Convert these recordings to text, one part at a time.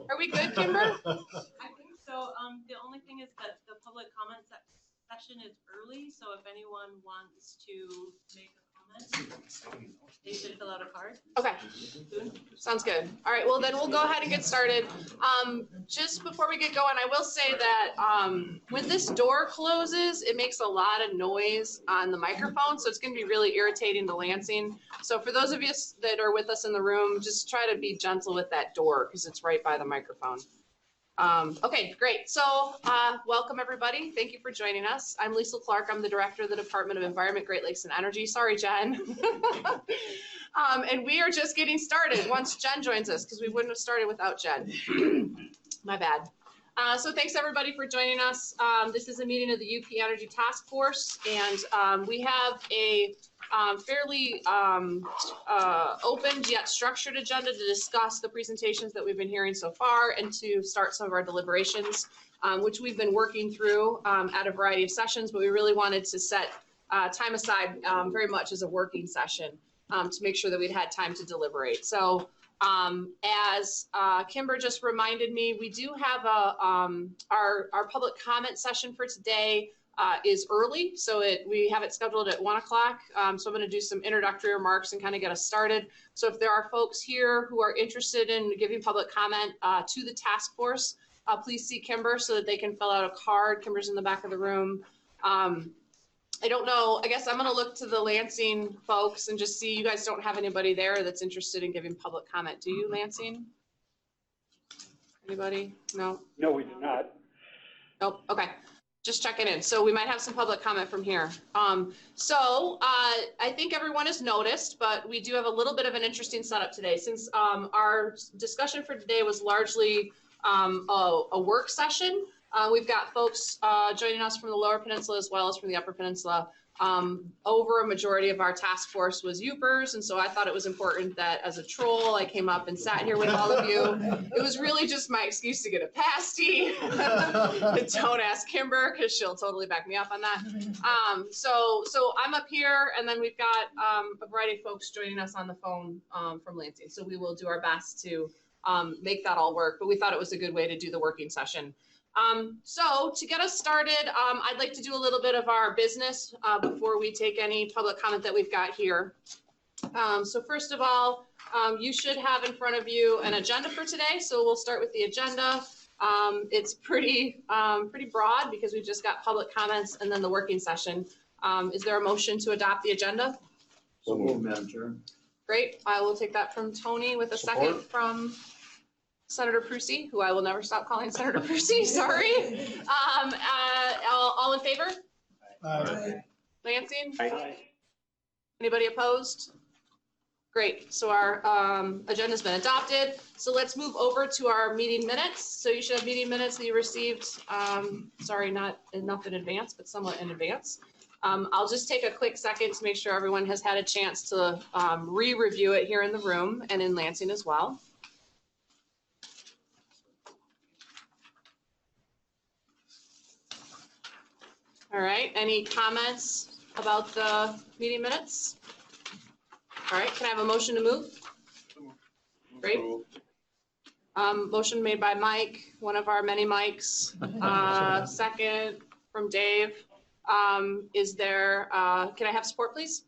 Are we good, Kimber? I think so. The only thing is that the public comment session is early, so if anyone wants to make a comment, they should fill out a card. Okay, sounds good. All right, well then we'll go ahead and get started. Just before we get going, I will say that when this door closes, it makes a lot of noise on the microphone, so it's going to be really irritating to Lansing. So for those of you that are with us in the room, just try to be gentle with that door because it's right by the microphone. Okay, great. So welcome everybody. Thank you for joining us. I'm Lisa Clark. I'm the director of the Department of Environment, Great Lakes, and Energy. Sorry, Jen. And we are just getting started once Jen joins us because we wouldn't have started without Jen. My bad. So thanks everybody for joining us. This is a meeting of the UP Energy Task Force, and we have a fairly open yet structured agenda to discuss the presentations that we've been hearing so far and to start some of our deliberations, which we've been working through at a variety of sessions, but we really wanted to set time aside very much as a working session to make sure that we'd had time to deliberate. So as Kimber just reminded me, we do have our public comment session for today is early, so we have it scheduled at 1 o'clock. So I'm going to do some introductory remarks and kind of get us started. So if there are folks here who are interested in giving public comment to the task force, please see Kimber so that they can fill out a card. Kimber's in the back of the room. I don't know, I guess I'm going to look to the Lansing folks and just see, you guys don't have anybody there that's interested in giving public comment. Do you, Lansing? Anybody? No? No, we do not. Nope, okay. Just checking in. So we might have some public comment from here. I think everyone has noticed, but we do have a little bit of an interesting setup today. Since our discussion for today was largely a work session, we've got folks joining us from the Lower Peninsula as well as from the Upper Peninsula. Over a majority of our task force was Yoopers, and so I thought it was important that as a troll, I came up and sat here with all of you. It was really just my excuse to get a pasty. Don't ask Kimber, because she'll totally back me up on that. So I'm up here, and then we've got a variety of folks joining us on the phone from Lansing, so we will do our best to make that all work, but we thought it was a good way to do the working session. So to get us started, I'd like to do a little bit of our business before we take any public comment that we've got here. So first of all, you should have in front of you an agenda for today. So we'll start with the agenda. It's pretty broad because we've just got public comments and then the working session. Is there a motion to adopt the agenda? So moved, Madam Chair. Great. I will take that from Tony with a second from Senator Prusi, who I will never stop calling Senator Prusi, sorry. All in favor? Aye. Lansing? Aye. Anybody opposed? Great, so our agenda's been adopted. So let's move over to our meeting minutes. So you should have meeting minutes that you received, sorry, not enough in advance, but somewhat in advance. I'll just take a quick second to make sure everyone has had a chance to re-review it here in the room and in Lansing as well. All right, any comments about the meeting minutes? All right, can I have a motion to move? Great. Motion made by Mike, one of our many Mikes. Second from Dave. Is there, can I have support, please?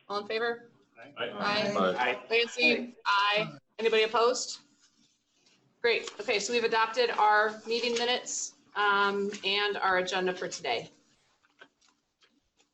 All in favor? Aye. Aye. Lansing? Aye. Anybody opposed? Great, okay, so we've adopted our meeting minutes and our agenda for today.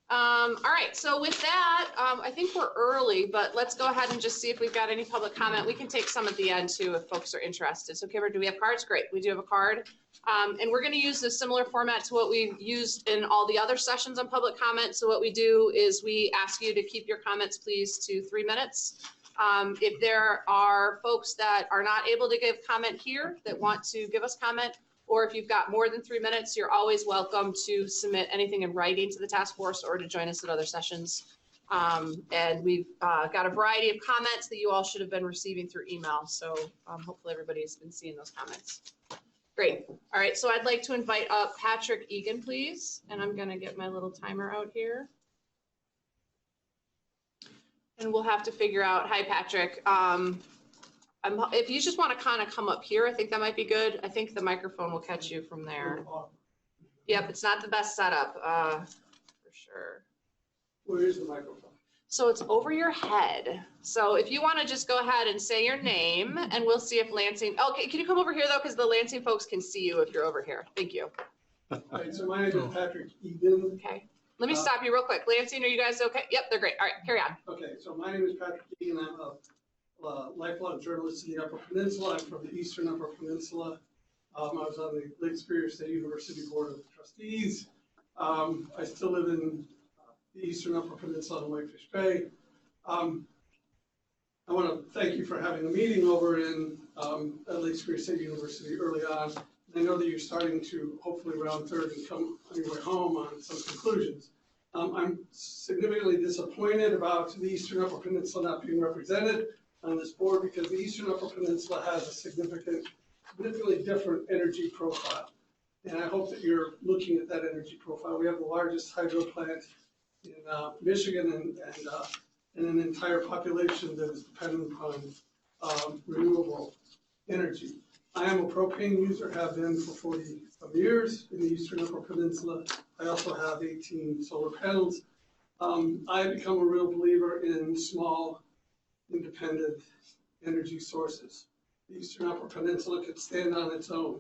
All right, so with that, I think we're early, but let's go ahead and just see if we've got any public comment. We can take some at the end too if folks are interested. So Kimber, do we have cards? Great, we do have a card. And we're gonna use a similar format to what we've used in all the other sessions on public comment. So what we do is we ask you to keep your comments, please, to 3 minutes. If there are folks that are not able to give comment here that want to give us comment, or if you've got more than 3 minutes, you're always welcome to submit anything in writing to the task force or to join us at other sessions. And we've got a variety of comments that you all should have been receiving through email. So hopefully everybody has been seeing those comments. Great. All right, so I'd like to invite up Patrick Egan, please. And I'm gonna get my little timer out here. And we'll have to figure out, hi Patrick, If you just want to kind of come up here, I think that might be good. I think the microphone will catch you from there. Yep, it's not the best setup, for sure. Where is the microphone? So it's over your head. So if you want to just go ahead and say your name, and we'll see if Lansing, okay, can you come over here though? Because the Lansing folks can see you if you're over here. Thank you. Okay, so my name is Patrick Egan. Okay. Let me stop you real quick. Lansing, are you guys okay? Yep, they're great. All right, carry on. Okay, so my name is Patrick Egan. I'm a lifelong journalist in the Upper Peninsula. I'm from the Eastern Upper Peninsula. I was on the Lake Superior State University Board of Trustees. I still live in the Eastern Upper Peninsula in Whitefish Bay. I want to thank you for having a meeting over in at Lake Superior State University early on. I know that you're starting to hopefully round third and come on your way home on some conclusions. I'm significantly disappointed about the Eastern Upper Peninsula not being represented on this board because the Eastern Upper Peninsula has a significantly different energy profile. And I hope that you're looking at that energy profile. We have the largest hydro plant in Michigan and an entire population that is dependent upon renewable energy. I am a propane user, have been for 40 some years in the Eastern Upper Peninsula. I also have 18 solar panels. I have become a real believer in small, independent energy sources. The Eastern Upper Peninsula could stand on its own.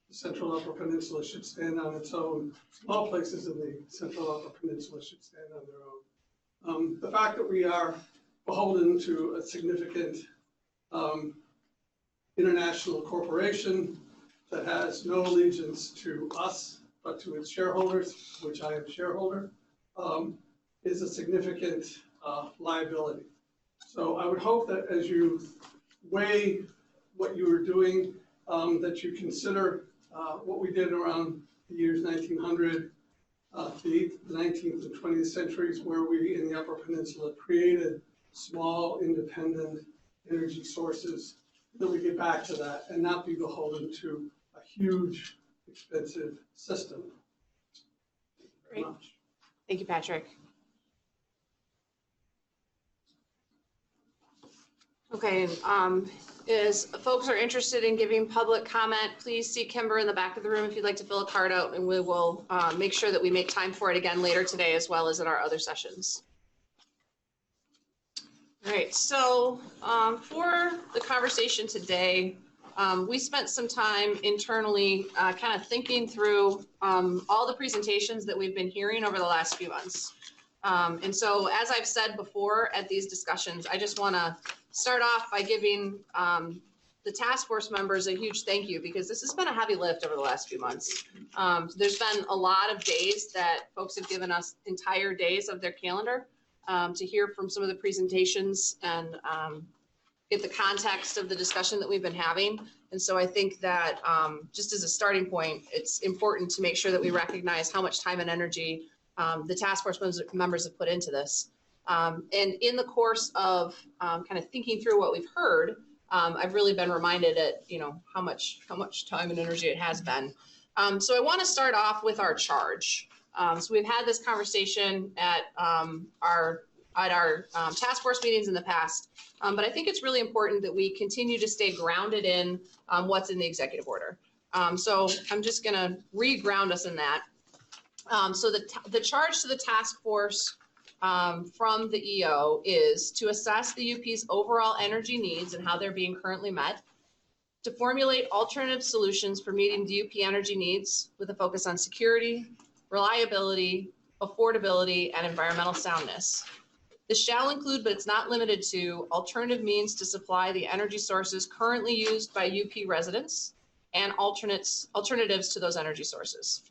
The Central Upper Peninsula should stand on its own. Small places in the Central Upper Peninsula should stand on their own. The fact that we are beholden to a significant international corporation that has no allegiance to us, but to its shareholders, which I am a shareholder, is a significant liability. So I would hope that as you weigh what you are doing, that you consider what we did around the years 1900, the 19th and 20th centuries, where we in the Upper Peninsula created small, independent energy sources, that we get back to that and not be beholden to a huge, expensive system. Great. Thank you, Patrick. Okay, as folks are interested in giving public comment, please see Kimber in the back of the room if you'd like to fill a card out, and we will make sure that we make time for it again later today as well as in our other sessions. All right, so for the conversation today, we spent some time internally kind of thinking through all the presentations that we've been hearing over the last few months. And so as I've said before at these discussions, I just want to start off by giving the task force members a huge thank you, because this has been a heavy lift over the last few months. There's been a lot of days that folks have given us entire days of their calendar to hear from some of the presentations and get the context of the discussion that we've been having. And so I think that just as a starting point, it's important to make sure that we recognize how much time and energy the task force members have put into this. And in the course of kind of thinking through what we've heard, I've really been reminded at how much time and energy it has been. So I want to start off with our charge. So we've had this conversation at our task force meetings in the past, but I think it's really important that we continue to stay grounded in what's in the executive order. So I'm just going to re-ground us in that. So the charge to the task force from the EO is to assess the UP's overall energy needs and how they're being currently met, to formulate alternative solutions for meeting the UP energy needs with a focus on security, reliability, affordability, and environmental soundness. This shall include, but it's not limited to, alternative means to supply the energy sources currently used by UP residents and alternatives to those energy sources.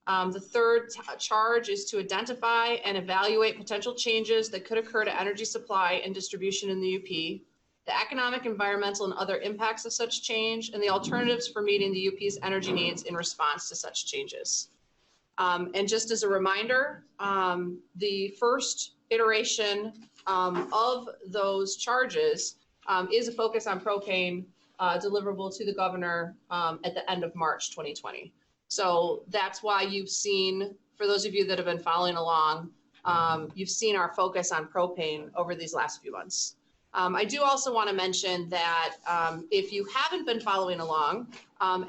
The third charge is to identify and evaluate potential changes that could occur to energy supply and distribution in the UP, the economic, environmental, and other impacts of such change, and the alternatives for meeting the UP's energy needs in response to such changes. And just as a reminder, the first iteration of those charges is a focus on propane deliverable to the governor at the end of March 2020. So that's why you've seen, for those of you that have been following along, you've seen our focus on propane over these last few months. I do also want to mention that if you haven't been following along,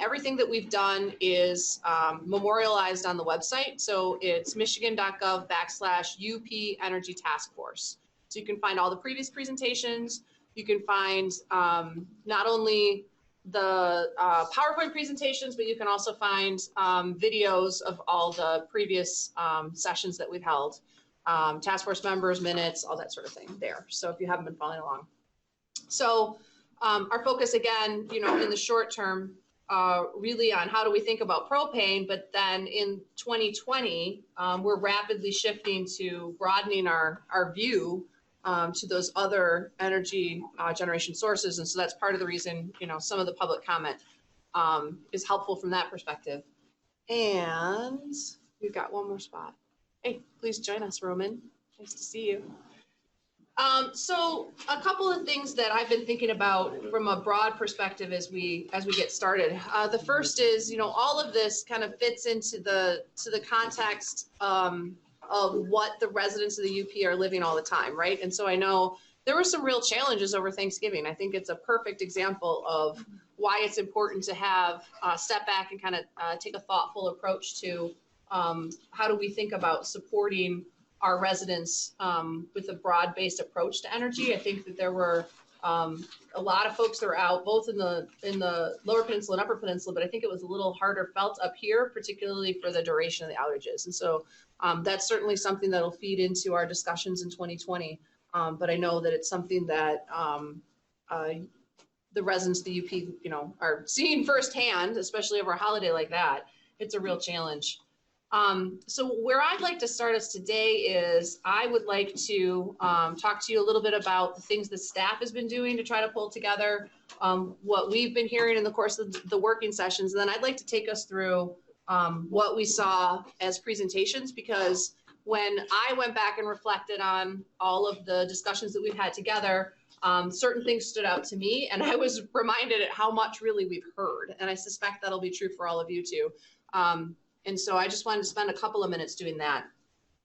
everything that we've done is memorialized on the website. So it's michigan.gov/UP Energy Task Force. So you can find all the previous presentations. You can find not only the PowerPoint presentations, but you can also find videos of all the previous sessions that we've held. Task force members, minutes, all that sort of thing there. So if you haven't been following along. So our focus again, in the short term, really on how do we think about propane, but then in 2020, we're rapidly shifting to broadening our view to those other energy generation sources. And so that's part of the reason, some of the public comment is helpful from that perspective. And we've got one more spot. Hey, please join us, Roman. Nice to see you. So a couple of things that I've been thinking about from a broad perspective as we get started. The first is, all of this kind of fits into the context of what the residents of the UP are living all the time, right? And so I know there were some real challenges over Thanksgiving. I think it's a perfect example of why it's important to have step back and kind of take a thoughtful approach to how do we think about supporting our residents with a broad-based approach to energy. I think that there were a lot of folks that were out both in the Lower Peninsula and Upper Peninsula, but I think it was a little harder felt up here, particularly for the duration of the outages. And so that's certainly something that'll feed into our discussions in 2020. But I know that it's something that the residents of the UP, are seeing firsthand, especially over a holiday like that. It's a real challenge. So where I'd like to start us today is I would like to talk to you a little bit about the things the staff has been doing to try to pull together what we've been hearing in the course of the working sessions. And then I'd like to take us through what we saw as presentations, because when I went back and reflected on all of the discussions that we've had together, certain things stood out to me, and I was reminded at how much really we've heard. And I suspect that'll be true for all of you too. And so I just wanted to spend a couple of minutes doing that.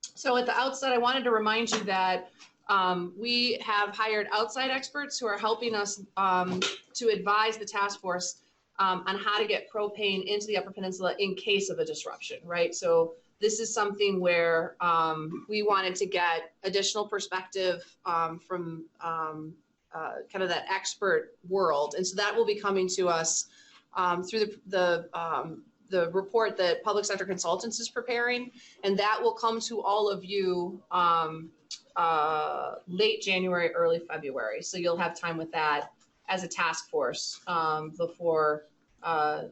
So at the outset, I wanted to remind you that we have hired outside experts who are helping us to advise the task force on how to get propane into the Upper Peninsula in case of a disruption, right? So this is something where we wanted to get additional perspective from kind of that expert world. And so that will be coming to us through the report that Public Sector Consultants is preparing, and that will come to all of you late January, early February. So you'll have time with that as a task force before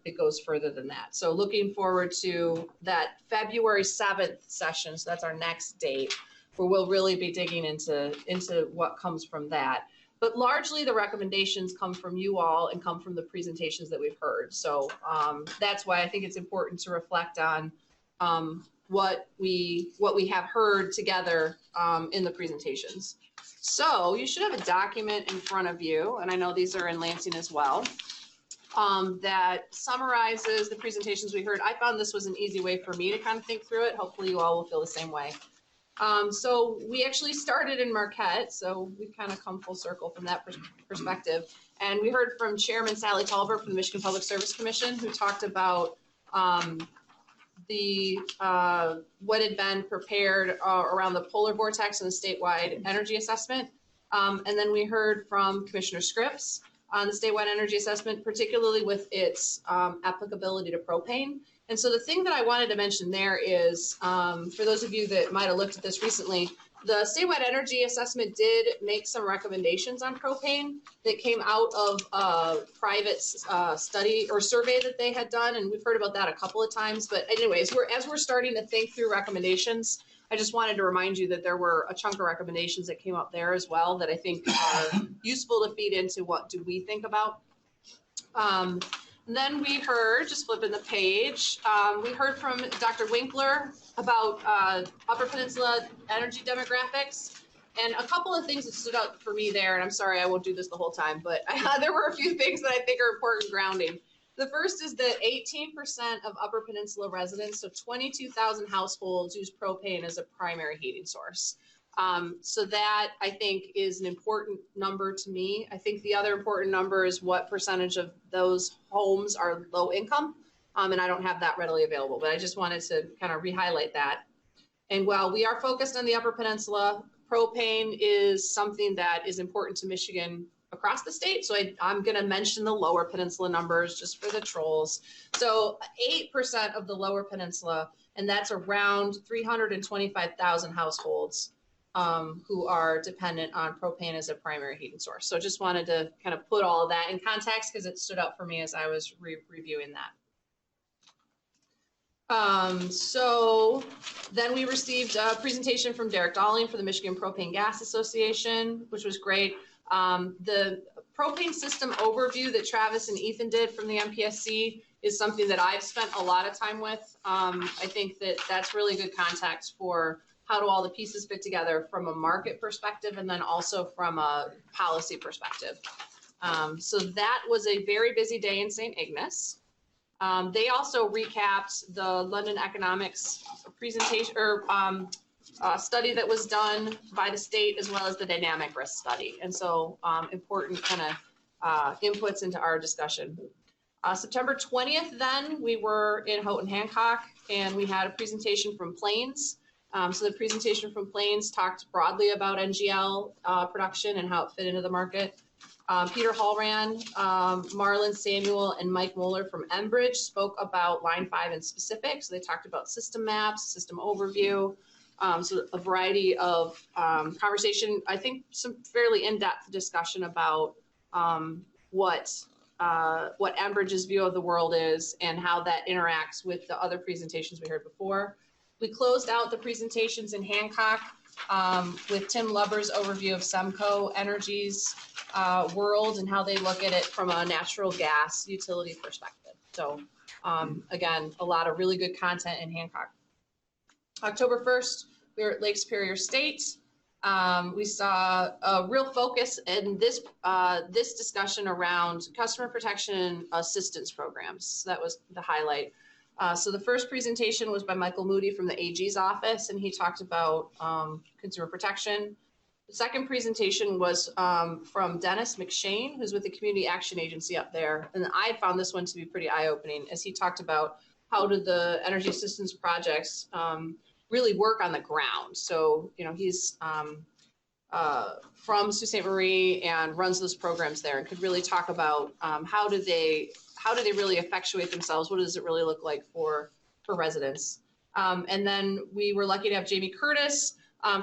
it goes further than that. So looking forward to that February 7th session. So that's our next date, where we'll really be digging into what comes from that. But largely the recommendations come from you all and come from the presentations that we've heard. So that's why I think it's important to reflect on what we have heard together in the presentations. So you should have a document in front of you, and I know these are in Lansing as well, that summarizes the presentations we heard. I found this was an easy way for me to kind of think through it. Hopefully you all will feel the same way. So we actually started in Marquette, so we've kind of come full circle from that perspective. And we heard from Chairman Sally Tolbert from the Michigan Public Service Commission, who talked about what had been prepared around the polar vortex and the statewide energy assessment. And then we heard from Commissioner Scripps on the statewide energy assessment, particularly with its applicability to propane. And so the thing that I wanted to mention there is, for those of you that might have looked at this recently, the statewide energy assessment did make some recommendations on propane that came out of a private study or survey that they had done. And we've heard about that a couple of times. But anyways, as we're starting to think through recommendations, I just wanted to remind you that there were a chunk of recommendations that came up there as well that I think are useful to feed into what do we think about. Then we heard, just flipping the page, we heard from Dr. Winkler about Upper Peninsula energy demographics, and a couple of things that stood out for me there, and I'm sorry I won't do this the whole time, but there were a few things that I think are important grounding. The first is that 18% of Upper Peninsula residents, so 22,000 households, use propane as a primary heating source. So that, I think, is an important number to me. I think the other important number is what percentage of those homes are low income. And I don't have that readily available, but I just wanted to kind of re-highlight that. And while we are focused on the Upper Peninsula, propane is something that is important to Michigan across the state. So I'm going to mention the Lower Peninsula numbers just for the trolls. So 8% of the Lower Peninsula, and that's around 325,000 households who are dependent on propane as a primary heating source. So just wanted to kind of put all of that in context because it stood out for me as I was reviewing that. So then we received a presentation from Derek Dolling for the Michigan Propane Gas Association, which was great. The propane system overview that Travis and Ethan did from the MPSC is something that I've spent a lot of time with. I think that that's really good context for how do all the pieces fit together from a market perspective and then also from a policy perspective. So that was a very busy day in St. Ignace. They also recapped the London Economics presentation or study that was done by the state as well as the dynamic risk study. And so important kind of inputs into our discussion. September 20th, then we were in Houghton Hancock and we had a presentation from Plains. So the presentation from Plains talked broadly about NGL production and how it fit into the market. Peter Hallran, Marlon Samuel, and Mike Moeller from Enbridge spoke about Line 5 in specific. So they talked about system maps, system overview, so a variety of conversation. I think some fairly in-depth discussion about what Enbridge's view of the world is and how that interacts with the other presentations we heard before. We closed out the presentations in Hancock with Tim Lubber's overview of Semco Energy's world and how they look at it from a natural gas utility perspective. So again, a lot of really good content in Hancock. October 1st, we were at Lake Superior State. We saw a real focus in this discussion around customer protection assistance programs. So that was the highlight. So the first presentation was by Michael Moody from the AG's office, and he talked about consumer protection. The second presentation was from Dennis McShane, who's with the Community Action Agency up there. And I found this one to be pretty eye-opening as he talked about how do the energy assistance projects really work on the ground. So, you know, he's from Sault Ste. Marie and runs those programs there and could really talk about how do they really effectuate themselves? What does it really look like for residents? And then we were lucky to have Jamie Curtis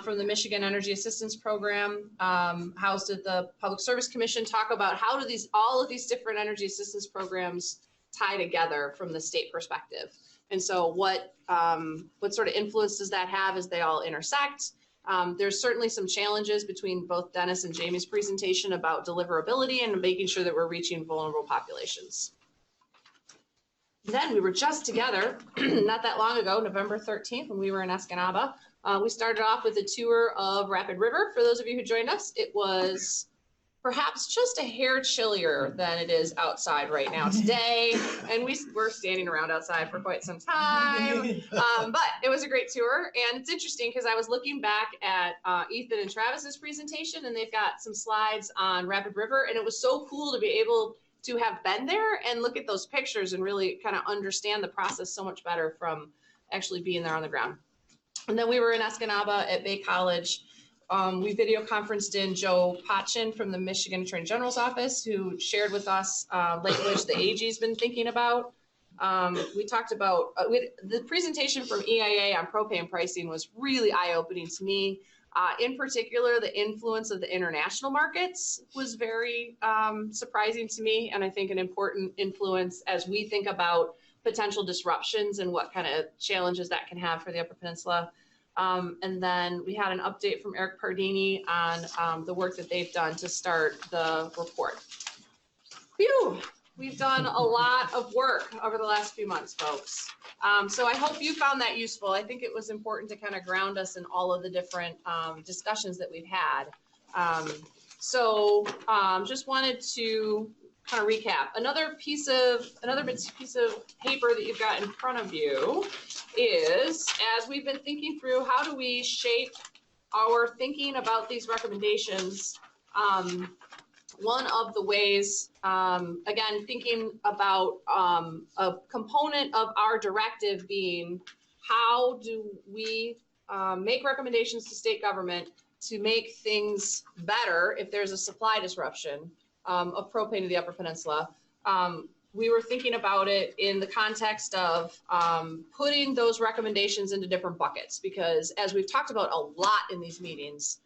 from the Michigan Energy Assistance Program, housed at the Public Service Commission, talk about how do all of these different energy assistance programs tie together from the state perspective. And so what sort of influence does that have as they all intersect? There's certainly some challenges between both Dennis and Jamie's presentation about deliverability and making sure that we're reaching vulnerable populations. Then we were just together, not that long ago, November 13th, when we were in Escanaba. We started off with a tour of Rapid River. For those of you who joined us, it was perhaps just a hair chillier than it is outside right now today. And we were standing around outside for quite some time. But it was a great tour. And it's interesting because I was looking back at Ethan and Travis's presentation, and they've got some slides on Rapid River. And it was so cool to be able to have been there and look at those pictures and really kind of understand the process so much better from actually being there on the ground. And then we were in Escanaba at Bay College. We video conferenced in Joe Potchin from the Michigan Attorney General's office, who shared with us language the AG's been thinking about. We talked about the presentation from EIA on propane pricing was really eye-opening to me. In particular, the influence of the international markets was very surprising to me, and I think an important influence as we think about potential disruptions and what kind of challenges that can have for the Upper Peninsula. And then we had an update from Eric Pardini on the work that they've done to start the report. Phew, we've done a lot of work over the last few months, folks. So I hope you found that useful. I think it was important to kind of ground us in all of the different discussions that we've had. Just wanted to kind of recap. Another piece of paper that you've got in front of you is, as we've been thinking through, how do we shape our thinking about these recommendations, one of the ways, again, thinking about a component of our directive being how do we make recommendations to state government to make things better if there's a supply disruption of propane to the Upper Peninsula. We were thinking about it in the context of putting those recommendations into different buckets, because as we've talked about a lot in these meetings,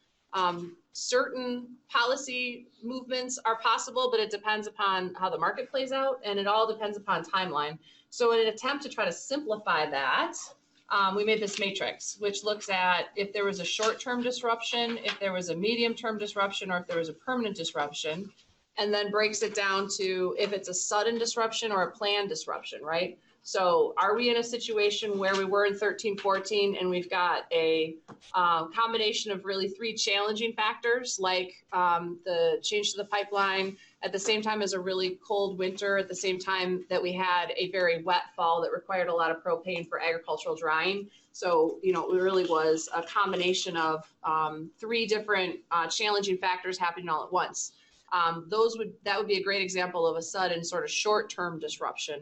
certain policy movements are possible, but it depends upon how the market plays out, and it all depends upon timeline. So in an attempt to try to simplify that, we made this matrix, which looks at if there was a short-term disruption, if there was a medium-term disruption, or if there was a permanent disruption, and then breaks it down to if it's a sudden disruption or a planned disruption, right? So are we in a situation where we were in 13-14 and we've got a combination of really 3 challenging factors, like the change to the pipeline at the same time as a really cold winter, at the same time that we had a very wet fall that required a lot of propane for agricultural drying. So, you know, it really was a combination of 3 different challenging factors happening all at once. That would be a great example of a sudden sort of short-term disruption.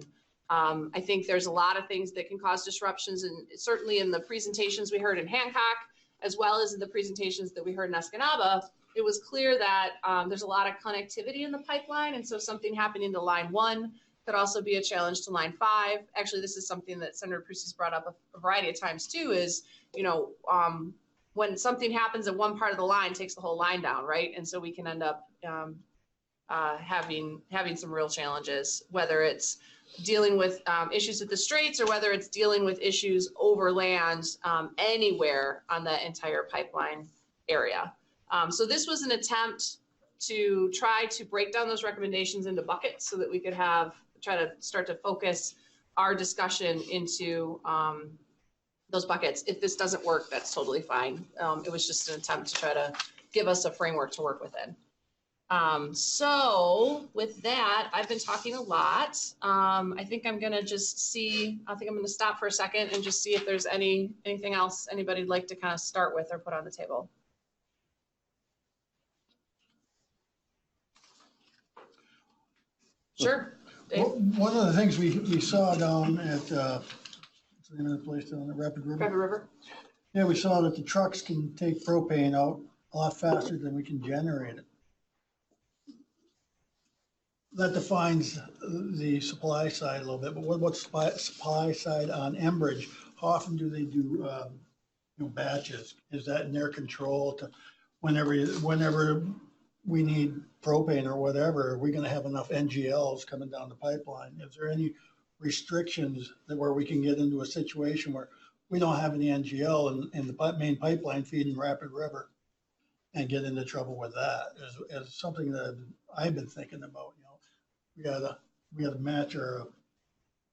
I think there's a lot of things that can cause disruptions, and certainly in the presentations we heard in Hancock, as well as in the presentations that we heard in Escanaba, it was clear that there's a lot of connectivity in the pipeline, and so something happening to line 1 could also be a challenge to line 5. Actually, this is something that Senator Prusi's brought up a variety of times too, is, you know, when something happens at one part of the line, takes the whole line down, right? And so we can end up having some real challenges, whether it's dealing with issues at the straits or whether it's dealing with issues over land anywhere on the entire pipeline area. So this was an attempt to try to break down those recommendations into buckets so that we could try to start to focus our discussion into those buckets. If this doesn't work, that's totally fine. It was just an attempt to try to give us a framework to work within. So with that, I've been talking a lot. I think I'm going to stop for a second and just see if there's anything else anybody'd like to kind of start with or put on the table. Sure. Dave? One of the things we saw down at, what's the name of the place down at Rapid River? Rapid River. Yeah, we saw that the trucks can take propane out a lot faster than we can generate it. That defines the supply side a little bit, but what about supply side on Enbridge? How often do they do batches? Is that in their control to whenever we need propane or whatever, are we going to have enough NGLs coming down the pipeline? Is there any restrictions where we can get into a situation where we don't have any NGL in the main pipeline feeding Rapid River and get into trouble with that? Is something that I've been thinking about. We gotta match our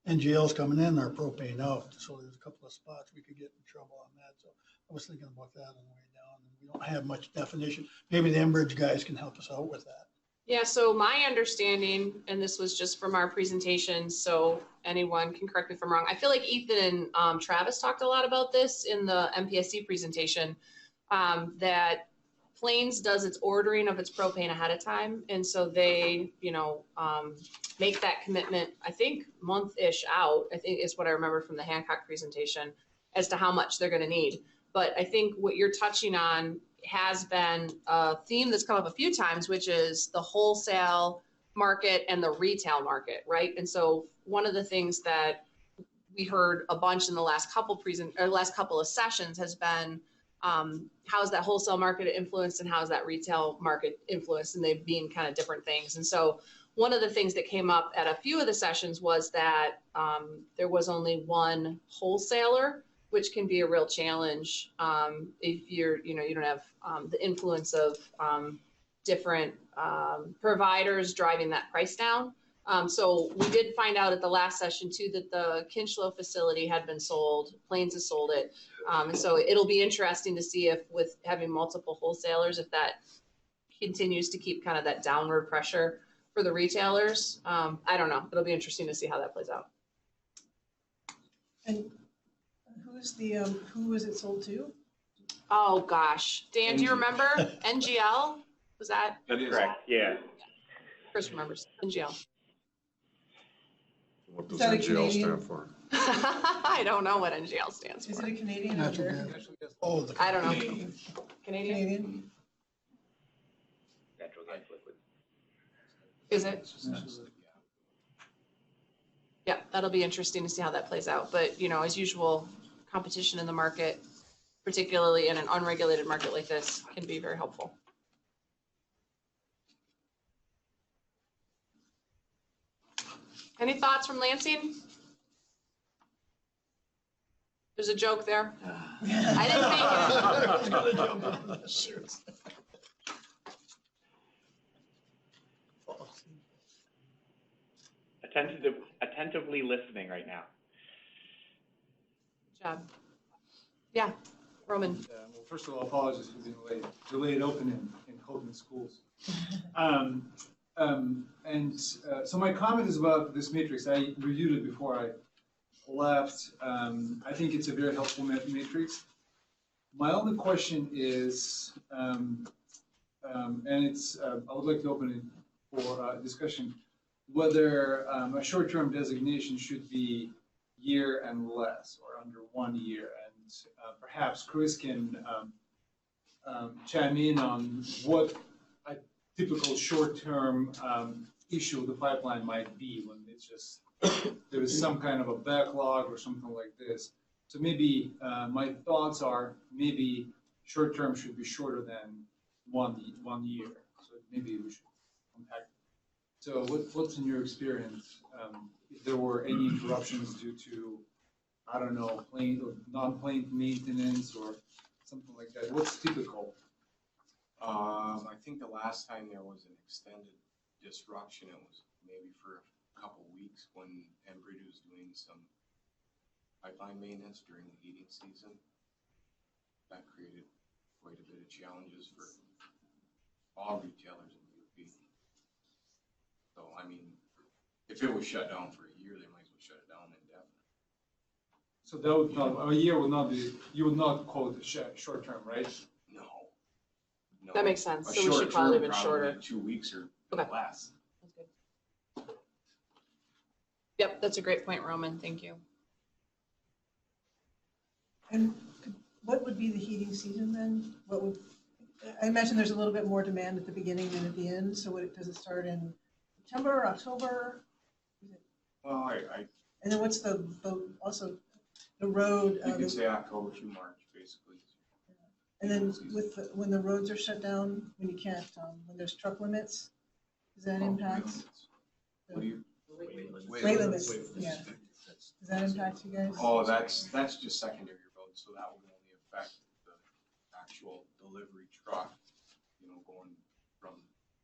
NGLs coming in, our propane out. So there's a couple of spots we could get in trouble on that. So I was thinking about that on the way down, and we don't have much definition. Maybe the Enbridge guys can help us out with that. Yeah, so my understanding, and this was just from our presentation, so anyone can correct me if I'm wrong. I feel like Ethan and Travis talked a lot about this in the MPSC presentation, that Plains does its ordering of its propane ahead of time. And so they, make that commitment, I think month-ish out, I think is what I remember from the Hancock presentation, as to how much they're going to need. But I think what you're touching on has been a theme that's come up a few times, which is the wholesale market and the retail market, right? And so one of the things that we heard a bunch in the last couple of sessions has been how is that wholesale market influenced and how is that retail market influenced, and they being kind of different things. And so one of the things that came up at a few of the sessions was that there was only one wholesaler, which can be a real challenge if you don't have the influence of different providers driving that price down. So we did find out at the last session too that the Kinchlow facility had been sold. Plains has sold it. And so it'll be interesting to see if, with having multiple wholesalers, if that continues to keep kind of that downward pressure for the retailers. I don't know. It'll be interesting to see how that plays out. And who is it sold to? Oh, gosh. Dan, do you remember? NGL? Was that? That is Correct, yeah. Chris remembers. NGL. What does Is that a NGL Canadian? stand for? I don't know what NGL stands Is for. it a Canadian or Natural American? gas. Oh, the. I don't know. Canadian. Canadian? Canadian? Natural gas liquid. Is it? Yeah, that'll be interesting to see how that plays out. But, you know, as usual, competition in the market, particularly in an unregulated market like this, can be very helpful. Any thoughts from Lansing? There's a joke there. I didn't make it. Shoot. Attentively listening right now. Good job. Yeah, Roman. Well, first of all, apologies for being late. Delayed opening in Coleman schools. So my comment is about this matrix. I reviewed it before I left. I think it's a very helpful matrix. My only question is, and it's, I would like to open it for discussion, whether a short-term designation should be year and less or under 1 year. And perhaps Chris can chime in on what a typical short-term issue of the pipeline might be when it's just, there is some kind of a backlog or something like this. So maybe my thoughts are maybe short-term should be shorter than one year. So maybe we should unpack. So what's in your experience, if there were any interruptions due to, I don't know, plane or non-plane maintenance or something like that? What's typical? I think the last time there was an extended disruption, it was maybe for a couple weeks when Enbridge was doing some pipeline maintenance during the heating season. That created quite a bit of challenges for all retailers in the UP. So, I mean, if it was shut down for a year, they might as well shut it down indefinitely. So that would not, a year would not be, you would not call it a short term, right? No. No. That makes sense. A So we should short probably term, have been shorter. 2 weeks or Okay. less. That's good. Yep, that's a great point, Roman. Thank you. And what would be the heating season then? What would, I imagine there's a little bit more demand at the beginning than at the end, so does it start in September, October? Well, And then what's the also the road? you could say October through March, basically. And then when the roads are shut down, when you can't, when there's truck limits, does that impact? What do you? Weight limits, yeah. Does that impact you guys? Oh, that's just secondary roads, so that would only affect the actual delivery truck, you know, going from,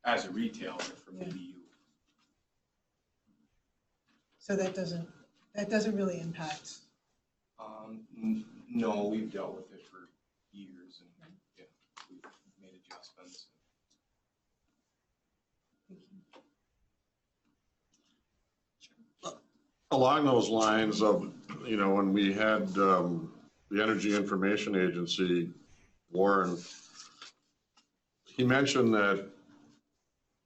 as a retailer from Yeah. BDU. So that doesn't really impact. No, we've dealt with it for years and, yeah, we've made adjustments. Along those lines of, you know, when we had the Energy Information Agency, Warren, he mentioned that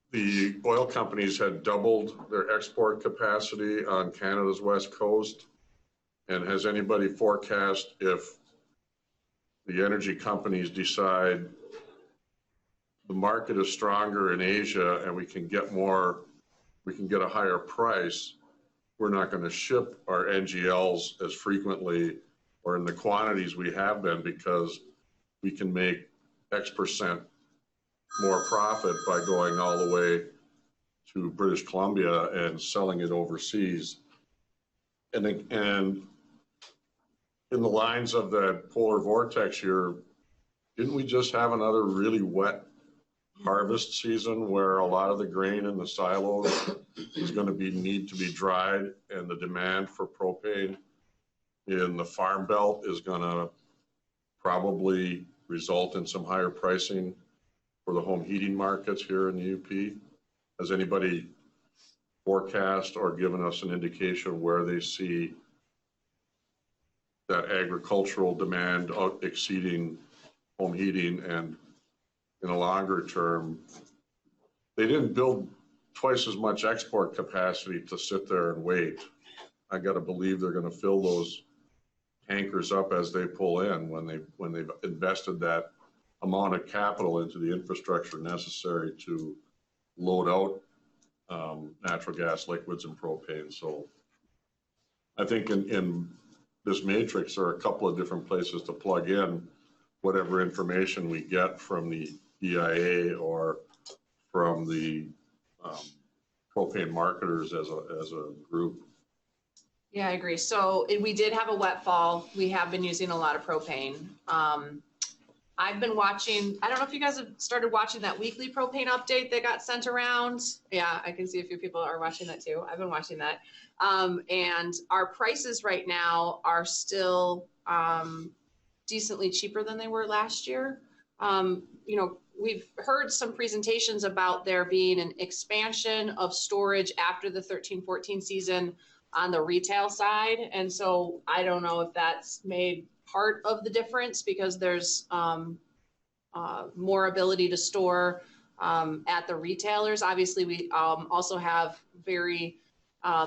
the oil companies had doubled their export capacity on Canada's west coast. And has anybody forecast if the energy companies decide the market is stronger in Asia and we can get a higher price, we're not going to ship our NGLs as frequently or in the quantities we have been because we can make X% more profit by going all the way to British Columbia and selling it overseas. And in the lines of that polar vortex here, didn't we just have another really wet harvest season where a lot of the grain in the silos is going to need to be dried, and the demand for propane in the farm belt is going to probably result in some higher pricing for the home heating markets here in the UP? Has anybody forecast or given us an indication where they see that agricultural demand exceeding home heating, and in a longer term, they didn't build twice as much export capacity to sit there and wait. I got to believe they're going to fill those tankers up as they pull in when they've invested that amount of capital into the infrastructure necessary to load out natural gas, liquids, and propane. So I think in this matrix, there are a couple of different places to plug in whatever information we get from the EIA or from the propane marketers as a group. Yeah, I agree. So we did have a wet fall. We have been using a lot of propane. I've been watching, I don't know if you guys have started watching that weekly propane update that got sent around. Yeah, I can see a few people are watching that too. I've been watching that. And our prices right now are still decently cheaper than they were last year. We've heard some presentations about there being an expansion of storage after the 13-14 season on the retail side. And so I don't know if that's made part of the difference because there's more ability to store at the retailers. Obviously, we also have very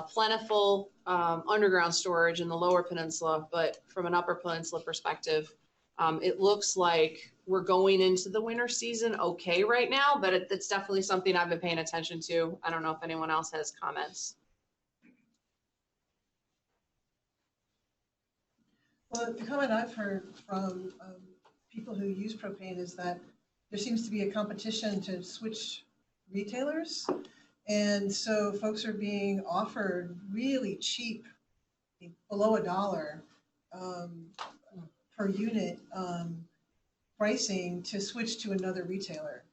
plentiful underground storage in the lower peninsula, but from an upper peninsula perspective, it looks like we're going into the winter season okay right now, but it's definitely something I've been paying attention to. I don't know if anyone else has comments. Well, the comment I've heard from people who use propane is that there seems to be a competition to switch retailers. And so folks are being offered really cheap, below $1 per unit pricing to switch to another retailer.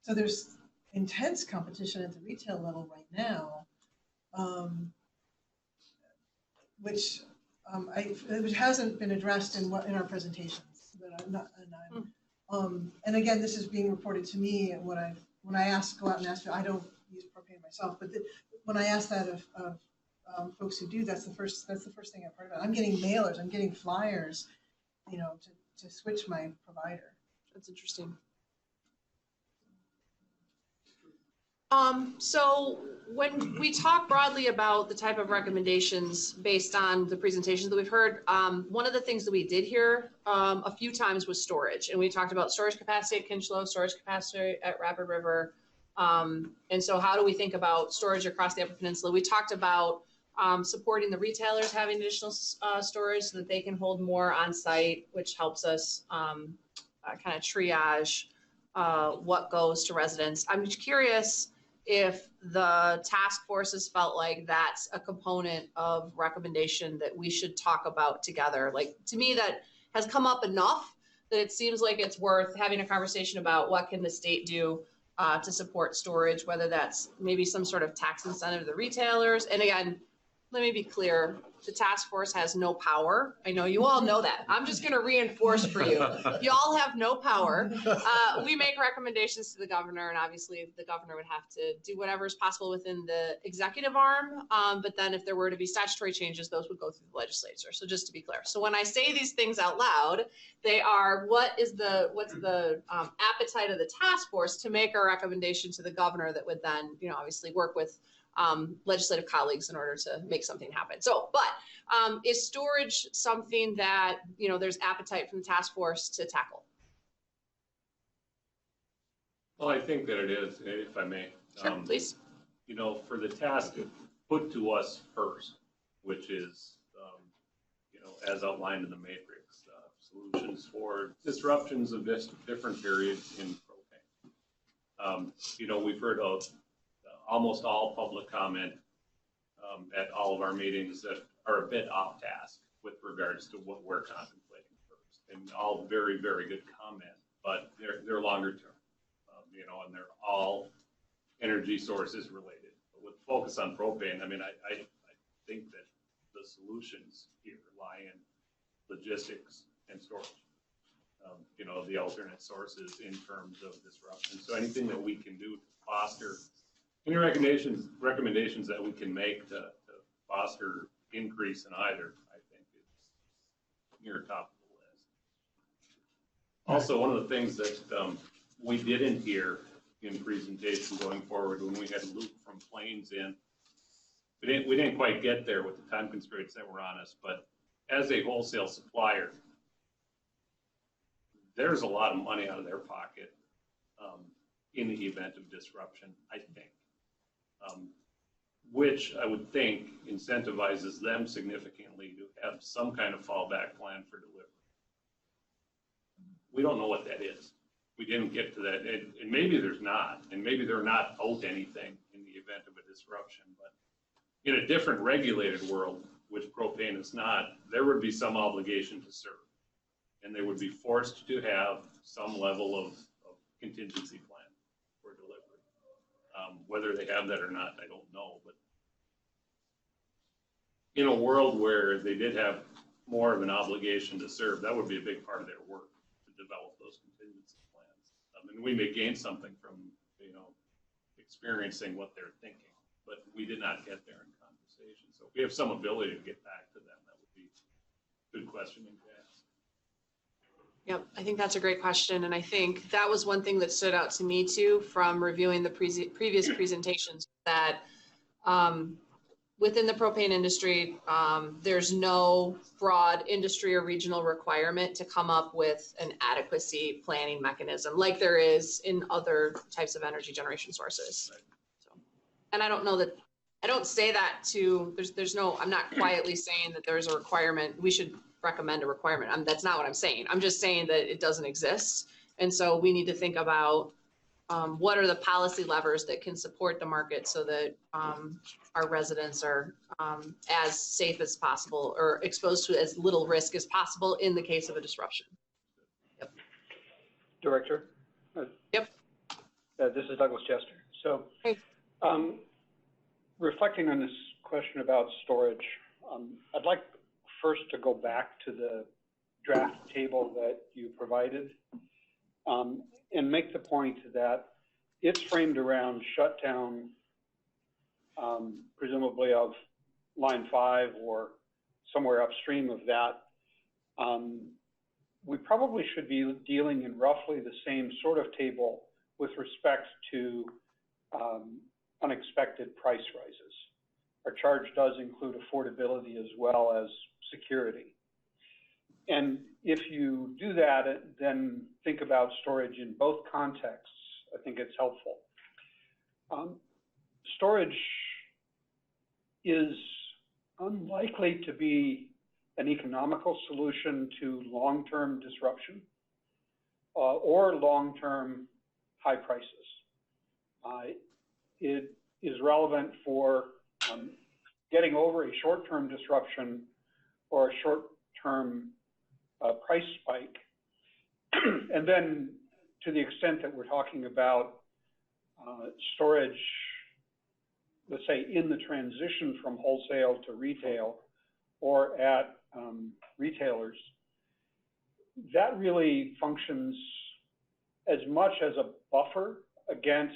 So there's intense competition at the retail level right now, which hasn't been addressed in our presentations. But and again, this is being reported to me, and when I go out and ask, I don't use propane myself, but when I ask that of folks who do, that's the first thing I've heard about. I'm getting mailers, I'm getting flyers, to switch my provider. That's interesting. So when we talk broadly about the type of recommendations based on the presentations that we've heard, one of the things that we did hear a few times was storage. And we talked about storage capacity at Kinchlow, storage capacity at Rapid River. And so how do we think about storage across the Upper Peninsula? We talked about supporting the retailers having additional storage so that they can hold more on site, which helps us kind of triage what goes to residents. I'm just curious if the task forces felt like that's a component of recommendation that we should talk about together. Like, to me, that has come up enough that it seems like it's worth having a conversation about what can the state do to support storage, whether that's maybe some sort of tax incentive to the retailers. And again, let me be clear, the task force has no power. I know you all know that. I'm just going to reinforce for you. You all have no power. We make recommendations to the governor, and obviously the governor would have to do whatever is possible within the executive arm. But then if there were to be statutory changes, those would go through the legislature. So just to be clear. So when I say these things out loud, they are what's the appetite of the task force to make a recommendation to the governor that would then, obviously work with legislative colleagues in order to make something happen. So, but is storage something that, there's appetite from the task force to tackle? Well, I think that it is, if I may. Sure, please. For the task put to us first, which is, as outlined in the matrix, solutions for disruptions of different periods in propane. We've heard of almost all public comment at all of our meetings that are a bit off task with regards to what we're contemplating first, and all very, very good comment, but they're longer term, and they're all energy sources related. But with focus on propane, I think that the solutions here lie in logistics and storage. The alternate sources in terms of disruption. So anything that we can do to foster any recommendations that we can make to foster increase in either, I think is near top of the list. Also, one of the things that we didn't hear in presentation going forward when we had Luke from Plains in, we didn't quite get there with the time constraints that were on us, but as a wholesale supplier, there's a lot of money out of their pocket in the event of disruption, I think, which I would think incentivizes them significantly to have some kind of fallback plan for delivery. We don't know what that is. We didn't get to that, and maybe there's not, and maybe they're not out anything in the event of a disruption, but in a different regulated world, which propane is not, there would be some obligation to serve. And they would be forced to have some level of contingency plan for delivery. Whether they have that or not, I don't know. But in a world where they did have more of an obligation to serve, that would be a big part of their work, to develop those contingency plans. And we may gain something from, experiencing what they're thinking, but we did not get there in conversation. So if we have some ability to get back to them, that would be a good questioning to ask. Yep, I think that's a great question. And I think that was one thing that stood out to me too from reviewing the previous presentations, that within the propane industry, there's no broad industry or regional requirement to come up with an adequacy planning mechanism like there is in other types of energy generation sources. Right. So, and I don't know that, I don't say that to, there's no, I'm not quietly saying that there's a requirement. We should recommend a requirement. That's not what I'm saying. I'm just saying that it doesn't exist. And so we need to think about what are the policy levers that can support the market so that our residents are as safe as possible or exposed to as little risk as possible in the case of a disruption. Yep. Director? Yep. This is Douglas Chester. So hey. Reflecting on this question about storage, I'd like first to go back to the draft table that you provided and make the point that it's framed around shutdown, presumably of line 5 or somewhere upstream of that. We probably should be dealing in roughly the same sort of table with respect to unexpected price rises. Our charge does include affordability as well as security. And if you do that, then think about storage in both contexts. I think it's helpful. Storage is unlikely to be an economical solution to long-term disruption or long-term high prices. It is relevant for getting over a short-term disruption or a short-term price spike. And then to the extent that we're talking about storage, let's say in the transition from wholesale to retail or at retailers, that really functions as much as a buffer against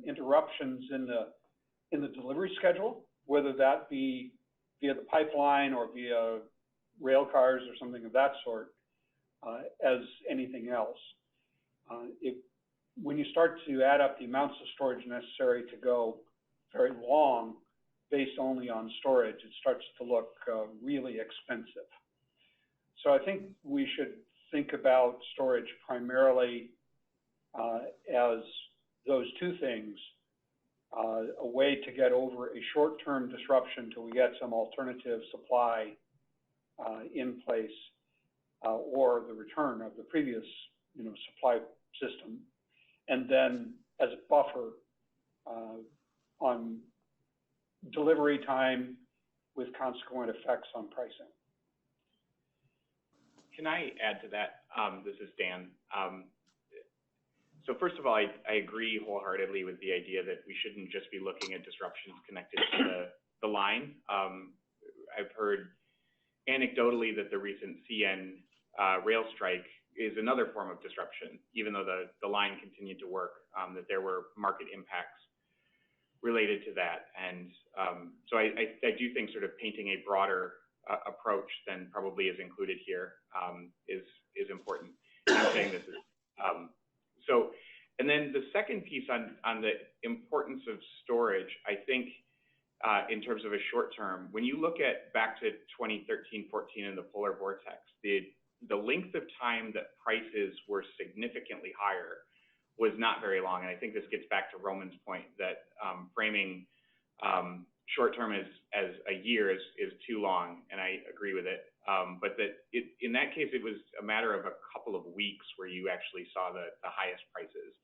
interruptions in the delivery schedule, whether that be via the pipeline or via rail cars or something of that sort, as anything else. When you start to add up the amounts of storage necessary to go very long based only on storage, it starts to look really expensive. So I think we should think about storage primarily as those two things, a way to get over a short-term disruption till we get some alternative supply in place, or the return of the previous supply system, and then as a buffer on delivery time with consequent effects on pricing. Can I add to that? This is Dan. So first of all, I agree wholeheartedly with the idea that we shouldn't just be looking at disruptions connected to the line. I've heard anecdotally that the recent CN rail strike is another form of disruption, even though the line continued to work, that there were market impacts related to that. And so I do think sort of painting a broader approach than probably is included here is important. I'm saying this is, so, and then the second piece on the importance of storage, I think, in terms of a short term, when you look at back to 2013, 14 in the polar vortex, the length of time that prices were significantly higher was not very long. And I think this gets back to Roman's point that framing short term as a year is too long, and I agree with it. But that in that case, it was a matter of a couple of weeks where you actually saw the highest prices.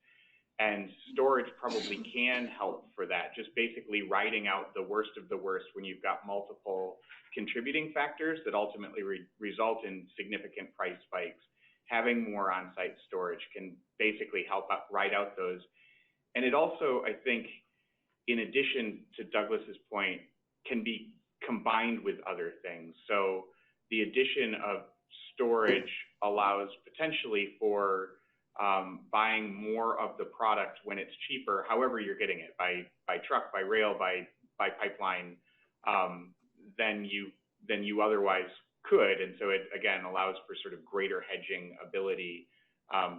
And storage probably can help for that, just basically riding out the worst of the worst when you've got multiple contributing factors that ultimately result in significant price spikes. Having more on-site storage can basically help ride out those. And it also, I think, in addition to Douglas's point, can be combined with other things. So the addition of storage allows potentially for buying more of the product when it's cheaper, however you're getting it, by truck, by rail, by pipeline, than you otherwise could. And so it, again, allows for sort of greater hedging ability.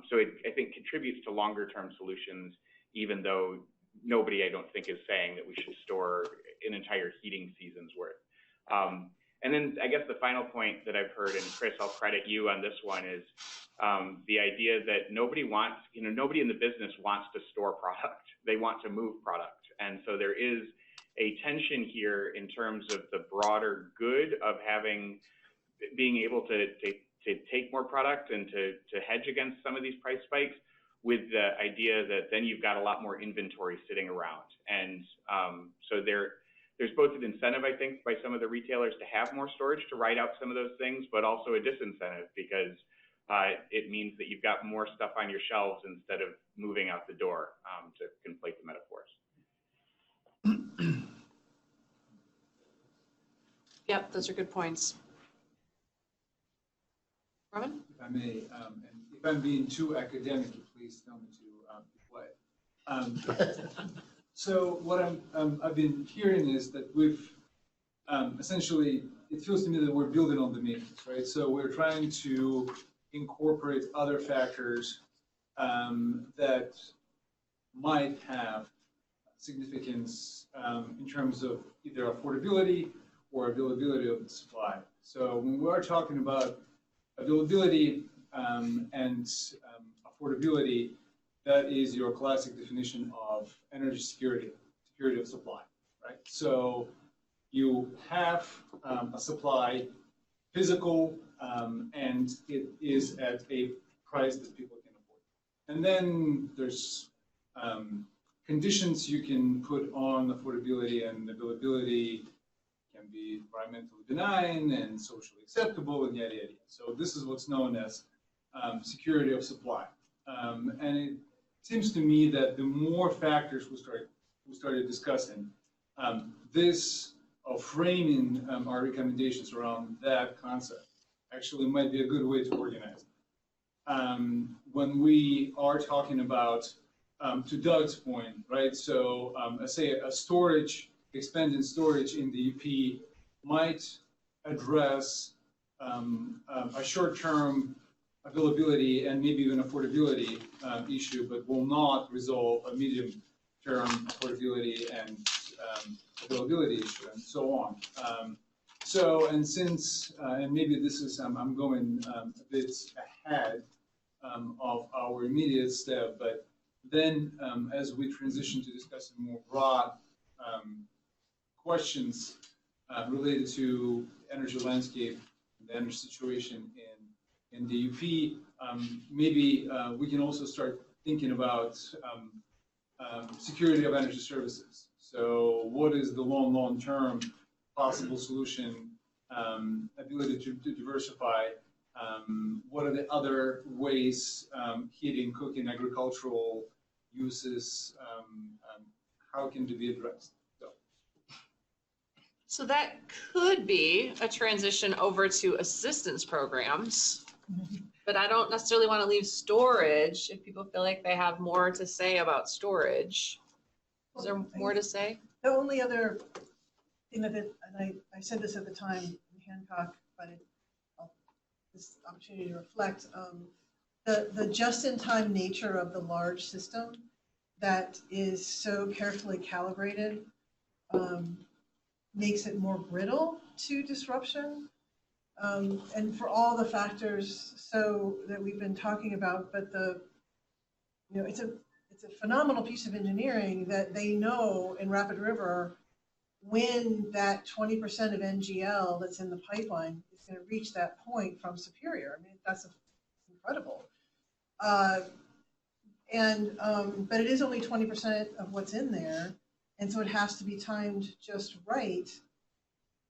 So it, I think, contributes to longer term solutions, even though nobody, I don't think, is saying that we should store an entire heating season's worth. And then I guess the final point that I've heard, and Chris, I'll credit you on this one, is the idea that nobody in the business wants to store product. They want to move product. And so there is a tension here in terms of the broader good of being able to take more product and to hedge against some of these price spikes, with the idea that then you've got a lot more inventory sitting around. And so there's both an incentive, I think, by some of the retailers to have more storage to ride out some of those things, but also a disincentive because it means that you've got more stuff on your shelves instead of moving out the door, to conflate the metaphors. Yep, those are good points. Robin? If I may, and if I'm being too academic, please tell me to be quiet. So what I've been hearing is that we've essentially, it feels to me that we're building on the matrix, right? So we're trying to incorporate other factors that might have significance in terms of either affordability or availability of the supply. So when we are talking about availability and affordability, that is your classic definition of energy security of supply, right? So you have a supply, physical, and it is at a price that people can afford. And then there's conditions you can put on affordability and availability, can be environmentally benign and socially acceptable and yada, yada, yada. So this is what's known as security of supply. And it seems to me that the more factors we started discussing, this framing our recommendations around that concept actually might be a good way to organize it. When we are talking about, to Doug's point, right? So say a expanded storage in the UP might address a short-term availability and maybe even affordability issue, but will not resolve a medium-term affordability and availability issue, and so on. And since, and maybe this is, I'm going a bit ahead of our immediate step, but then as we transition to discussing more broad questions related to energy landscape, the energy situation in the UP, maybe we can also start thinking about security of energy services. So what is the long-term possible solution, ability to diversify? What are the other ways, heating, cooking, agricultural uses, how can they be addressed? So that could be a transition over to assistance programs, but I don't necessarily want to leave storage if people feel like they have more to say about storage. Is there more to say? The only other thing and I said this at the time in Hancock, but this opportunity to reflect, the just-in-time nature of the large system that is so carefully calibrated makes it more brittle to disruption. And for all the factors so that we've been talking about, but it's a phenomenal piece of engineering that they know in Rapid River when that 20% of NGL that's in the pipeline is going to reach that point from Superior. I mean, that's incredible. But it is only 20% of what's in there. And so it has to be timed just right.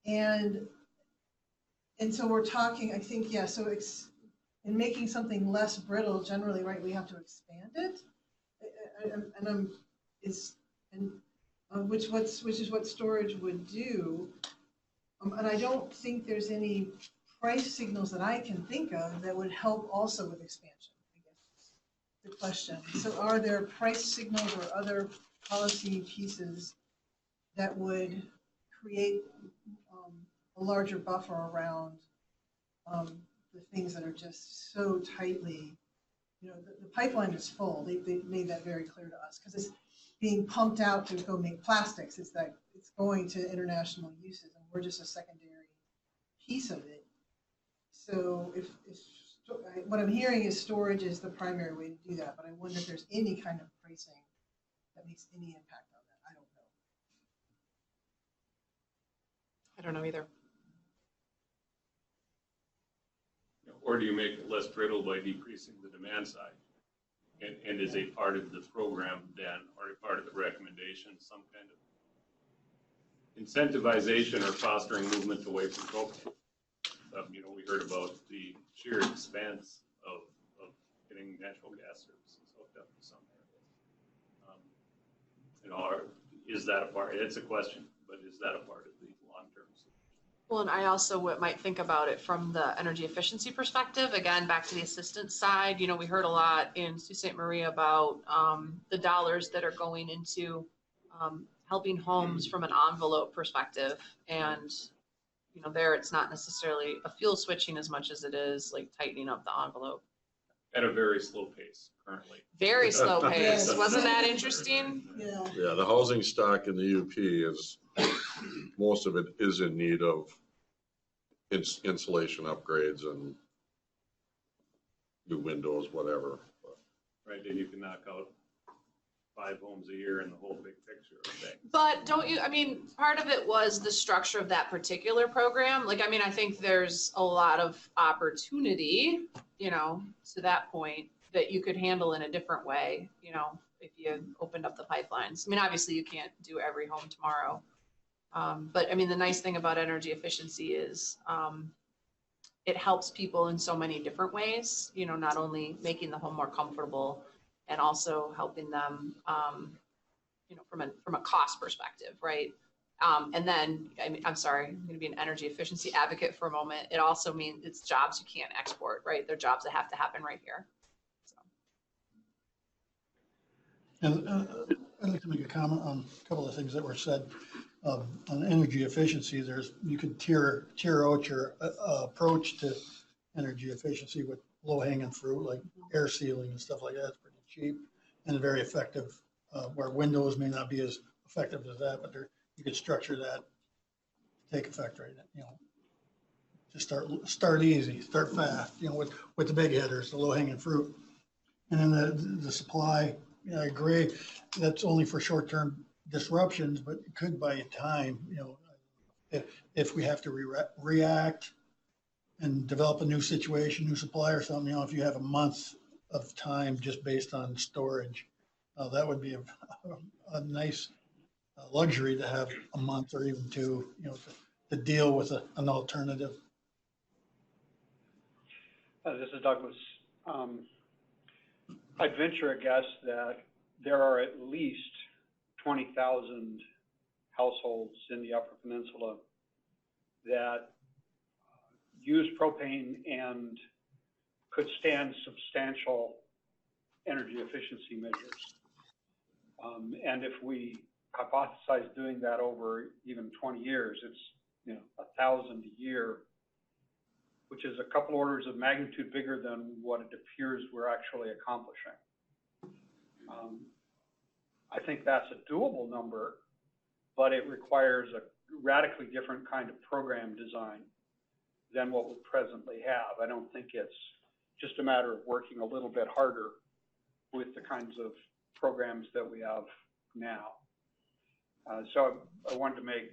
And so we're talking, I think, yeah, so in making something less brittle, generally, right, we have to expand it. Which is what storage would do. And I don't think there's any price signals that I can think of that would help also with expansion, I guess is the question. So are there price signals or other policy pieces that would create a larger buffer around the things that are just so tightly, the pipeline is full. They made that very clear to us because it's being pumped out to go make plastics. It's going to international uses, and we're just a secondary piece of it. So if what I'm hearing is storage is the primary way to do that, but I wonder if there's any kind of pricing that makes any impact on that. I don't know. I don't know either. Or do you make it less brittle by decreasing the demand side? And is a part of the program then, or a part of the recommendation, some kind of incentivization or fostering movement away from propane? We heard about the sheer expense of getting natural gas services hooked up to some areas. Is that a part? It's a question, but is that a part of the long-term solution? Well, and I also might think about it from the energy efficiency perspective. Again, back to the assistance side, we heard a lot in Sault Ste. Marie about the dollars that are going into helping homes from an envelope perspective. And, there it's not necessarily a fuel switching as much as it is like tightening up the envelope. At a very slow pace currently. Very slow pace. Wasn't that interesting? Yeah. Yeah, the housing stock in the UP is, most of it is in need of insulation upgrades and new windows, whatever. Right, and you can knock out 5 homes a year in the whole big picture of things. But part of it was the structure of that particular program. I think there's a lot of opportunity, to that point that you could handle in a different way, if you opened up the pipelines. Obviously you can't do every home tomorrow. But the nice thing about energy efficiency is it helps people in so many different ways, not only making the home more comfortable and also helping them, from a cost perspective, right? And then, I'm sorry, I'm going to be an energy efficiency advocate for a moment. It also means it's jobs you can't export, right? They're jobs that have to happen right here. So. And I'd like to make a comment on a couple of things that were said. On energy efficiency, you could tier out your approach to energy efficiency with low-hanging fruit, like air sealing and stuff like that. It's pretty cheap and very effective, where windows may not be as effective as that, but you could structure that to take effect right now. Just start easy, start fast, with the big hitters, the low-hanging fruit. And then the supply, I agree, that's only for short-term disruptions, but it could buy you time, if we have to react and develop a new situation, new supply or something, if you have a month of time just based on storage, that would be a nice luxury to have a month or even 2, to deal with an alternative. This is Douglas. I'd venture a guess that there are at least 20,000 households in the Upper Peninsula that use propane and could stand substantial energy efficiency measures. And if we hypothesize doing that over even 20 years, it's 1,000 a year which is a couple orders of magnitude bigger than what it appears we're actually accomplishing. I think that's a doable number, but it requires a radically different kind of program design than what we presently have. I don't think it's just a matter of working a little bit harder with the kinds of programs that we have now. So I wanted to make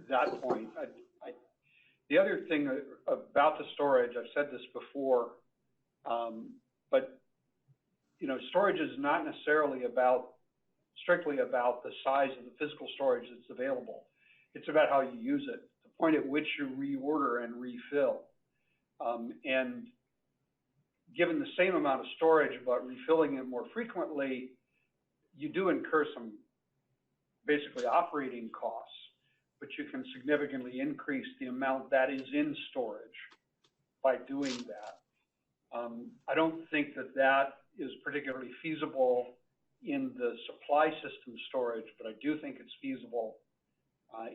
that point. The other thing about the storage, I've said this before, but storage is not necessarily strictly about the size of the physical storage that's available. It's about how you use it, the point at which you reorder and refill. And given the same amount of storage, but refilling it more frequently, you do incur some basically operating costs, but you can significantly increase the amount that is in storage by doing that. I don't think that is particularly feasible in the supply system storage, but I do think it's feasible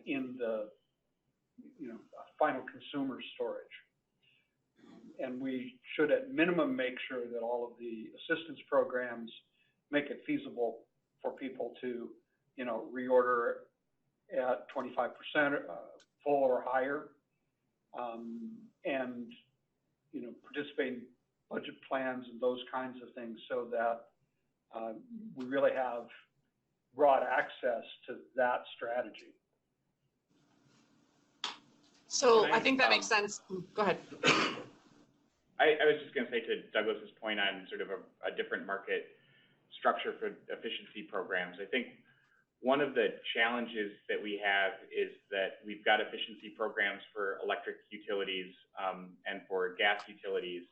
in the final consumer storage. And we should at minimum make sure that all of the assistance programs make it feasible for people to reorder at 25% full or higher, and participate in budget plans and those kinds of things, so that we really have broad access to that strategy. So I think that makes sense. Go ahead. I was just going to say, to Douglas's point on sort of a different market structure for efficiency programs, I think one of the challenges that we have is that we've got efficiency programs for electric utilities and for gas utilities,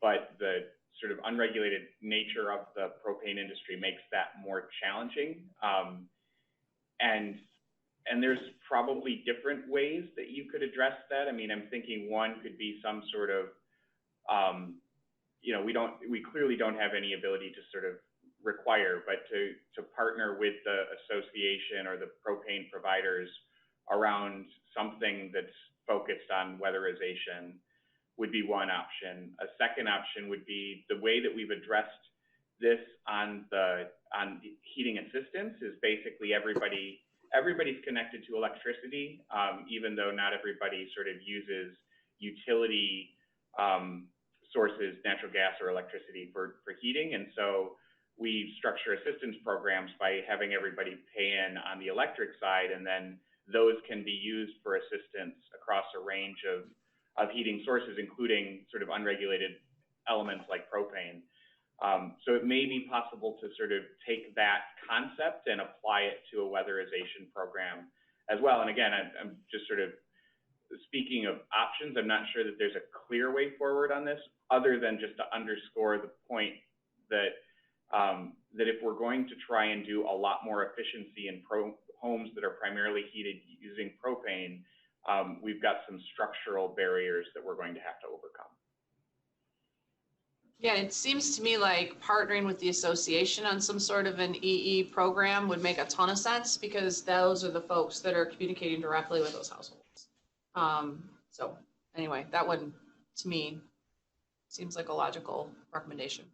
but the sort of unregulated nature of the propane industry makes that more challenging. And there's probably different ways that you could address that. I mean, I'm thinking one could be some sort of, we clearly don't have any ability to sort of require, but to partner with the association or the propane providers around something that's focused on weatherization would be one option. A second option would be the way that we've addressed this on heating assistance is basically everybody's connected to electricity, even though not everybody sort of uses utility sources, natural gas or electricity for heating. And so we structure assistance programs by having everybody pay in on the electric side, and then those can be used for assistance across a range of heating sources, including sort of unregulated elements like propane. So it may be possible to sort of take that concept and apply it to a weatherization program as well. And again, I'm just sort of speaking of options. I'm not sure that there's a clear way forward on this, other than just to underscore the point that that if we're going to try and do a lot more efficiency in homes that are primarily heated using propane, we've got some structural barriers that we're going to have to overcome. Yeah, it seems to me like partnering with the association on some sort of an EE program would make a ton of sense, because those are the folks that are communicating directly with those households. So anyway, that one to me seems like a logical recommendation.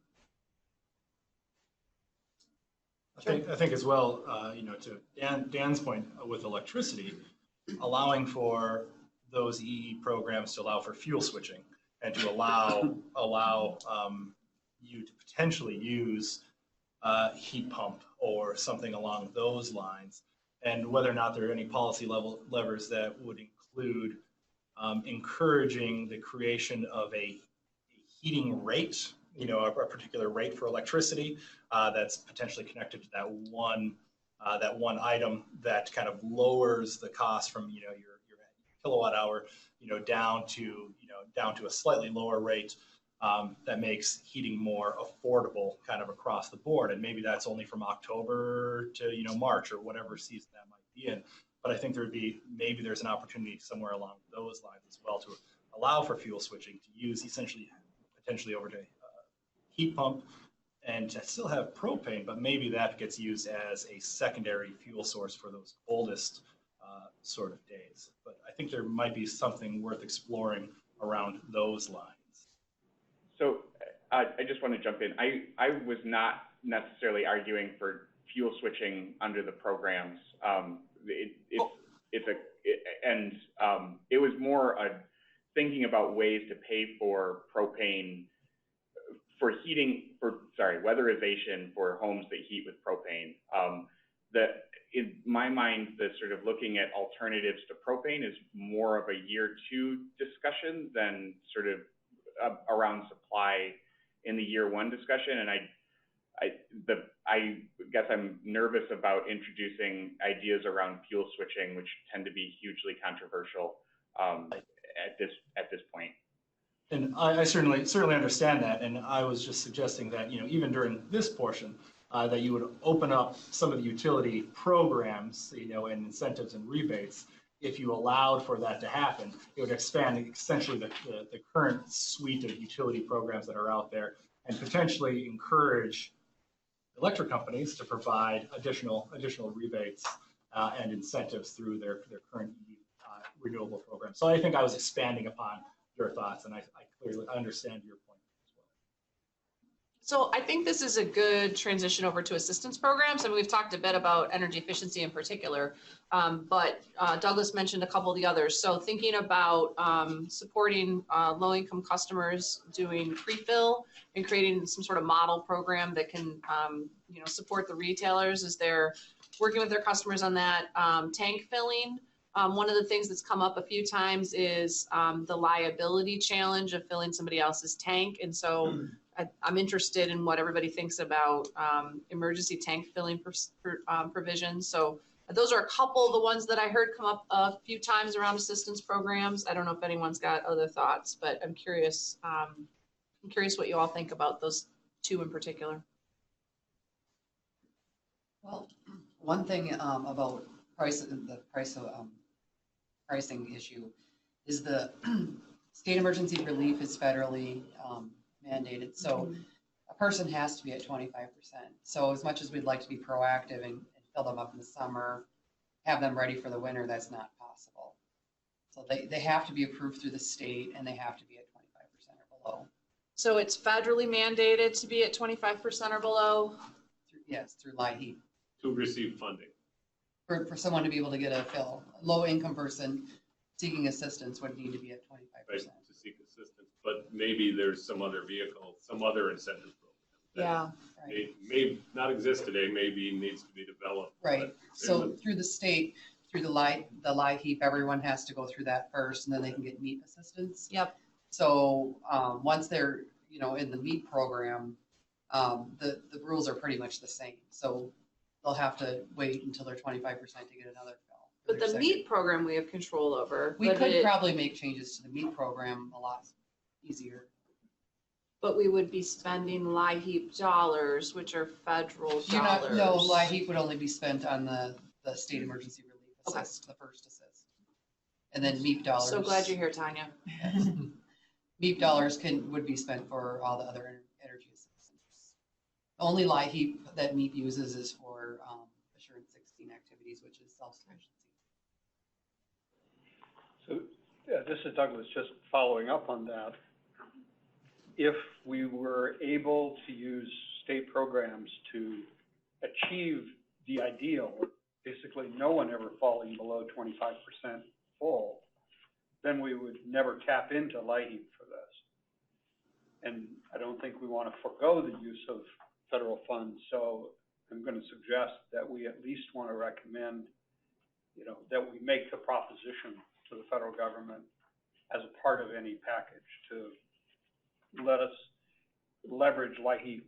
I think as well, to Dan's point with electricity, allowing for those EE programs to allow for fuel switching and to allow you to potentially use a heat pump or something along those lines, and whether or not there are any policy levers that would include encouraging the creation of a heating rate, a particular rate for electricity that's potentially connected to that one item that kind of lowers the cost from your kilowatt hour down to a slightly lower rate that makes heating more affordable kind of across the board. And maybe that's only from October to March or whatever season that might be in. But I think there's an opportunity somewhere along those lines as well to allow for fuel switching, to use potentially over to heat pump and to still have propane, but maybe that gets used as a secondary fuel source for those coldest sort of days. But I think there might be something worth exploring around those lines. So I just want to jump in. I was not necessarily arguing for fuel switching under the programs. It was more thinking about ways to pay for propane for heating, weatherization for homes that heat with propane. In my mind, the sort of looking at alternatives to propane is more of a year 2 discussion than sort of around supply in the year 1 discussion. And I guess I'm nervous about introducing ideas around fuel switching, which tend to be hugely controversial at this point. And I certainly understand that, and I was just suggesting that, you know, even during this portion, that you would open up some of the utility programs, you know, and incentives and rebates. If you allowed for that to happen, it would expand essentially the current suite of utility programs that are out there, and potentially encourage electric companies to provide additional rebates and incentives through their current renewable program. So I think I was expanding upon your thoughts, and I clearly understand your point as well. So I think this is a good transition over to assistance programs, and we've talked a bit about energy efficiency in particular, but Douglas mentioned a couple of the others. So thinking about supporting low-income customers doing pre-fill and creating some sort of model program that can support the retailers as they're working with their customers on that. Tank filling. One of the things that's come up a few times is the liability challenge of filling somebody else's tank. And so I'm interested in what everybody thinks about emergency tank filling provisions. So those are a couple of the ones that I heard come up a few times around assistance programs. I don't know if anyone's got other thoughts, but I'm curious what you all think about those 2 in particular. Well, one thing about the pricing issue is the state emergency relief is federally mandated. So a person has to be at 25%. So as much as we'd like to be proactive and fill them up in the summer, have them ready for the winter, that's not possible. So they have to be approved through the state, and they have to be at 25% or below. So it's federally mandated to be at 25% or below? Yes, through LIHEAP. To receive funding. For someone to be able to get a fill, low-income person seeking assistance would need to be at 25%. Right, to seek assistance, but maybe there's some other vehicle, some other incentive program. Yeah. May not exist today, maybe needs to be developed. Right, so through the state, through the LIHEAP, everyone has to go through that first, and then they can get MEEP assistance. Yep. So once they're, in the MEEP program, the rules are pretty much the same. So they'll have to wait until they're 25% to get another fill. But the MEEP program we have control over. We could probably make changes to the MEEP program a lot easier. But we would be spending LIHEAP dollars, which are federal dollars. No, LIHEAP would only be spent on the state emergency relief assist, the first assist. And then MEEP dollars. So glad you're here, Tanya. Yes. MEEP dollars would be spent for all the other energy assistance. The only LIHEAP that MEEP uses is for Assurance 16 activities, which is self-sufficiency. So this is Douglas, just following up on that. If we were able to use state programs to achieve the ideal, basically no one ever falling below 25% full, then we would never tap into LIHEAP for this. And I don't think we want to forego the use of federal funds. So I'm going to suggest that we at least want to recommend, that we make the proposition to the federal government as a part of any package to let us leverage LIHEAP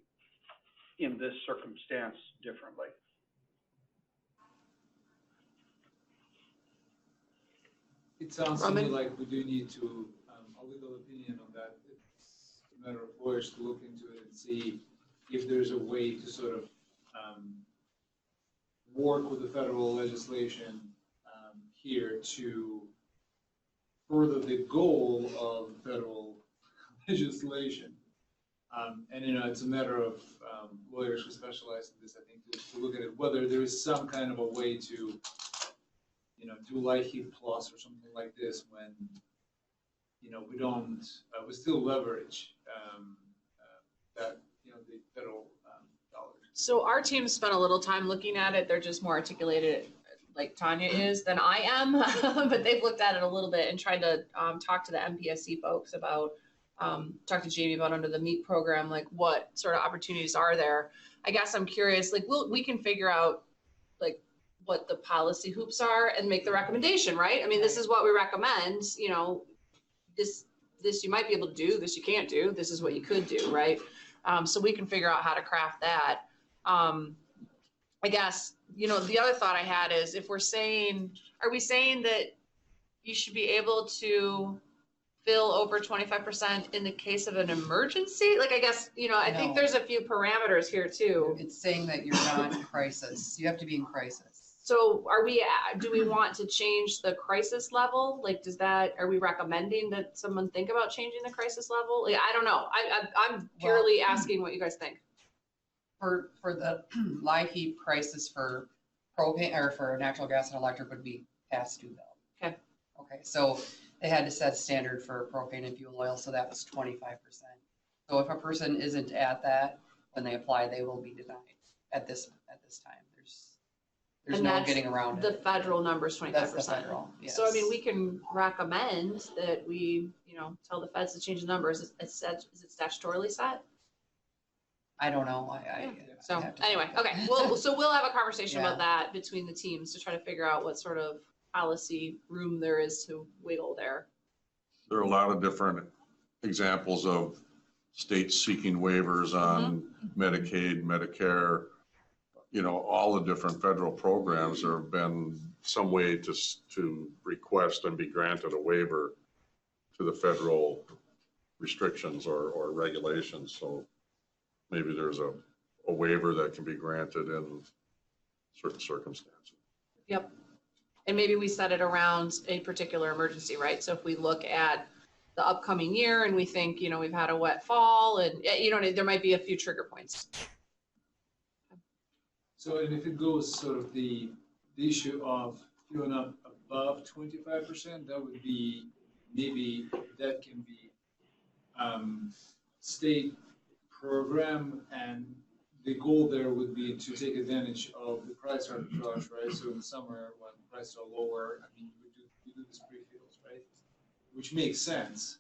in this circumstance differently. It sounds to me like we do need to, a legal opinion on that. It's a matter of lawyers to look into it and see if there's a way to sort of work with the federal legislation here to further the goal of federal legislation. And it's a matter of lawyers who specialize in this, I think, to look at it, whether there is some kind of a way to do LIHEAP Plus or something like this when we don't, we still leverage that, the federal dollars. So our team spent a little time looking at it. They're just more articulated, like Tanya is, than I am. But they've looked at it a little bit and tried to talk to the MPSC folks about, talk to Jamie about under the MEEP program, like what sort of opportunities are there. I guess I'm curious, like we can figure out like what the policy hoops are and make the recommendation, right? I mean, this is what we recommend, this you might be able to do, this you can't do, this is what you could do, right? So we can figure out how to craft that. I guess, the other thought I had is if we're saying, are we saying that you should be able to fill over 25% in the case of an emergency? Like, I guess, I think No. there's a few parameters here too. It's saying that you're not in crisis. You have to be in crisis. So do we want to change the crisis level? Like, are we recommending that someone think about changing the crisis level? Like, I don't know. I'm purely asking what you guys think. For the live heat crisis for propane or for natural gas and electric would be past due bill. Okay, so they had to set standard for propane and fuel oil, so that was 25%. So if a person isn't at that, when they apply, they will be denied at this time. There's And no that's getting around the it. federal number is 25%. That's the federal, yes. So, I mean, we can recommend that we, tell the feds to change the numbers. Is it statutorily set? I don't know. So have to- anyway, okay. We'll have a conversation Yeah. about that between the teams to try to figure out what sort of policy room there is to wiggle there. There are a lot of different examples of states seeking waivers on Medicaid, Medicare, all the different federal programs. There have been some way to request and be granted a waiver to the federal restrictions or regulations. So maybe there's a waiver that can be granted in certain circumstances. Yep. And maybe we set it around a particular emergency, right? So if we look at the upcoming year and we think, we've had a wet fall and, there might be a few trigger points. So, and if it goes sort of the issue of filling up above 25%, that would be, maybe that can be state program, and the goal there would be to take advantage of the price arbitrage, right? So in the summer, when prices are lower, we do this pre-fills, right? Which makes sense.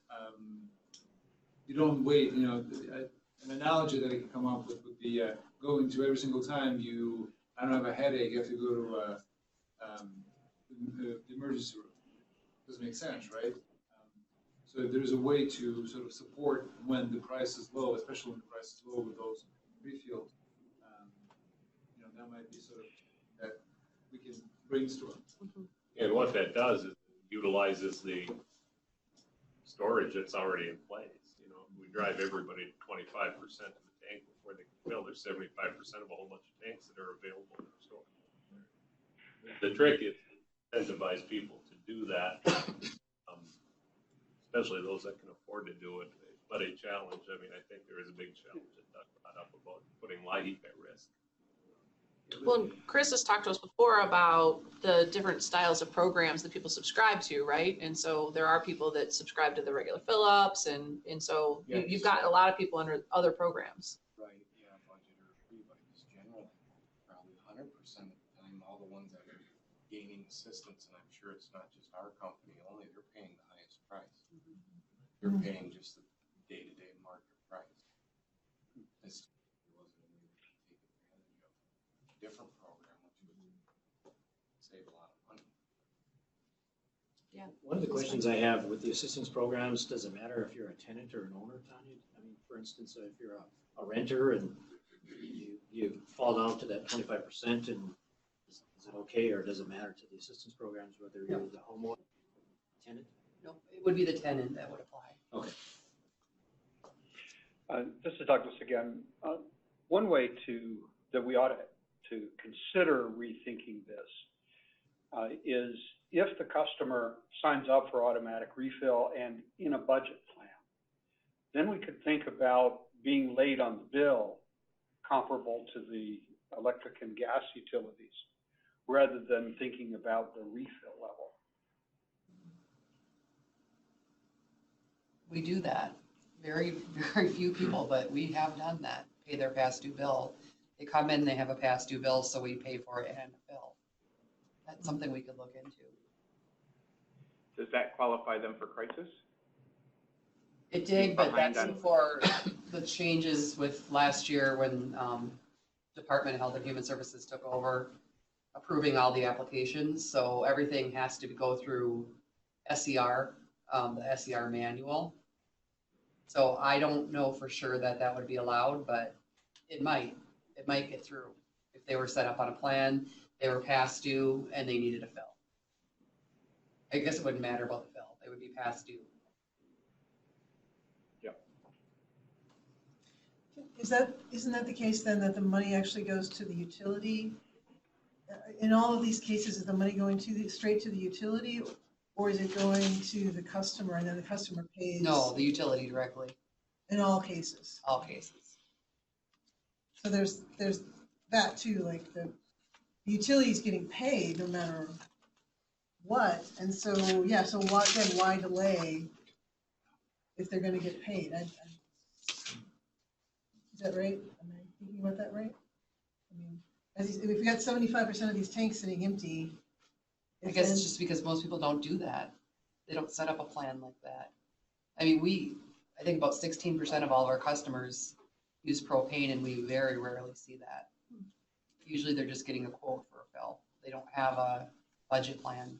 You don't wait, an analogy that I could come up with would be going to every single time I don't have a headache, you have to go to the emergency room. Doesn't make sense, right? So there's a way to sort of support when the price is low, especially when the price is low with those pre-filled. That might be sort of that we can brainstorm. And what that does is utilizes the storage that's already in place. We drive everybody to 25% of the tank before they can fill. There's 75% of a whole bunch of tanks that are available in the store. The trick is to incentivize people to do that, especially those that can afford to do it. But a challenge, I think there is a big challenge that Doug brought up about putting LIHEAP at risk. Well, Chris has talked to us before about the different styles of programs that people subscribe to, right? And so there are people that subscribe to the regular fill-ups, and so you've got a lot of people under other programs. Right, yeah, budget or free, but it's generally probably 100% of the time, all the ones that are gaining assistance, and I'm sure it's not just our company only, they're paying the highest price. They're paying just the day-to-day market price. This wasn't a way to take advantage of a different program, which would save a lot of money. Yeah. One of the questions I have with the assistance programs, does it matter if you're a tenant or an owner, Tanya? For instance, if you're a renter and you fall down to that 25%, and is it okay, or does it matter to the assistance programs whether you're the homeowner, tenant? No, it would be the tenant that would apply. Okay. This is Douglas again. One way that we ought to consider rethinking this is if the customer signs up for automatic refill and in a budget plan, then we could think about being late on the bill comparable to the electric and gas utilities, rather than thinking about the refill level. We do that. Very, very few people, but we have done that, pay their past due bill. They come in, they have a past due bill, so we pay for it and a bill. That's something we could look into. Does that qualify them for crisis? It did, but Behind that's that. before the changes with last year when Department of Health and Human Services took over, approving all the applications. So everything has to go through SER, the SER manual. So I don't know for sure that that would be allowed, but it might get through. If they were set up on a plan, they were past due, and they needed a fill. I guess it wouldn't matter about the fill. They would be past due. Isn't that the case then, that the money actually goes to the utility? In all of these cases, is the money going straight to the utility, or is it going to the customer and then the customer pays? No, the utility directly, In all cases. all cases. So there's that too, like the utility's getting paid no matter what. And so, yeah, so why delay if they're gonna get paid? Is that right? Am I thinking about that right? I mean, if we got 75% of these tanks sitting empty. I guess it's just because most people don't do that. They don't set up a plan like that. I mean, I think about 16% of all of our customers use propane, and we very rarely see that. Usually they're just getting a quote for a fill. They don't have a budget plan.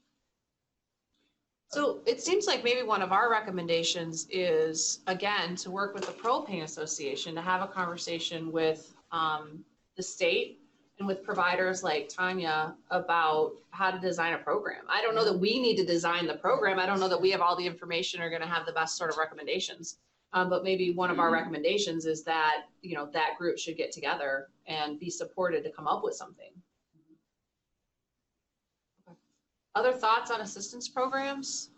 So it seems like maybe one of our recommendations is, again, to work with the Propane Association, to have a conversation with the state and with providers like Tanya about how to design a program. I don't know that we need to design the program. I don't know that we have all the information or going to have the best sort of recommendations. But maybe one of our recommendations is that, that group should get together and be supported to come up with something. Other thoughts on assistance programs?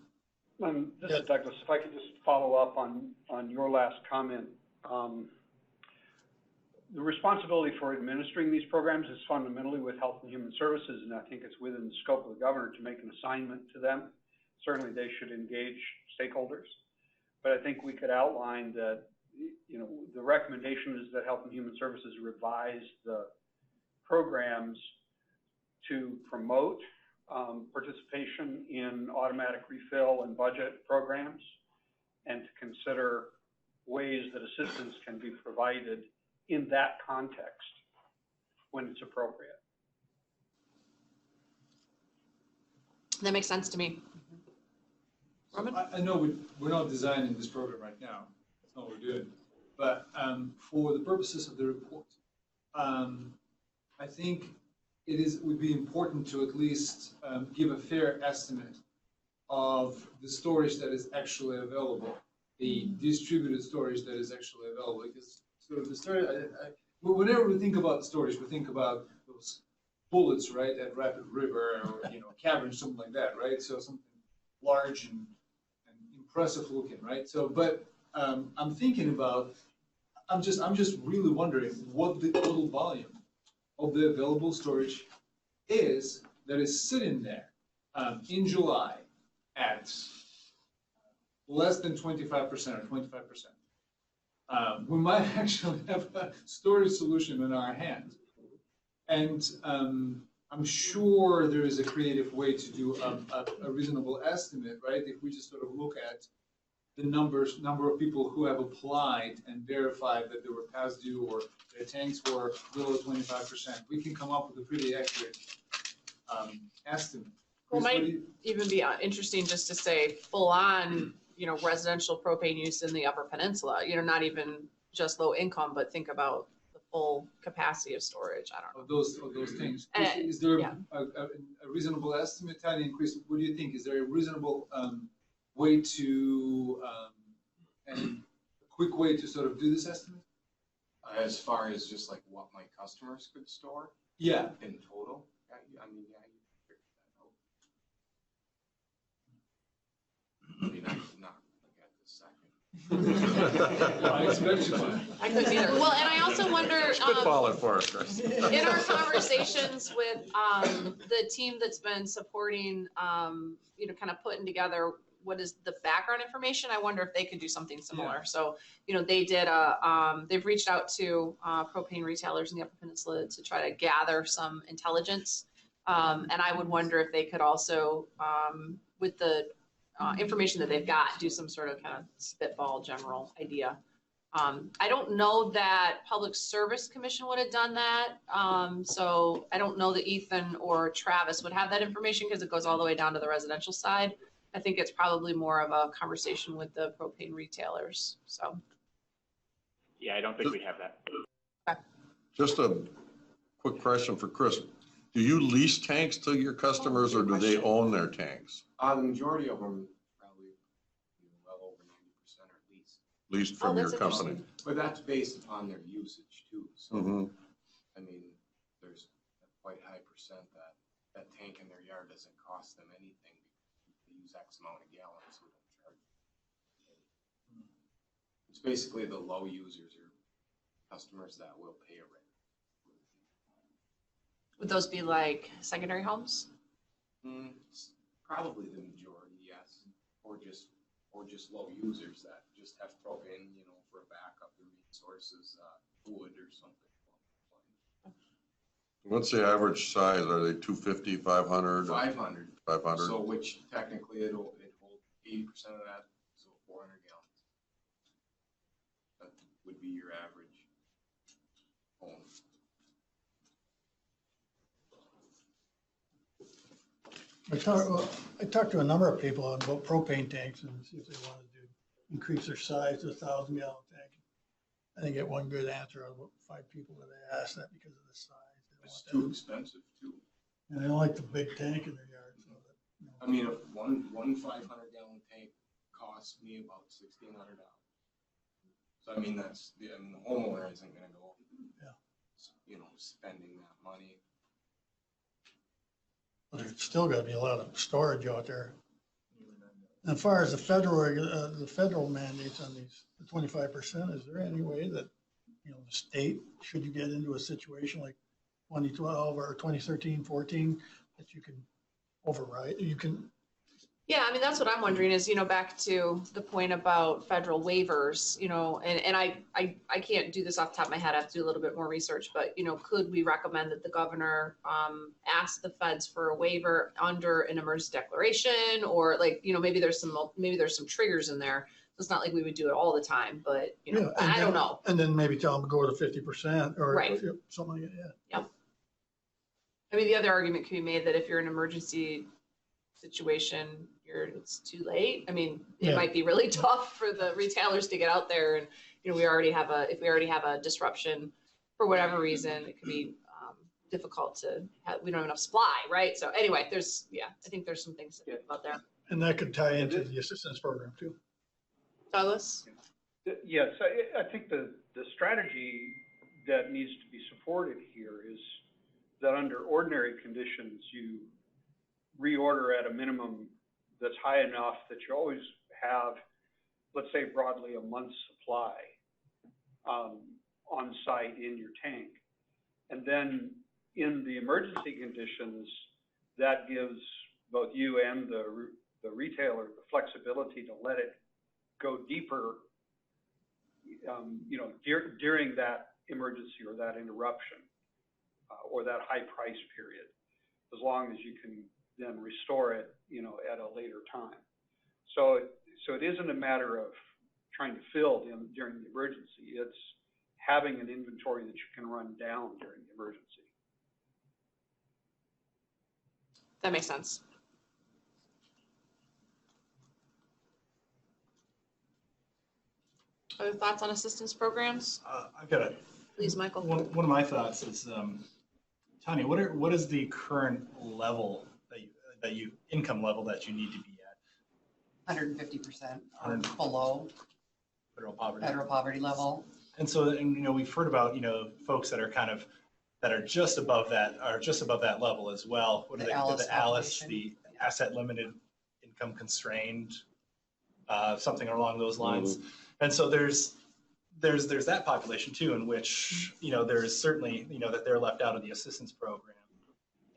This is Douglas. If I could just follow up on your last comment. The responsibility for administering these programs is fundamentally with Health and Human Services, and I think it's within the scope of the governor to make an assignment to them. Certainly they should engage stakeholders, but I think we could outline that, the recommendation is that Health and Human Services revise the programs to promote participation in automatic refill and budget programs, and to consider ways that assistance can be provided in that context when it's appropriate. That makes sense to me. Roman? I know we're not designing this program right now. That's not what we're doing. But for the purposes of the report, I think it would be important to at least give a fair estimate of the storage that is actually available, the distributed storage that is actually available. Because sort of the storage, whenever we think about storage, we think about those bullets, right, at Rapid River or cavern, something like that, right? So something large and impressive looking, right? So, but I'm thinking about, I'm just really wondering what the total volume of the available storage is that is sitting there in July at less than 25% or 25%. We might actually have a storage solution in our hands. And I'm sure there is a creative way to do a reasonable estimate, right? If we just sort of look at the number of people who have applied and verified that they were past due or their tanks were below 25%, we can come up with a pretty accurate estimate. Well, it might even be interesting just to say full on, residential propane use in the Upper Peninsula, not even just low income, but think about the full capacity of storage. I don't know. Of those things. Is there a reasonable estimate, Tanya and Chris? What do you think? Is there a reasonable way to, and a quick way to sort of do this estimate? As far as just like what my customers could store? Yeah. In total? I mean, yeah, you can figure that out. Maybe not like at the second. I couldn't either. Well, and I also wonder, Spitball it for us, Chris. in our conversations with the team that's been supporting, kind of putting together what is the background information. I wonder if they could do something similar. Yeah. So, they did they've reached out to propane retailers in the Upper Peninsula to try to gather some intelligence. And I would wonder if they could also, with the information that they've got, do some sort of kind of spitball general idea. I don't know that Public Service Commission would have done that. So I don't know that Ethan or Travis would have that information because it goes all the way down to the residential side. I think it's probably more of a conversation with the propane retailers. So. Yeah, I don't think we have that. Just a quick question for Chris. Do you lease tanks to your customers or do they own their tanks? The majority of them probably, well over 90% are leased. Leased from your that's company? But that's based upon their usage too. So, Mhm. I mean, there's a quite high percent that tank in their yard doesn't cost them anything because they use X amount of gallons, so we don't charge. It's basically the low users or customers that will pay a rent. Would those be like secondary homes? It's probably the majority, yes, or just low users that just have propane, for a backup in resources, wood or something. What's the average size? Are they 250, 500? 500. 500? So which technically it hold 80% of that, so 400 gallons. That would be your average home. I talked to a number of people about propane tanks and see if they wanted to increase their size to 1,000-gallon tank. I didn't get one good answer out of about 5 people that I asked that because of the size. It's too expensive too. And they don't like the big tank in their yard. So that, I mean, if one 500-gallon tank costs me about $1,600. So I mean, the homeowner isn't going to go, spending that money. But there's still got to be a lot of storage out there. And as far as the federal mandates on these, the 25%, is there any way that, the state, should you get into a situation like 2012 or 2013, 14, that you can override, Yeah, I mean, that's what I'm wondering is, back to the point about federal waivers, and I can't do this off the top of my head. I have to do a little bit more research, but, could we recommend that the governor ask the feds for a waiver under an emergency declaration or maybe there's some triggers in there. It's not like we would do it all the time, but, I don't know. And then maybe tell them to go to 50% or Right. Something like that, yeah. I mean, the other argument could be made that if you're in an emergency situation, it's too late. I mean, it might be really tough for the retailers to get out there, and if we already have a disruption for whatever reason, it could be difficult to have. We don't have enough supply, right? So anyway, I think there's some things to think about there. And that could tie into the assistance program too. Douglas? Yes, I think the strategy that needs to be supported here is that under ordinary conditions, you reorder at a minimum that's high enough that you always have, let's say broadly, a month's supply on site in your tank. And then in the emergency conditions, that gives both you and the retailer the flexibility to let it go deeper, during that emergency or that interruption or that high price period, as long as you can then restore it, at a later time. So it isn't a matter of trying to fill during the emergency. It's having an inventory that you can run down during the emergency. That makes sense. Other thoughts on assistance programs? I've got Please, Michael. one of my thoughts is, Tanya, what is the current level income level that you need to be at? 150% below Federal poverty. federal poverty level. And so, we've heard about, folks that are that are just above that level as well. What do they call the ALICE, the asset limited income constrained, something along those lines. Mm-hmm. And so there's that population too, in which, there's certainly, that they're left out of the assistance program.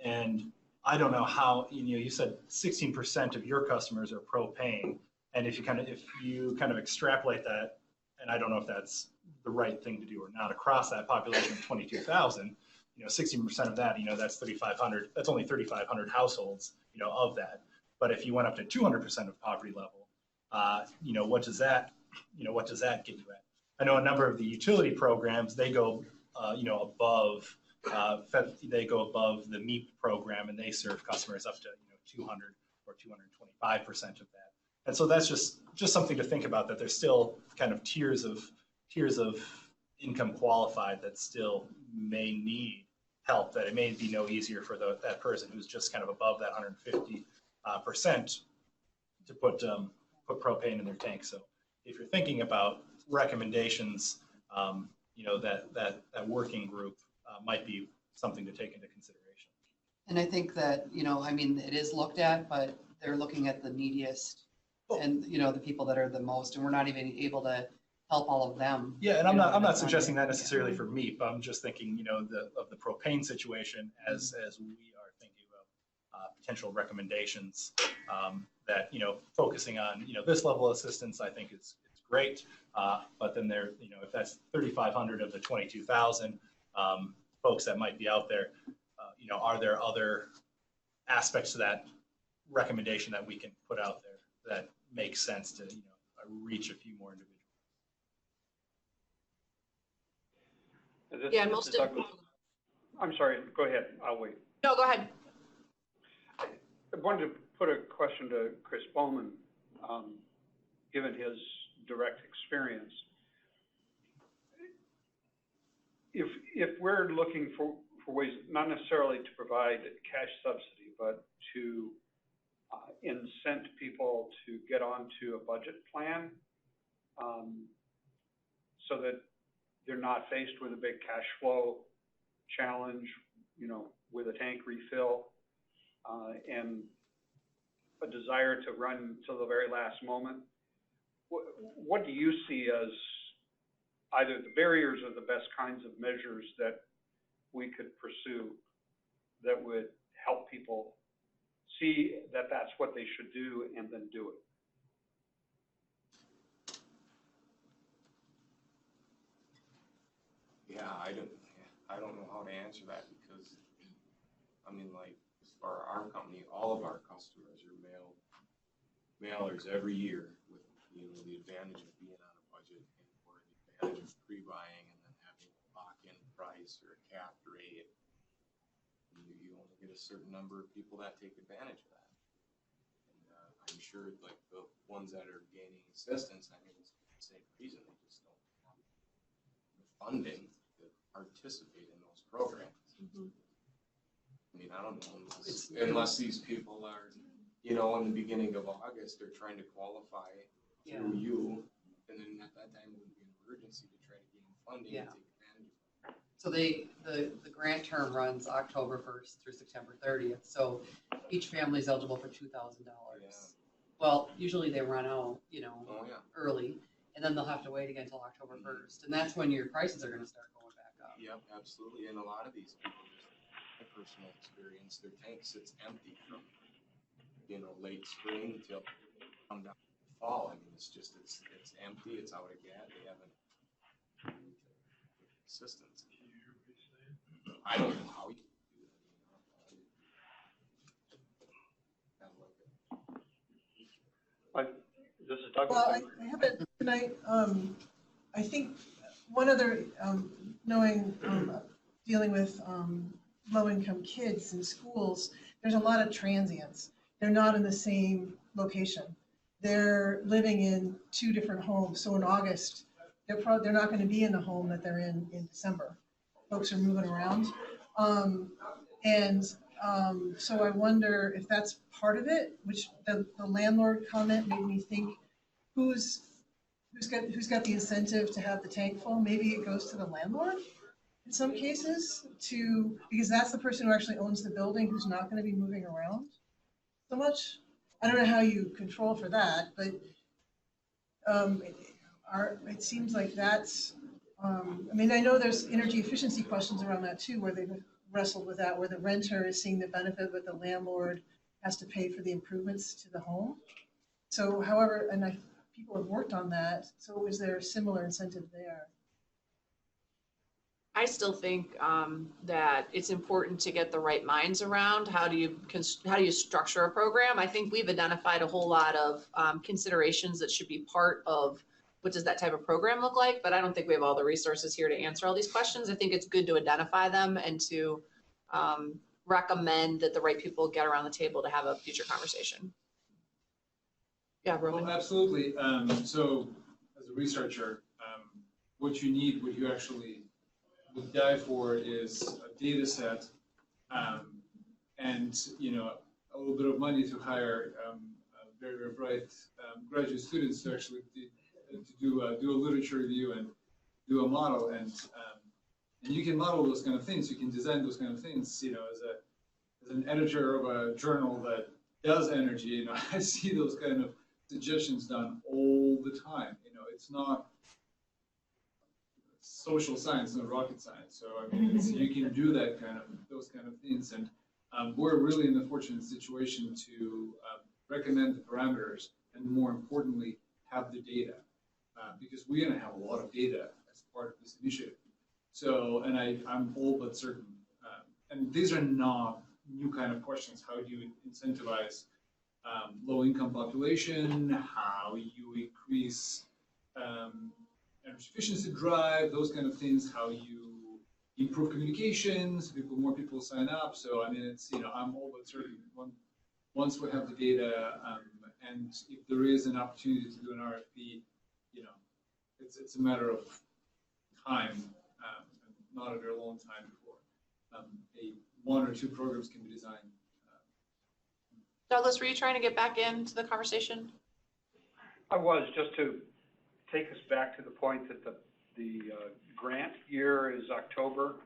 And I don't know how, you said 16% of your customers are propane. And if you kind of extrapolate that, and I don't know if that's the right thing to do or not, across that population of 22,000, 16% of that, that's 3,500, that's only 3,500 households, of that. But if you went up to 200% of poverty level, what does that get you at? I know a number of the utility programs, they go, above, they go above the MEP program, and they serve customers up to, 200 or 225% of that. And so that's just something to think about, that there's still kind of tiers of income qualified that still may need help, that it may be no easier for that person who's just kind of above that 150% to put propane in their tank. So if you're thinking about recommendations, that working group might be something to take into consideration. And I think that, it is looked at, but they're looking at the neediest and, the people that are the most, and we're not even able to help all of them. Yeah, and I'm not suggesting that necessarily for me, but I'm just thinking, of the propane situation as we are thinking of potential recommendations that, focusing on, this level of assistance, I think it's great. But then there, if that's 3,500 of the 22,000 folks that might be out there, are there other aspects to that recommendation that we can put out there that makes sense to, reach a few more individuals? Yeah, most of. I'm sorry, go ahead, I'll wait. No, go ahead. I wanted to put a question to Chris Bowman, given his direct experience. If we're looking for ways, not necessarily to provide cash subsidy, but to incent people to get onto a budget plan, so that they're not faced with a big cash flow challenge, with a tank refill, and a desire to run till the very last moment. What do you see as either the barriers or the best kinds of measures that we could pursue that would help people see that that's what they should do and then do it? Yeah, I don't know how to answer that, because, like, for our company, all of our customers are mailers every year with, the advantage of being on a budget, and for the advantage of pre-buying and then having a lock-in price or a capped rate. You only get a certain number of people that take advantage of that. And I'm sure, like, the ones that are gaining assistance, it's the same reason, they just don't have the funding to participate in those programs. Mm-hmm. I don't know, unless these people are, in the beginning of August, they're trying to qualify through you, and then at that time it would be an emergency to try to gain funding to take advantage of it. So the grant term runs October 1st through September 30th. So each family is eligible for $2,000. Yeah. Well, usually they run out, Oh, yeah. early, and then they'll have to wait again until October 1st. And that's when your prices are going to start going back up. Yep, absolutely. And a lot of these people, just my personal experience, their tank sits empty from, late spring till come down fall. It's just, it's empty, it's out of gas, they haven't assistance. I don't know how you do that. This is Doug. Well, I have it tonight. I think one other, dealing with low-income kids in schools, there's a lot of transients. They're not in the same location. They're living in two different homes. So in August, they're not going to be in the home that they're in December. Folks are moving around. So I wonder if that's part of it, which the landlord comment made me think, who's got the incentive to have the tank full? Maybe it goes to the landlord in some cases, because that's the person who actually owns the building, who's not going to be moving around so much. I don't know how you control for that, but it seems like that's, I know there's energy efficiency questions around that too, where wrestled with that, where the renter is seeing the benefit, but the landlord has to pay for the improvements to the home. So however, people have worked on that, so is there a similar incentive there? I still think that it's important to get the right minds around how do you structure a program. I think we've identified a whole lot of considerations that should be part of what does that type of program look like, but I don't think we have all the resources here to answer all these questions. I think it's good to identify them and to recommend that the right people get around the table to have a future conversation. Yeah, Roman. Well, absolutely. So as a researcher, what you need, what you actually would die for is a data set and, a little bit of money to hire very, very bright graduate students to actually do a literature review and do a model. And you can model those kind of things. You can design those kind of things, as an editor of a journal that does energy, I see those kind of suggestions done all the time. It's not social science, not rocket science. So you can do those kind of things, and we're really in the fortunate situation to recommend the parameters, and more importantly, have the data, because we're going to have a lot of data as part of this initiative. So, and I'm all but certain, and these are not new kind of questions. How do you incentivize low-income population? How you increase energy efficiency drive, those kind of things, how you improve communications, more people sign up. So, I'm all but certain once we have the data, and if there is an opportunity to do an RFP, it's a matter of time, not a very long time before one or two programs can be designed. Douglas, were you trying to get back into the conversation? I was, just to take us back to the point that the grant year is October.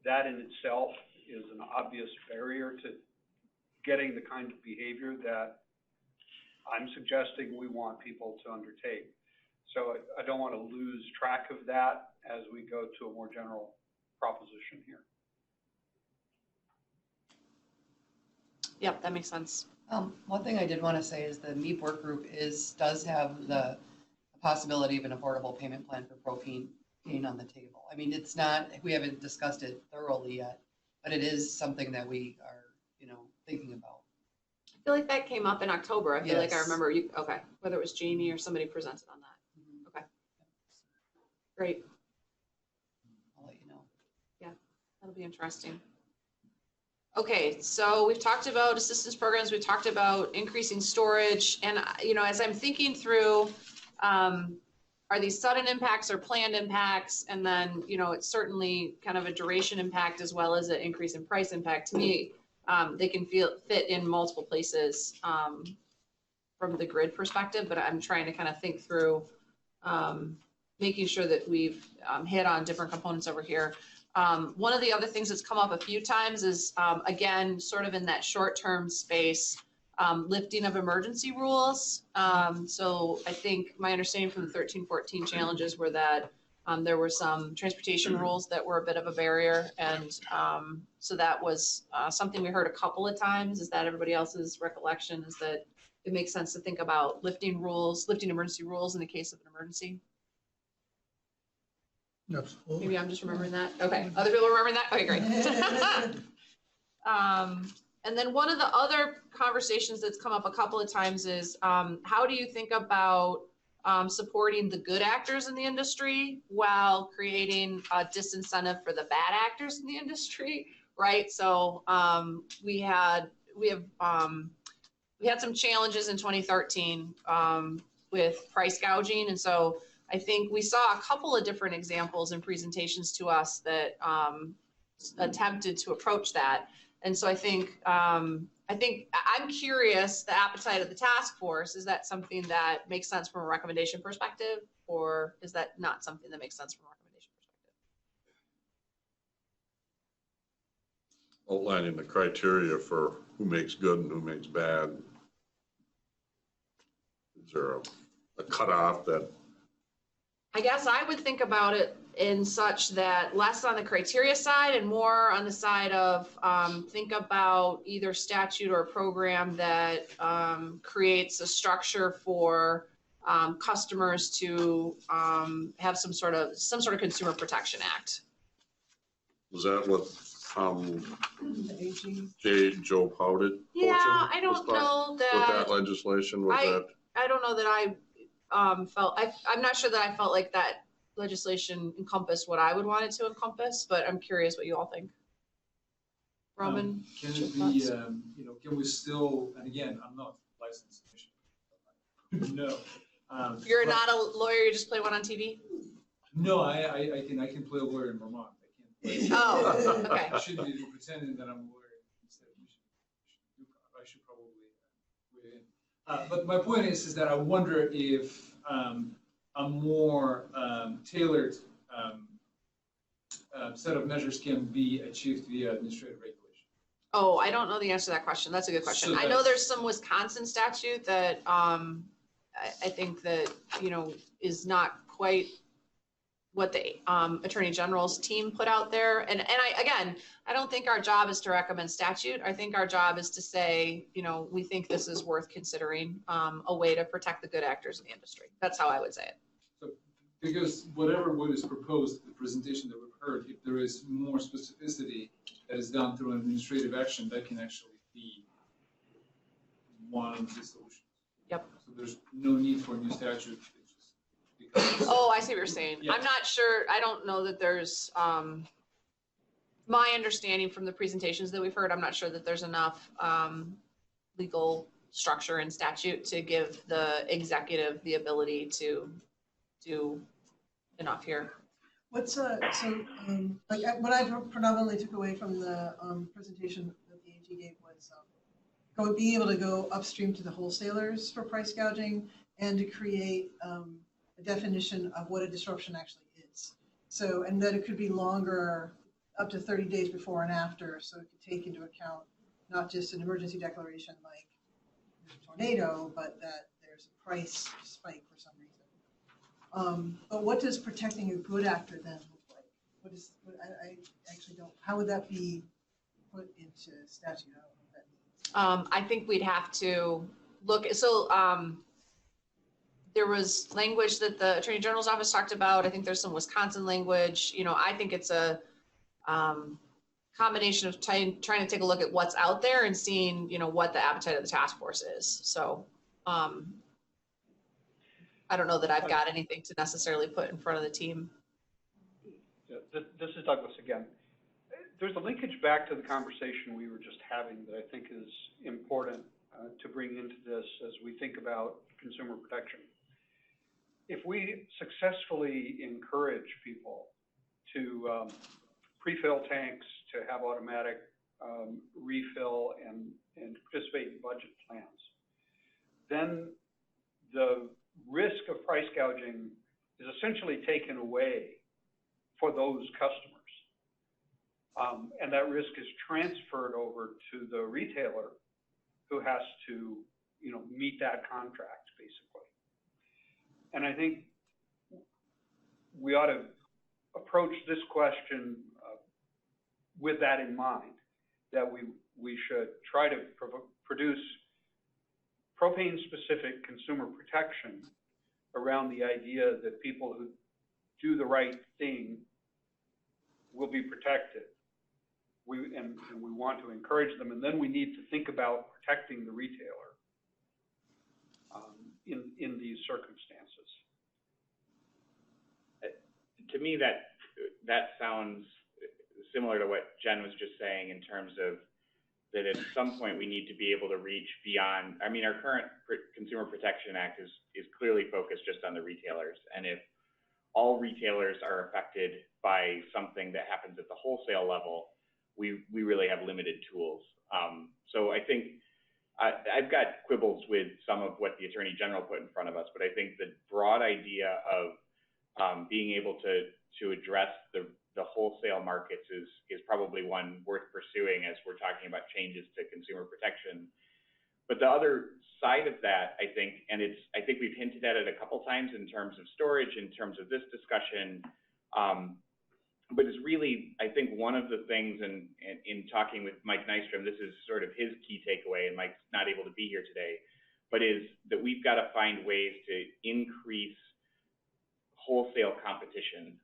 That in itself is an obvious barrier to getting the kind of behavior that I'm suggesting we want people to undertake. So I don't want to lose track of that as we go to a more general proposition here. Yep, that makes sense. One thing I did want to say is the MEEP work group does have the possibility of an affordable payment plan for propane being on the table. It's not, we haven't discussed it thoroughly yet, but it is something that we are, thinking about. I feel like that came up in October. I feel like I Yes. remember whether it was Jamie or somebody presented on that. Mhm. Okay. Great. I'll let you know. That'll be interesting. Okay, so we've talked about assistance programs, we've talked about increasing storage, and as I'm thinking through, are these sudden impacts or planned impacts? And then, it's certainly kind of a duration impact as well as an increase in price impact. To me, they can fit in multiple places from the grid perspective, but I'm trying to kind of think through making sure that we've hit on different components over here. One of the other things that's come up a few times is, again, sort of in that short-term space, lifting of emergency rules. So I think my understanding from the 13-14 challenges were that there were some transportation rules that were a bit of a barrier. And so that was something we heard a couple of times. Is that everybody else's recollection is that it makes sense to think about lifting emergency rules in the case of an emergency? Absolutely. Maybe I'm just remembering that. Okay, other people remembering that? Okay, great. And then one of the other conversations that's come up a couple of times is how do you think about supporting the good actors in the industry while creating a disincentive for the bad actors in the industry, right? So we had some challenges in 2013 with price gouging, and so I think we saw a couple of different examples and presentations to us that attempted to approach that. And so I think I'm curious, the appetite of the task force, is that something that makes sense from a recommendation perspective, or is that not something that makes sense from a recommendation perspective? Outlining the criteria for who makes good and who makes bad. Is there a cutoff that? I guess I would think about it in such that less on the criteria side and more on the side of think about either statute or a program that creates a structure for customers to have some sort of Consumer Protection Act. Was that what Joe Powded? Yeah, I don't know that. With that legislation, was that? I don't know that I felt. I'm not sure that I felt like that legislation encompassed what I would want it to encompass, but I'm curious what you all think. Roman? Can it be, can we still, and again, I'm not licensed. No. You're not a lawyer, you just play one on TV? No, I can play a lawyer in Vermont. I can't play. Oh, okay. I should be pretending that I'm a lawyer instead. I should probably weigh in. But my point is that I wonder if a more tailored set of measures can be achieved via administrative regulation. Oh, I don't know the answer to that question. That's a good question. So I know there's some Wisconsin statute that I think that, is not quite what the Attorney General's team put out there. And I don't think our job is to recommend statute. I think our job is to say, we think this is worth considering a way to protect the good actors in the industry. That's how I would say it. So, because what is proposed, the presentation that we've heard, if there is more specificity that is done through an administrative action, that can actually be one of the solutions. Yep. So there's no need for a new statute. Oh, I see what you're saying. Yeah. I'm not sure. I don't know that there's, my understanding from the presentations that we've heard, I'm not sure that there's enough legal structure and statute to give the executive the ability to do enough here. What I predominantly took away from the presentation that the AG gave was being able to go upstream to the wholesalers for price gouging and to create a definition of what a disruption actually is. So, and that it could be longer, up to 30 days before and after, so it could take into account not just an emergency declaration like there's a tornado, but that there's a price spike for some reason. But what does protecting a good actor then look like? I actually don't, how would that be put into statute? I don't know what that means. I think we'd have to look, there was language that the Attorney General's office talked about. I think there's some Wisconsin language. I think it's a combination of trying to take a look at what's out there and seeing, what the appetite of the task force is. So I don't know that I've got anything to necessarily put in front of the team. Yeah, this is Douglas again. There's a linkage back to the conversation we were just having that I think is important to bring into this as we think about consumer protection. If we successfully encourage people to pre-fill tanks, to have automatic refill and participate in budget plans, then the risk of price gouging is essentially taken away for those customers. And that risk is transferred over to the retailer who has to, meet that contract, basically. And I think we ought to approach this question with that in mind, that we should try to produce propane-specific consumer protection around the idea that people who do the right thing will be protected. And we want to encourage them, and then we need to think about protecting the retailer in these circumstances. To me, that sounds similar to what Jen was just saying in terms of that at some point we need to be able to reach beyond. I mean, our current Consumer Protection Act is clearly focused just on the retailers, and if all retailers are affected by something that happens at the wholesale level, we really have limited tools. So I think I've got quibbles with some of what the Attorney General put in front of us, but I think the broad idea of being able to address the wholesale markets is probably one worth pursuing as we're talking about changes to consumer protection. But the other side of that, I think, and I think we've hinted at it a couple times in terms of storage, in terms of this discussion, But it's really, I think one of the things, and in talking with Mike Nystrom, this is sort of his key takeaway, and Mike's not able to be here today, but is that we've got to find ways to increase wholesale competition.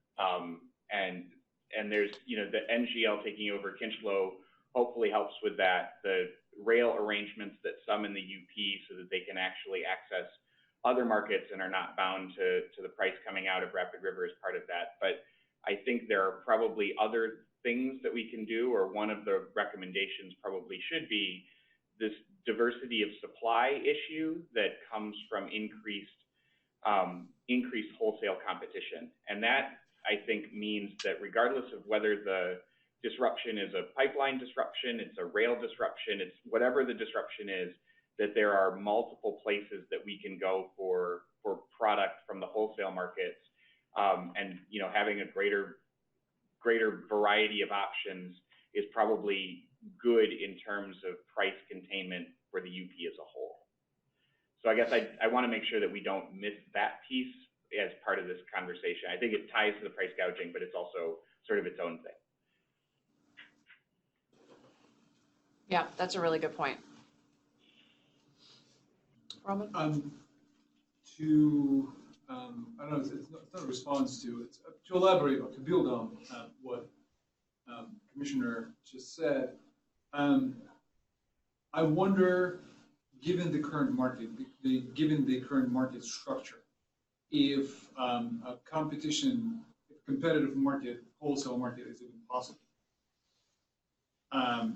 And there's, you know, the NGL taking over Kinchlow hopefully helps with that. The rail arrangements that some in the UP so that they can actually access other markets and are not bound to the price coming out of Rapid River as part of that. But I think there are probably other things that we can do, or one of the recommendations probably should be this diversity of supply issue that comes from increased wholesale competition. And that, I think, means that regardless of whether the disruption is a pipeline disruption, it's a rail disruption, it's whatever the disruption is, that there are multiple places that we can go for product from the wholesale markets. And, you know, having a greater variety of options is probably good in terms of price containment for the UP as a whole. So I guess I want to make sure that we don't miss that piece as part of this conversation. I think it ties to the price gouging, but it's also sort of its own thing. Yeah, that's a really good point. Roman? I don't know, it's not a response to, it's to elaborate or to build on what Commissioner just said. I wonder, given the current market, given the current market structure, if a competitive market, wholesale market is even possible.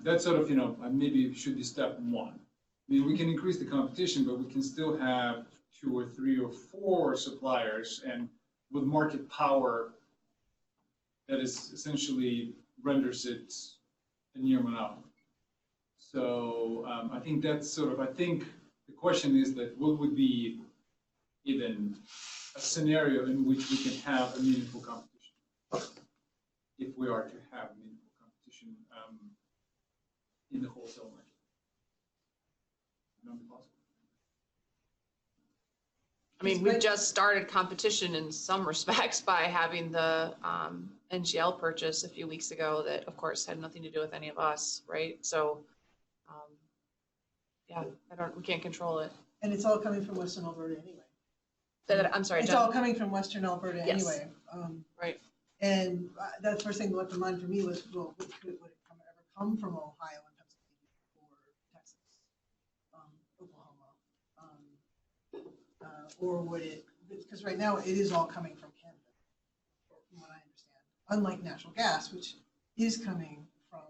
That's sort of, you know, maybe it should be step one. I mean, we can increase the competition, but we can still have 2 or 3 or 4 suppliers, and with market power, that is essentially renders it a near monopoly. So I think that's sort of, I think the question is that what would be even a scenario in which we can have a meaningful competition, if we are to have meaningful competition in the wholesale market. Not possible. I mean, we've just started competition in some respects by having the NGL purchase a few weeks ago that, of course, had nothing to do with any of us, right? So, yeah, we can't control it. And it's all coming from Western Alberta anyway. I'm sorry, It's Jen. all coming from Western Alberta anyway. Right. And the first thing that went to mind for me was, well, would it ever come from Ohio and Pennsylvania or Texas, Oklahoma? Or would it, because right now it is all coming from Canada, from what I understand. Unlike natural gas, which is coming from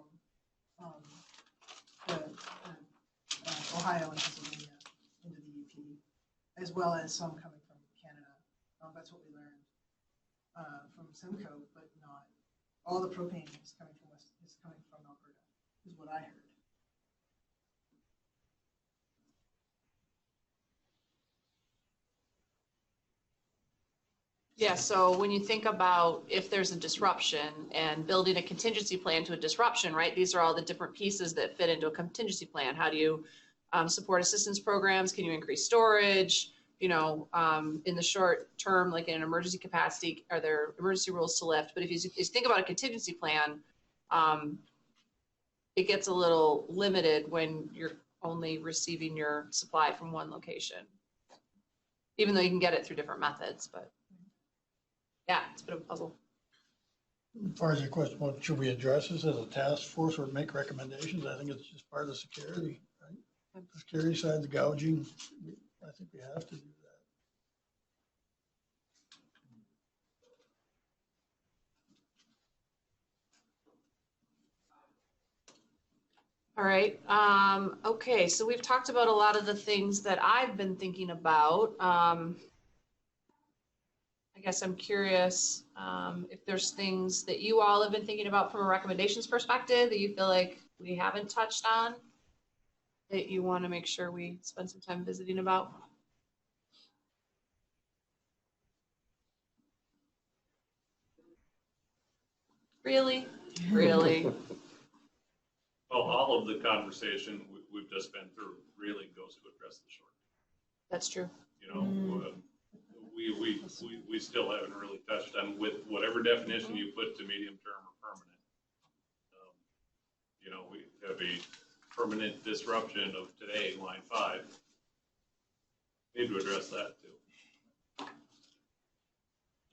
Ohio and Pennsylvania into the UP, as well as some coming from Canada. That's what we learned from Semco, but not all the propane is coming from Alberta, is what I heard. Yeah, so when you think about if there's a disruption and building a contingency plan to a disruption, right? These are all the different pieces that fit into a contingency plan. How do you support assistance programs? Can you increase storage? You know, in the short term, like in an emergency capacity, are there emergency rules to lift? But if you think about a contingency plan, it gets a little limited when you're only receiving your supply from one location, even though you can get it through different methods, but. Yeah, it's a bit of a puzzle. As far as your question, well, should we address this as a task force or make recommendations? I think it's just part of the security, right? The security side, the gouging, I think we have to do that. All right. Okay, so we've talked about a lot of the things that I've been thinking about. I guess I'm curious if there's things that you all have been thinking about from a recommendations perspective that you feel like we haven't touched on that you want to make sure we spend some time visiting about. Really? Really? Well, all of the conversation we've just been through really goes to address the short. That's true. You know, we we still haven't really touched on with whatever definition you put to medium term or permanent. You know, we have a permanent disruption of today, line 5. Need to address that too. You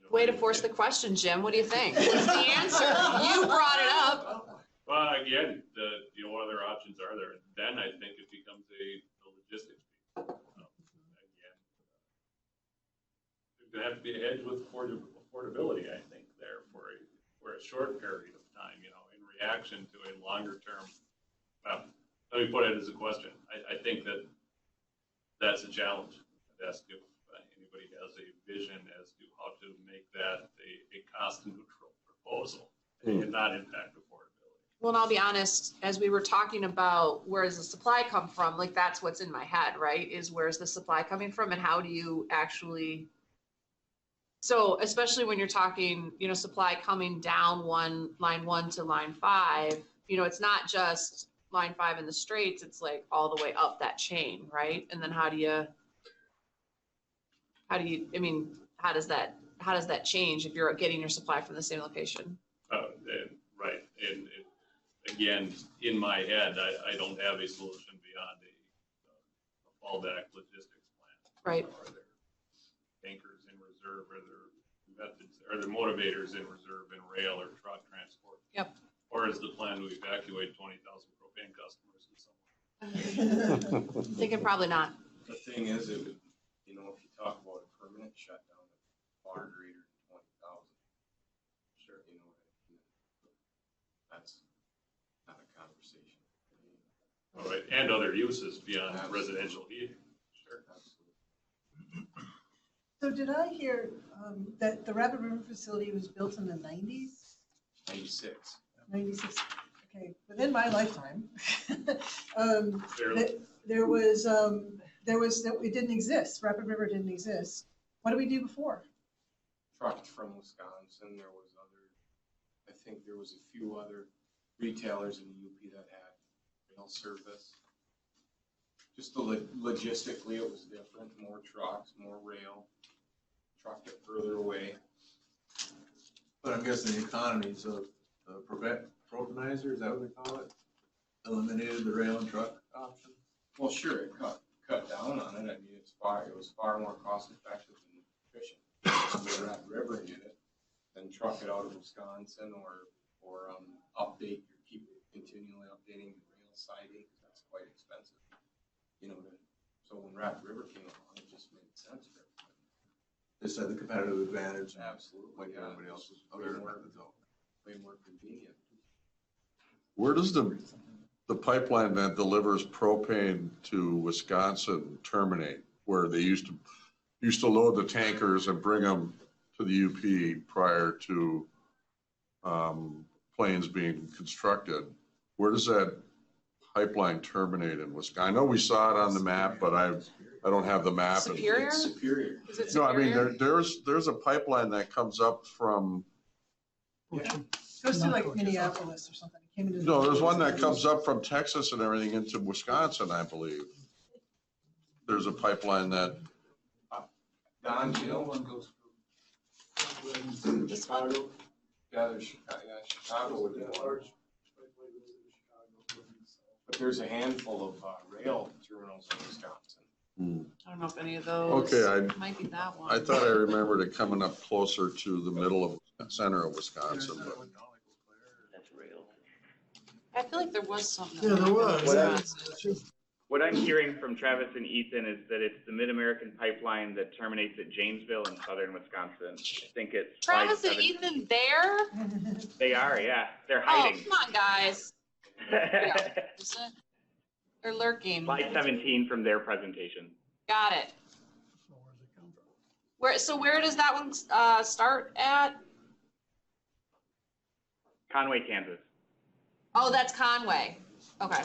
know, Way to force the question, Jim. What do you think? What's the answer? You brought it up. Well, again, you know, what other options are there? Then I think it becomes a logistics piece. Again, there's gonna have to be a hedge with affordability, I think, there for a short period of time, you know, in reaction to a longer term. Well, let me put it as a question. I think that's a challenge. I'd ask if anybody has a vision as to how to make that a cost neutral proposal and not impact affordability. Well, and I'll be honest, as we were talking about where does the supply come from, like that's what's in my head, right? Is where's the supply coming from and how do you actually, so especially when you're talking, you know, supply coming down line 1 to line 5, you know, it's not just line 5 in the Straits, it's like all the way up that chain, right? And then how do you, I mean, how does that change if you're getting your supply from the same location? Right, and again, in my head, I don't have a solution beyond a fallback logistics plan. Right. Are there tankers in reserve? Are there motivators in reserve in rail or truck transport? Yep. Or is the plan to evacuate 20,000 propane customers in some way? I'm thinking probably not. The thing is, it would, you know, if you talk about a permanent shutdown, far greater than 20,000. Sure. You know, that's not a conversation. All right, and other uses beyond residential heating. Sure, absolutely. So did I hear that the Rapid River facility was built in the 90s? 96. 96, okay, within my lifetime. Barely. It didn't exist, Rapid River didn't exist. What did we do before? Trucked from Wisconsin, there was I think there was a few other retailers in the UP that had rail service. Just logistically, it was different, more trucks, more rail, trucked it further away. But I'm guessing the economies of propanizer, is that what they call it? Eliminated the rail and truck option? Well, sure, it cut down on it. I mean, it was far more cost effective and efficient to Rapid River and get it than truck it out of Wisconsin or keep continually updating the rail siding, because that's quite expensive. You know, so when Rapid River came along, it just made sense for everybody. This had the competitive advantage. Absolutely. Like everybody else's other methods. Way more convenient. Where does the pipeline that delivers propane to Wisconsin terminate? Where they used to load the tankers and bring them to the UP prior to planes being constructed. Where does that pipeline terminate in Wisconsin? I know we saw it on the map, but I don't have the map. Superior? It's Superior. Is it No, I mean, Superior? there's a pipeline that comes up from, Goes to like Minneapolis or something. It came into no, there's one that comes up from Texas and everything into Wisconsin, I believe. There's a pipeline that, Don, you know, one goes through Chicago. Yeah, there's Chicago would be large. But there's a handful of rail terminals in Wisconsin. I don't know if any of those. Okay, Might be that one. I thought I remembered it coming up closer to the middle of, center of Wisconsin, but. I feel like there was something. Yeah, there was. What I'm hearing from Travis and Ethan is that it's the Mid-American Pipeline that terminates at Janesville in southern Wisconsin. I think it's Travis and 517. Ethan there? They are, yeah. They're Oh, hiding. come on, guys. Yeah, is it? They're lurking. Slide 17 from their presentation. Got it. So where does that one start at? Conway, Kansas. Oh, that's Conway. Okay.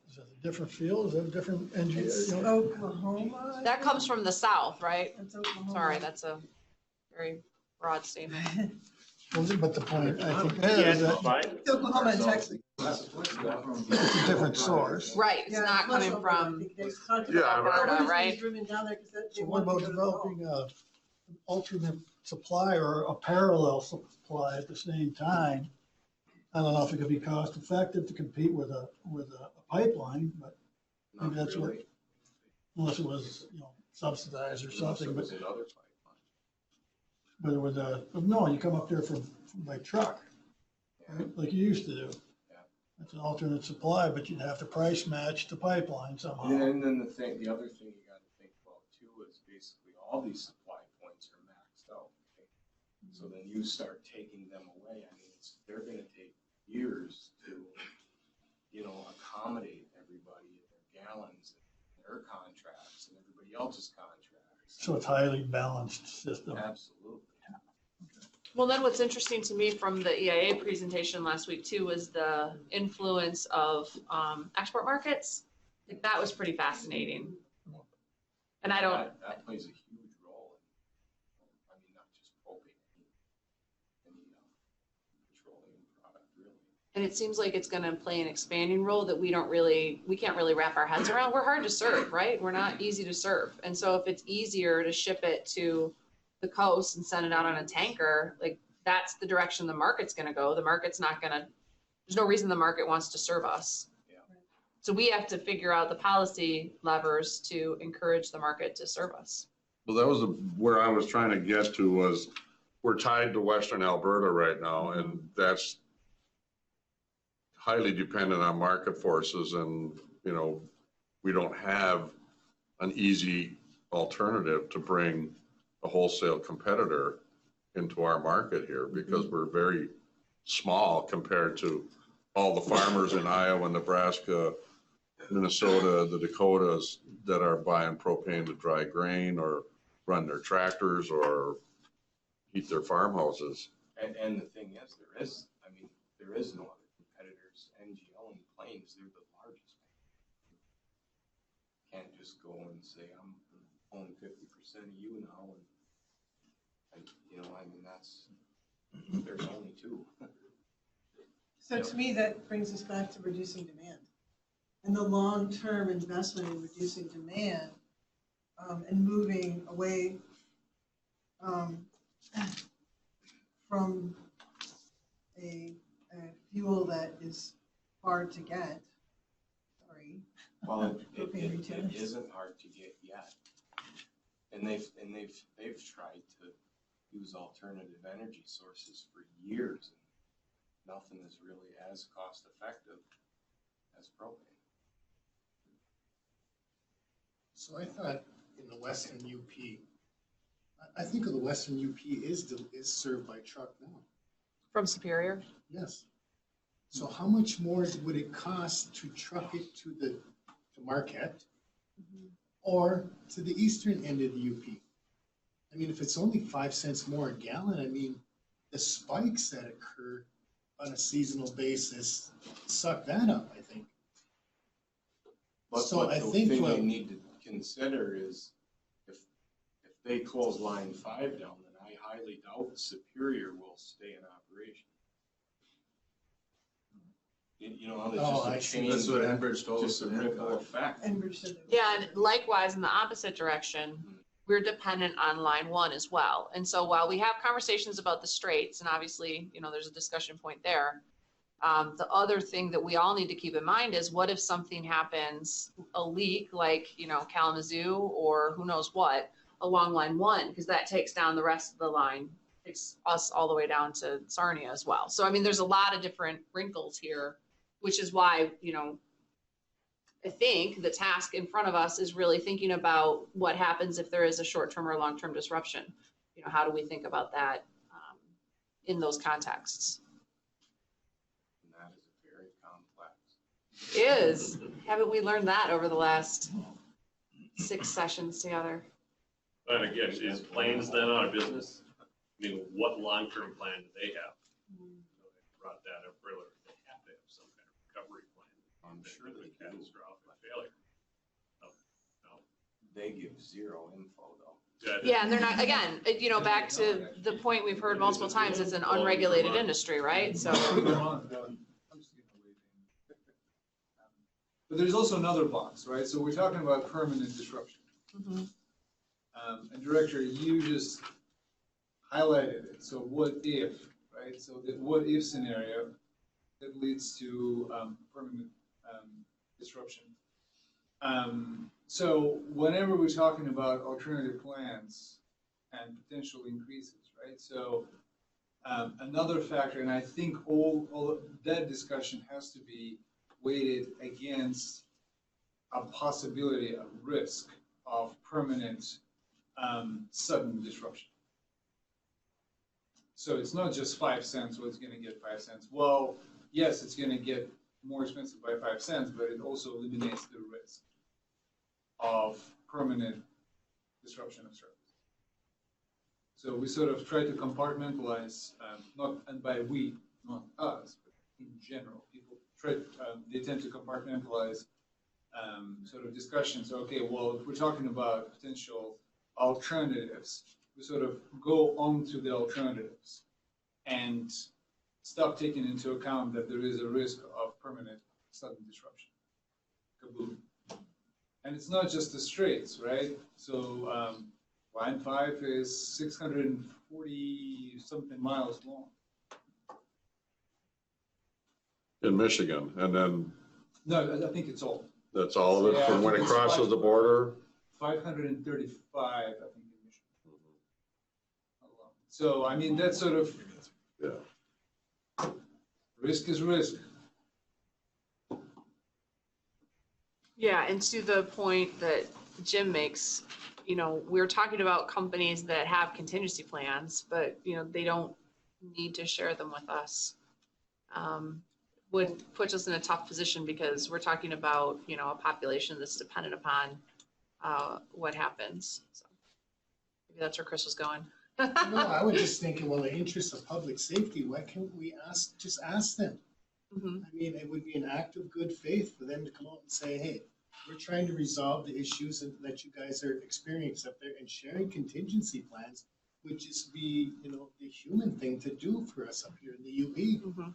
Is that a different field? Is that a different engineer? It's Oklahoma. That comes from the south, right? That's Oklahoma. Sorry, that's a very broad statement. But the point, I think, Yeah, is that fine. Oklahoma and Texas. it's a different source. Right, it's Yeah, not plus coming Oklahoma, I from, think they talked Yeah, about Alberta, everything's right? driven down there 'cause they So what want about to go to the Gulf. developing an alternate supply or a parallel supply at the same time? I don't know if it could be cost effective to compete with a pipeline, but maybe Not that's what, really. unless it was, subsidized or Unless something, it but was another pipeline. whether with no, you come up there from by truck, right, like you used to do. Yeah. That's an alternate supply, but you'd have to price match the pipeline somehow. And then the other thing you gotta think about too is basically all these supply points are maxed out. Okay? So then you start taking them away, I mean, they're gonna take years to, accommodate everybody and their gallons and their contracts and everybody else's contracts. So it's highly balanced system. Absolutely. well, then what's interesting to me from the EIA presentation last week too was the influence of export markets. Like that was pretty fascinating. And I don't, That plays a huge role in, I mean, not just propane, any petroleum product really. and it seems like it's gonna play an expanding role that we can't really wrap our heads around. We're hard to serve, right? We're not easy to serve. And so if it's easier to ship it to the coast and send it out on a tanker, like that's the direction the market's gonna go. The market's not gonna, there's no reason the market wants to serve us. Yeah. So we have to figure out the policy levers to encourage the market to serve us. Well, that was where I was trying to get to was, we're tied to Western Alberta right now, and that's highly dependent on market forces, and, we don't have an easy alternative to bring a wholesale competitor into our market here, because we're very small compared to all the farmers in Iowa, Nebraska, Minnesota, the Dakotas that are buying propane to dry grain or run their tractors or heat their farmhouses. And the thing is, there is no other competitors. NGL and Plains, they're the largest. Can't just go and say, I'm owning 50% of you now, there's only two. So to me, that brings us back to reducing demand. And the long-term investment in reducing demand and moving away from a fuel that is hard to get. Sorry. Well, it Propane isn't hard to get yet. And they've tried to use alternative energy sources for years, and nothing is really as cost effective as propane. So I thought in the Western UP, I think of the Western UP is served by truck now. From Superior? Yes. So how much more would it cost to truck it to Marquette or to the eastern end of the UP? I mean, if it's only 5 cents more a gallon, I mean, the spikes that occur on a seasonal basis suck that up, I think. But So I the think thing what- you need to consider is if they close line 5 down, then I highly doubt Superior will stay in operation. You know, Oh, there's I just a see. change. That's what Enbridge told us Just a in ripple Hancock. effect. Enbridge said that. Yeah, and likewise, in the opposite direction, we're dependent on line 1 as well. And so while we have conversations about the straits, and obviously, there's a discussion point there, the other thing that we all need to keep in mind is what if something happens, a leak like, Kalamazoo or who knows what, along line 1, because that takes down the rest of the line, takes us all the way down to Sarnia as well. So, I mean, there's a lot of different wrinkles here, which is why, I think the task in front of us is really thinking about what happens if there is a short-term or long-term disruption. How do we think about that in those contexts? And that is very complex. Is. Haven't we learned that over the last 6 sessions together? And again, is Plains then out of business? I mean, what long-term plan do they have? They brought that up earlier. They have to have some kind of recovery plan. I'm sure they do. Catastrophic failure. No. They give zero info though. Yeah, and they're not, again, back to the point we've heard multiple times, it's an unregulated industry, right? So, But there's also another box, right? So we're talking about permanent disruption. And Director, you just highlighted it. So what if, right? So the what if scenario that leads to permanent disruption. So whenever we're talking about alternative plans and potential increases, right? So another factor, and I think all of that discussion has to be weighted against a possibility, a risk of permanent sudden disruption. So it's not just 5 cents, well, it's going to get 5 cents. Well, yes, it's going to get more expensive by 5 cents, but it also eliminates the risk of permanent disruption of service. So we sort of try to compartmentalize, and by we, not us, but in general, people they tend to compartmentalize sort of discussions. Okay, well, if we're talking about potential alternatives, we sort of go on to the alternatives and stop taking into account that there is a risk of permanent sudden disruption. Kaboom. And it's not just the straits, right? So Line 5 is 640 something miles long. In Michigan, and then No, I think it's all. that's all of it from when it crosses the border? 535, I think, in Michigan. So, I mean, that's sort of, risk is risk. yeah, and to the point that Jim makes, we're talking about companies that have contingency plans, but, they don't need to share them with us. Would put us in a tough position because we're talking about, a population that's dependent upon what happens. So maybe that's where Chris was going. No, I was just thinking, well, in the interest of public safety, why can't we just ask them? Mm-hmm. I mean, it would be an act of good faith for them to come out and say, hey, we're trying to resolve the issues that you guys are experiencing up there, and sharing contingency plans would just be, the human thing to do for us up here in the UP. Mm-hmm.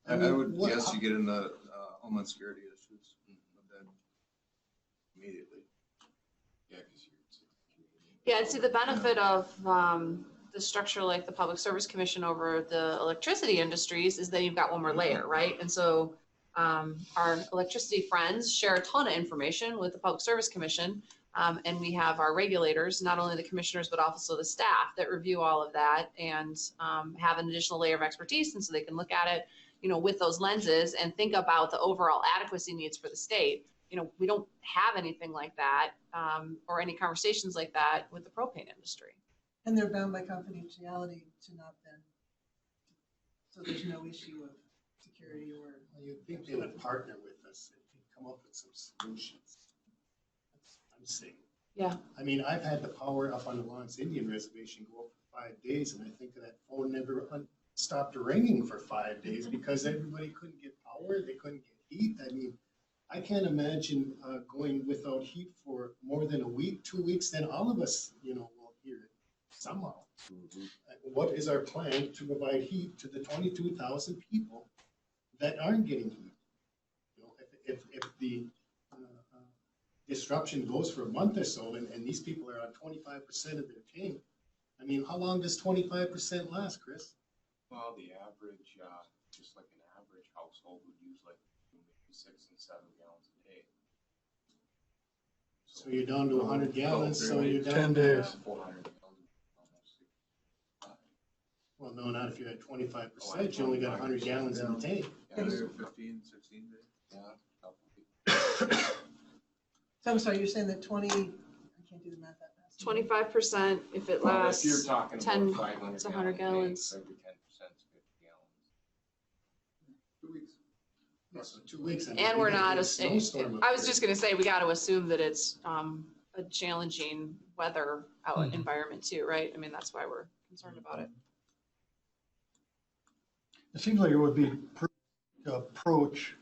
I would guess you get into Homeland Security issues then immediately. Yeah, because Yeah, and see the benefit of the structure like the Public Service Commission over the electricity industries is that you've got one more layer, right? And so our electricity friends share a ton of information with the Public Service Commission, and we have our regulators, not only the commissioners, but also the staff that review all of that and have an additional layer of expertise, and so they can look at it, with those lenses and think about the overall adequacy needs for the state. We don't have anything like that or any conversations like that with the propane industry. And they're bound by confidentiality to not then, so there's no issue of security or. Well, you'd think they would partner with us and come up with some solutions. I'm saying. Yeah. I mean, I've had the power up on the Lawrence Indian Reservation go up for 5 days, and I think that phone never stopped ringing for 5 days because everybody couldn't get power, they couldn't get heat. I mean, I can't imagine going without heat for more than a week, 2 weeks, then all of us, will hear it somehow. Mm-hmm. What is our plan to provide heat to the 22,000 people that aren't getting heat? If the disruption goes for a month or so and these people are on 25% of their tank, I mean, how long does 25% last, Chris? Well, the average, just like an average household would use like maybe 6 and 7 gallons a day. So you're down to 100 gallons, so you're down 10 days. 400 gallons, almost. Well, no, not if you had 25%, you only got 100 gallons in the tank. Yeah, 15, 16 days. Yeah. So I'm sorry, you're saying that 20, I can't do the math that fast. 25% if it Well, lasts if you're talking 10 about 500 to 100 gallon gallons. tanks, every 10% is 50 gallons. 2 weeks. Yeah, so 2 weeks. And we're not, snowstorm. I was just gonna say, we got to assume that it's a challenging weather environment too, right? I mean, that's why we're concerned about it. It seems like it would be to approach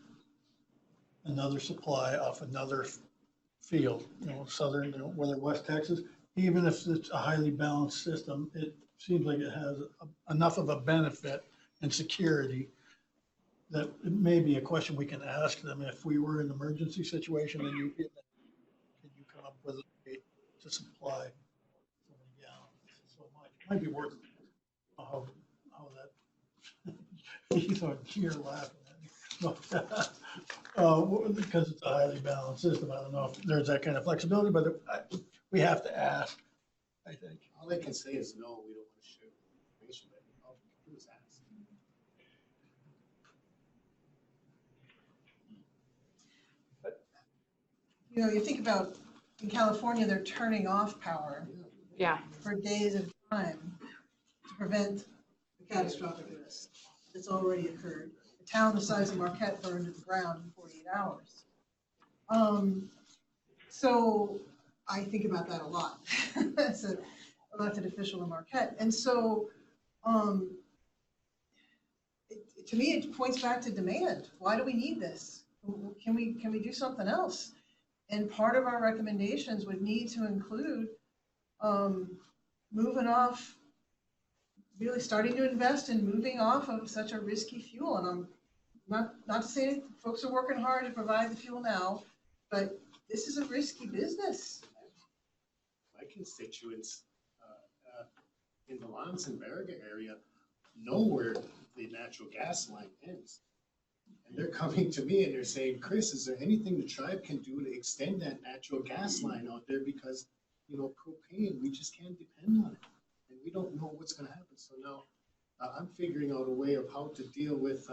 another supply off another field, southern, whether West Texas, even if it's a highly balanced system, it seems like it has enough of a benefit and security that it may be a question we can ask them if we were in an emergency situation and you can you come up with a way to supply so many gallons so much. It might be worth how that you're laughing at me. Because it's a highly balanced system. I don't know if there's that kind of flexibility, but we have to ask, I think. All I can say is no, we don't want to share information, but all we can do is ask. You know, you think about, in California, they're turning off power Yeah. for days at a time to prevent the catastrophic risk that's already occurred. A town the size of Marquette burned to the ground in 48 hours. So I think about that a lot as an elected official in Marquette. And so to me, it points back to demand. Why do we need this? Can we do something else? And part of our recommendations would need to include moving off, really starting to invest in moving off of such a risky fuel. And I'm not to say that folks are working hard to provide the fuel now, but this is a risky business. My constituents in the Lance and Berga area know where the natural gas line ends. And they're coming to me and they're saying, Chris, is there anything the tribe can do to extend that natural gas line out there? Because, you know, propane, we just can't depend on it. And we don't know what's going to happen. So now I'm figuring out a way of how to deal with,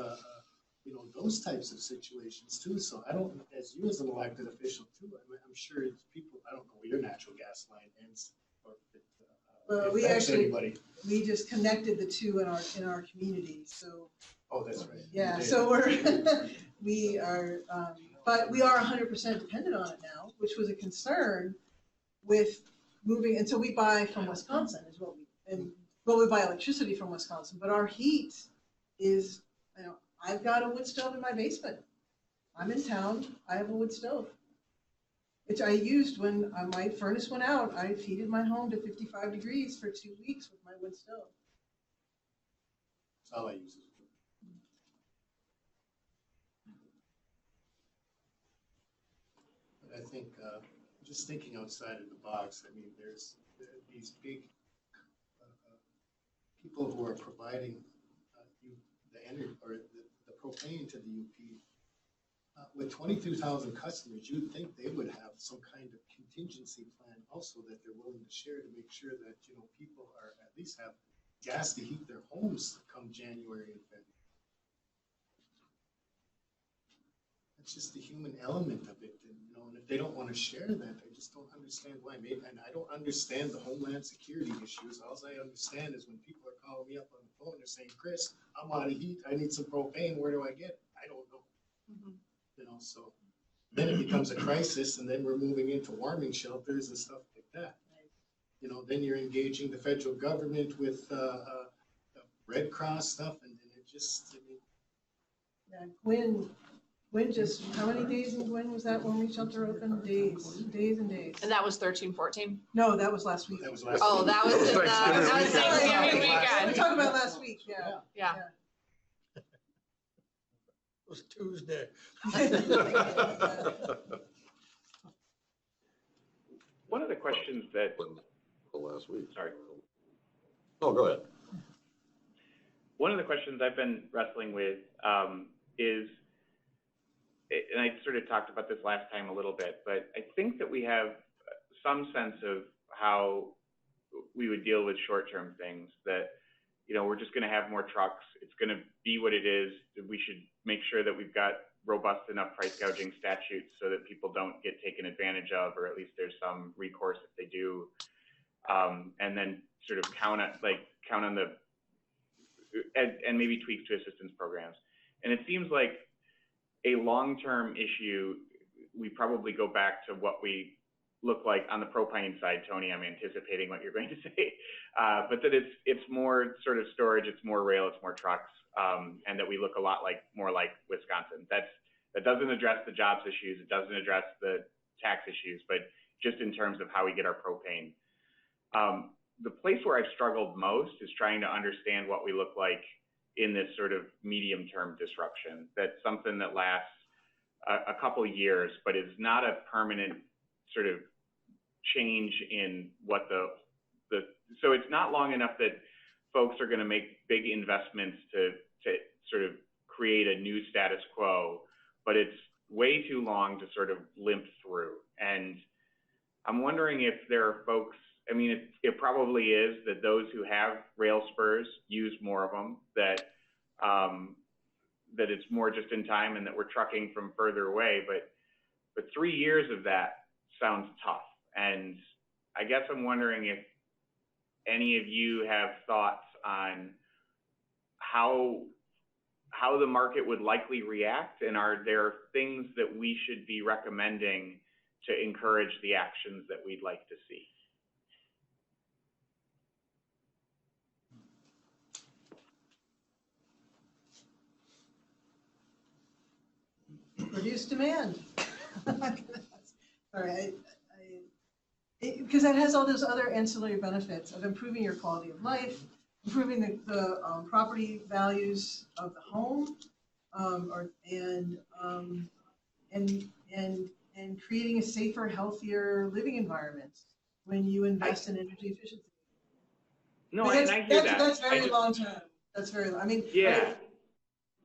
you know, those types of situations too. So I don't, as you as an elected official too, I'm sure it's people, I don't know where your natural gas line ends or if it We affects actually, anybody. we just connected the two in our community, so. Oh, that's right. Yeah, You so did. we are, but we are 100% dependent on it now, which was a concern with moving, and so we buy from Wisconsin is what we buy electricity from Wisconsin, but our heat is, you know, I've got a wood stove in my basement. I'm in town, I have a wood stove, which I used when my furnace went out. I heated my home to 55 degrees for 2 weeks with my wood stove. That's all I use. But I think, just thinking outside of the box, I mean, there are these big people who are providing the energy or the propane to the UP. With 22,000 customers, you'd think they would have some kind of contingency plan also that they're willing to share to make sure that, you know, people are at least have gas to heat their homes come January and February. It's just the human element of it, and, you know, and if they don't want to share that, I just don't understand why. Maybe, and I don't understand the homeland security issues. All I understand is when people are calling me up on the phone, they're saying, Chris, I'm out of heat, I need some propane, where do I get it? I don't know. Mm-hmm. You know, so then it becomes a crisis, and then we're moving into warming shelters and stuff like that. You know, then you're engaging the federal government with Red Cross stuff, and it just, I mean. Yeah, Gwen just, how many days in Gwen was that when we shelter opened? Days and days. And that was 13-14? No, that was last week. That was last Oh, week. that was Thanksgiving We weekend. talked about last week, yeah. Yeah. It was Tuesday. One of the questions that, The last week. sorry, Oh, go ahead. one of the questions I've been wrestling with is, and I sort of talked about this last time a little bit, but I think that we have some sense of how we would deal with short-term things, that, you know, we're just going to have more trucks. It's going to be what it is. We should make sure that we've got robust enough price gouging statutes so that people don't get taken advantage of, or at least there's some recourse if they do. And then sort of count on the, and maybe tweaks to assistance programs. And it seems like a long-term issue, we probably go back to what we look like on the propane side. Tony, I'm anticipating what you're going to say, but that it's more sort of storage, it's more rail, it's more trucks, and that we look a lot more like Wisconsin. That doesn't address the jobs issues, it doesn't address the tax issues, but just in terms of how we get our propane. The place where I've struggled most is trying to understand what we look like in this sort of medium-term disruption. That's something that lasts a couple years, but is not a permanent sort of change in what so it's not long enough that folks are going to make big investments to sort of create a new status quo, but it's way too long to sort of limp through. And I'm wondering if there are folks, I mean, it probably is that those who have rail spurs use more of them, that it's more just in time and that we're trucking from further away. But 3 years of that sounds tough. And I guess I'm wondering if any of you have thoughts on how the market would likely react, and are there things that we should be recommending to encourage the actions that we'd like to see? Reduce demand. Sorry, because that has all those other ancillary benefits of improving your quality of life, improving the property values of the home, and creating a safer, healthier living environment when you invest in energy efficiency. No, and I hear that. That's very long term. That's very, I mean, yeah.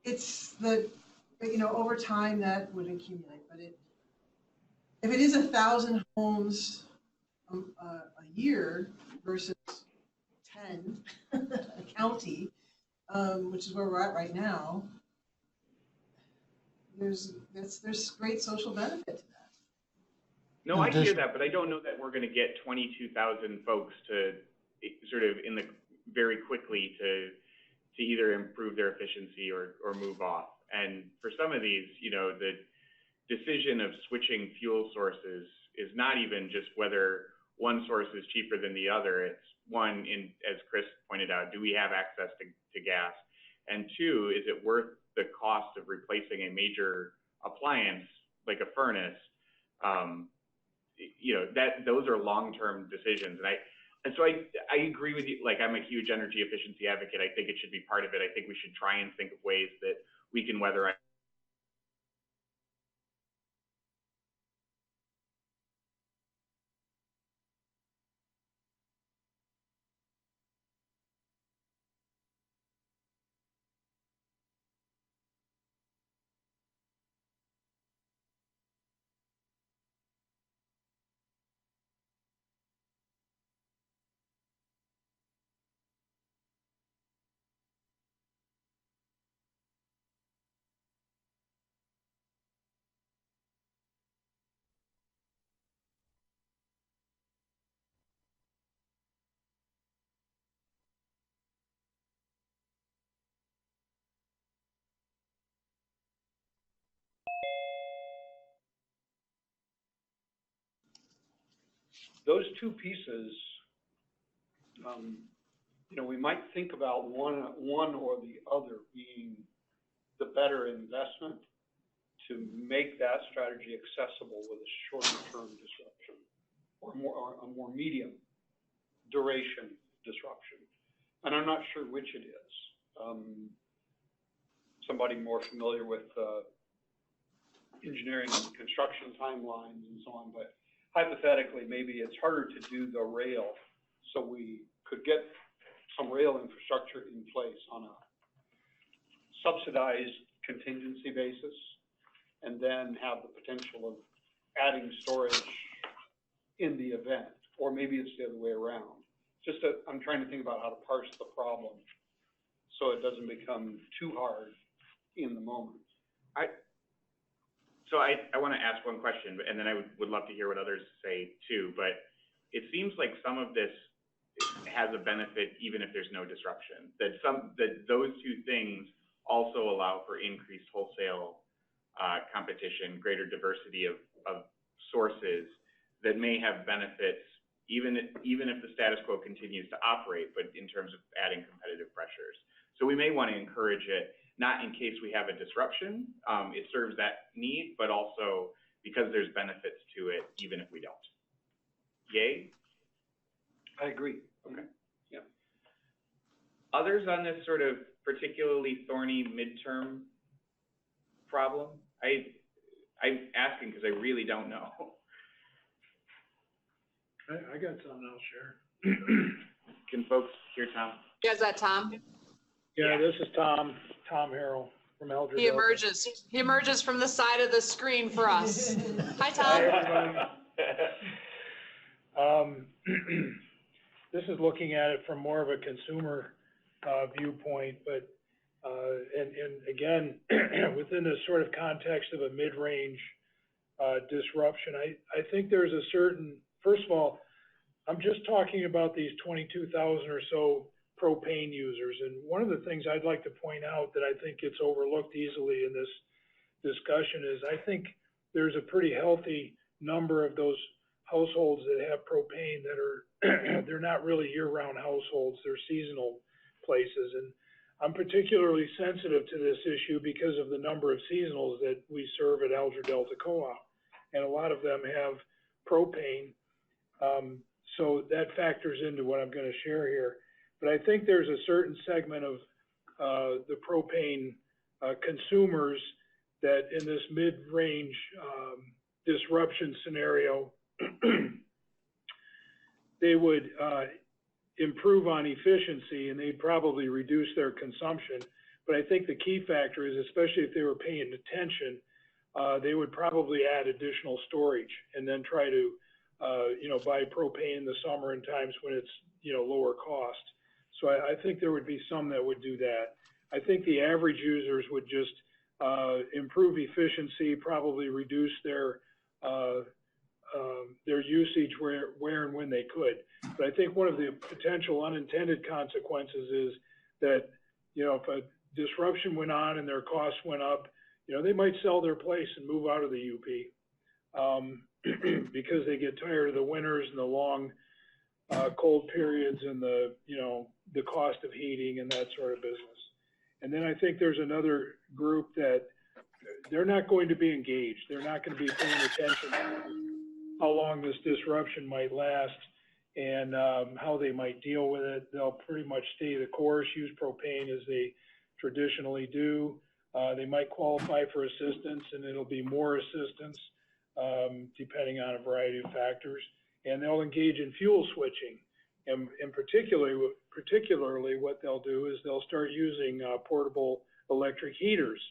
It's over time that would accumulate, but if it is 1,000 homes a year versus 10 a county, which is where we're at right now, there's great social benefit to that. No, I hear that, but I don't know that we're going to get 22,000 folks to sort of very quickly to either improve their efficiency or move off. And for some of these, the decision of switching fuel sources is not even just whether one source is cheaper than the other. It's one, as Chris pointed out, do we have access to gas? And two, is it worth the cost of replacing a major appliance like a furnace? Those are long-term decisions. And so I agree with you. Like, I'm a huge energy efficiency advocate. I think it should be part of it. I think we should try and think of ways that we can weather those two pieces, we might think about one or the other being the better investment to make that strategy accessible with a shorter term disruption or a more medium duration disruption. And I'm not sure which it is. Somebody more familiar with engineering and construction timelines and so on, but hypothetically, maybe it's harder to do the rail, so we could get some rail infrastructure in place on a subsidized contingency basis, and then have the potential of adding storage in the event, or maybe it's the other way around. I'm trying to think about how to parse the problem so it doesn't become too hard in the moment. So I want to ask one question, and then I would love to hear what others say too. But it seems like some of this has a benefit even if there's no disruption. That those two things also allow for increased wholesale competition, greater diversity of sources that may have benefits even if the status quo continues to operate, but in terms of adding competitive pressures. So we may want to encourage it, not in case we have a disruption, it serves that need, but also because there's benefits to it, even if we don't. Yay? I agree. Okay. Yeah. Others on this sort of particularly thorny midterm problem? I'm asking because I really don't know. I got something else, share. Can folks hear Tom? Yeah, is that Tom? Yeah, this is Tom Harrell from Elder He emerges from the side of the screen for us. Hi, Tom. This is looking at it from more of a consumer viewpoint, but and again, within the sort of context of a mid-range disruption, I think there's a certain, first of all, I'm just talking about these 22,000 or so propane users. And one of the things I'd like to point out that I think gets overlooked easily in this discussion is I think there's a pretty healthy number of those households that have propane that are, they're not really year-round households, they're seasonal places. And I'm particularly sensitive to this issue because of the number of seasonals that we serve at Alger Delta Co-op. And a lot of them have propane. So that factors into what I'm going to share here. But I think there's a certain segment of the propane consumers that in this mid-range disruption scenario, they would improve on efficiency and they'd probably reduce their consumption. But I think the key factor is, especially if they were paying attention, they would probably add additional storage and then try to buy propane in the summer in times when it's, lower cost. So I think there would be some that would do that. I think the average users would just improve efficiency, probably reduce their usage where and when they could. But I think one of the potential unintended consequences is that, if a disruption went on and their costs went up, they might sell their place and move out of the UP. Because they get tired of the winters and the long cold periods and the cost of heating and that sort of business. And then I think there's another group that they're not going to be engaged. They're not going to be paying attention to how long this disruption might last and how they might deal with it. They'll pretty much stay the course, use propane as they traditionally do. They might qualify for assistance and it'll be more assistance. Depending on a variety of factors, and they'll engage in fuel switching. And particularly what they'll do is they'll start using portable electric heaters.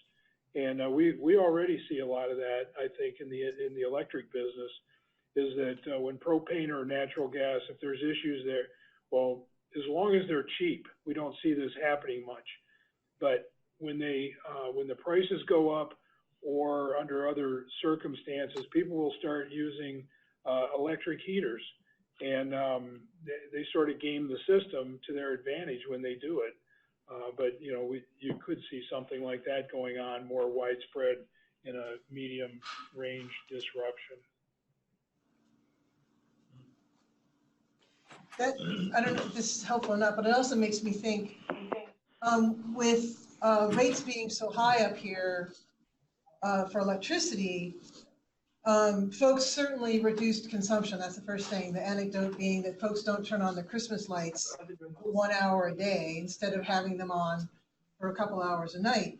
And we already see a lot of that, I think, in the electric business, is that when propane or natural gas, if there's issues there, well, as long as they're cheap, we don't see this happening much. But when the prices go up, or under other circumstances, people will start using electric heaters, and they sort of game the system to their advantage when they do it. But you could see something like that going on more widespread in a medium range disruption. That, I don't know if this is helpful or not, but it also makes me think, with rates being so high up here, for electricity, folks certainly reduced consumption. That's the first thing. The anecdote being that folks don't turn on their Christmas lights 1 hour a day instead of having them on for a couple hours a night,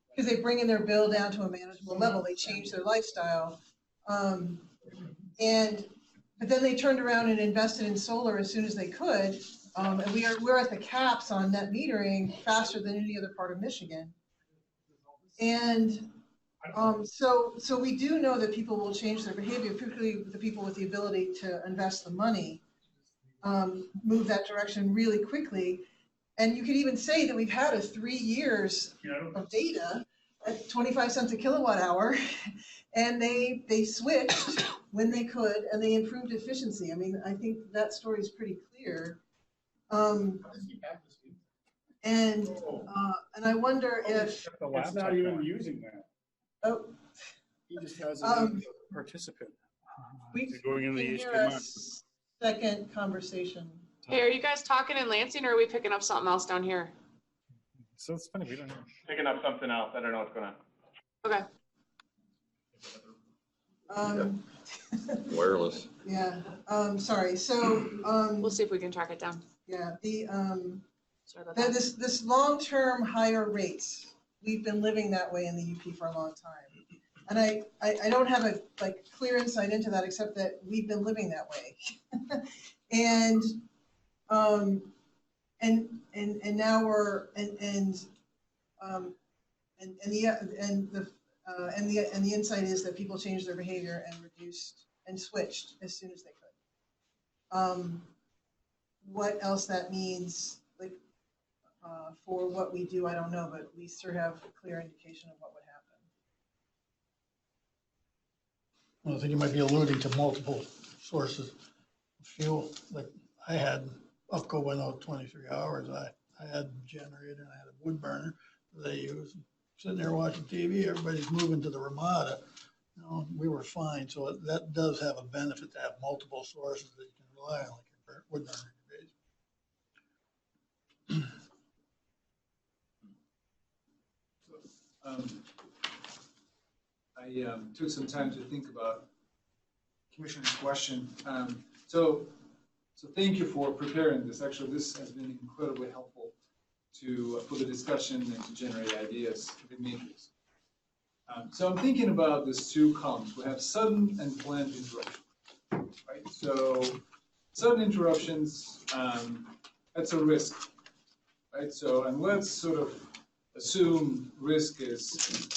because they bring in their bill down to a manageable level. They change their lifestyle. But then they turned around and invested in solar as soon as they could. And we're at the caps on net metering faster than any other part of Michigan. And so we do know that people will change their behavior, particularly the people with the ability to invest the money, move that direction really quickly. And you could even say that we've had 3 years of data at 25 cents a kilowatt hour, and they switched when they could, and they improved efficiency. I mean, I think that story is pretty clear. And I wonder if it's not even using that. Oh, he just has a participant. Going in the second conversation. Hey, are you guys talking in Lansing, or are we picking up something else down here? So it's funny, we don't know. Picking up something else. I don't know what's going on. Okay. Wireless. Yeah, sorry, so, We'll see if we can track it down. yeah, Sorry about that. this long-term higher rates, we've been living that way in the UP for a long time. And I don't have a clear insight into that, except that we've been living that way. And now we're, the insight is that people changed their behavior and reduced and switched as soon as they could. What else that means, for what we do, I don't know, but we sure have a clear indication of what would happen. Well, I think you might be alluding to multiple sources of fuel. Like I had, UPCO went out 23 hours. I had a generator and I had a wood burner that I used. Sitting there watching TV, everybody's moving to the Ramada. You know, we were fine. So that does have a benefit to have multiple sources that you can rely on, like your wood burner. I took some time to think about Commissioner's question. So thank you for preparing this. Actually, this has been incredibly helpful for the discussion and to generate ideas for the matrix. So I'm thinking about these two columns. We have sudden and planned interruptions, right? So sudden interruptions, that's a risk, right? So, and let's sort of assume risk is,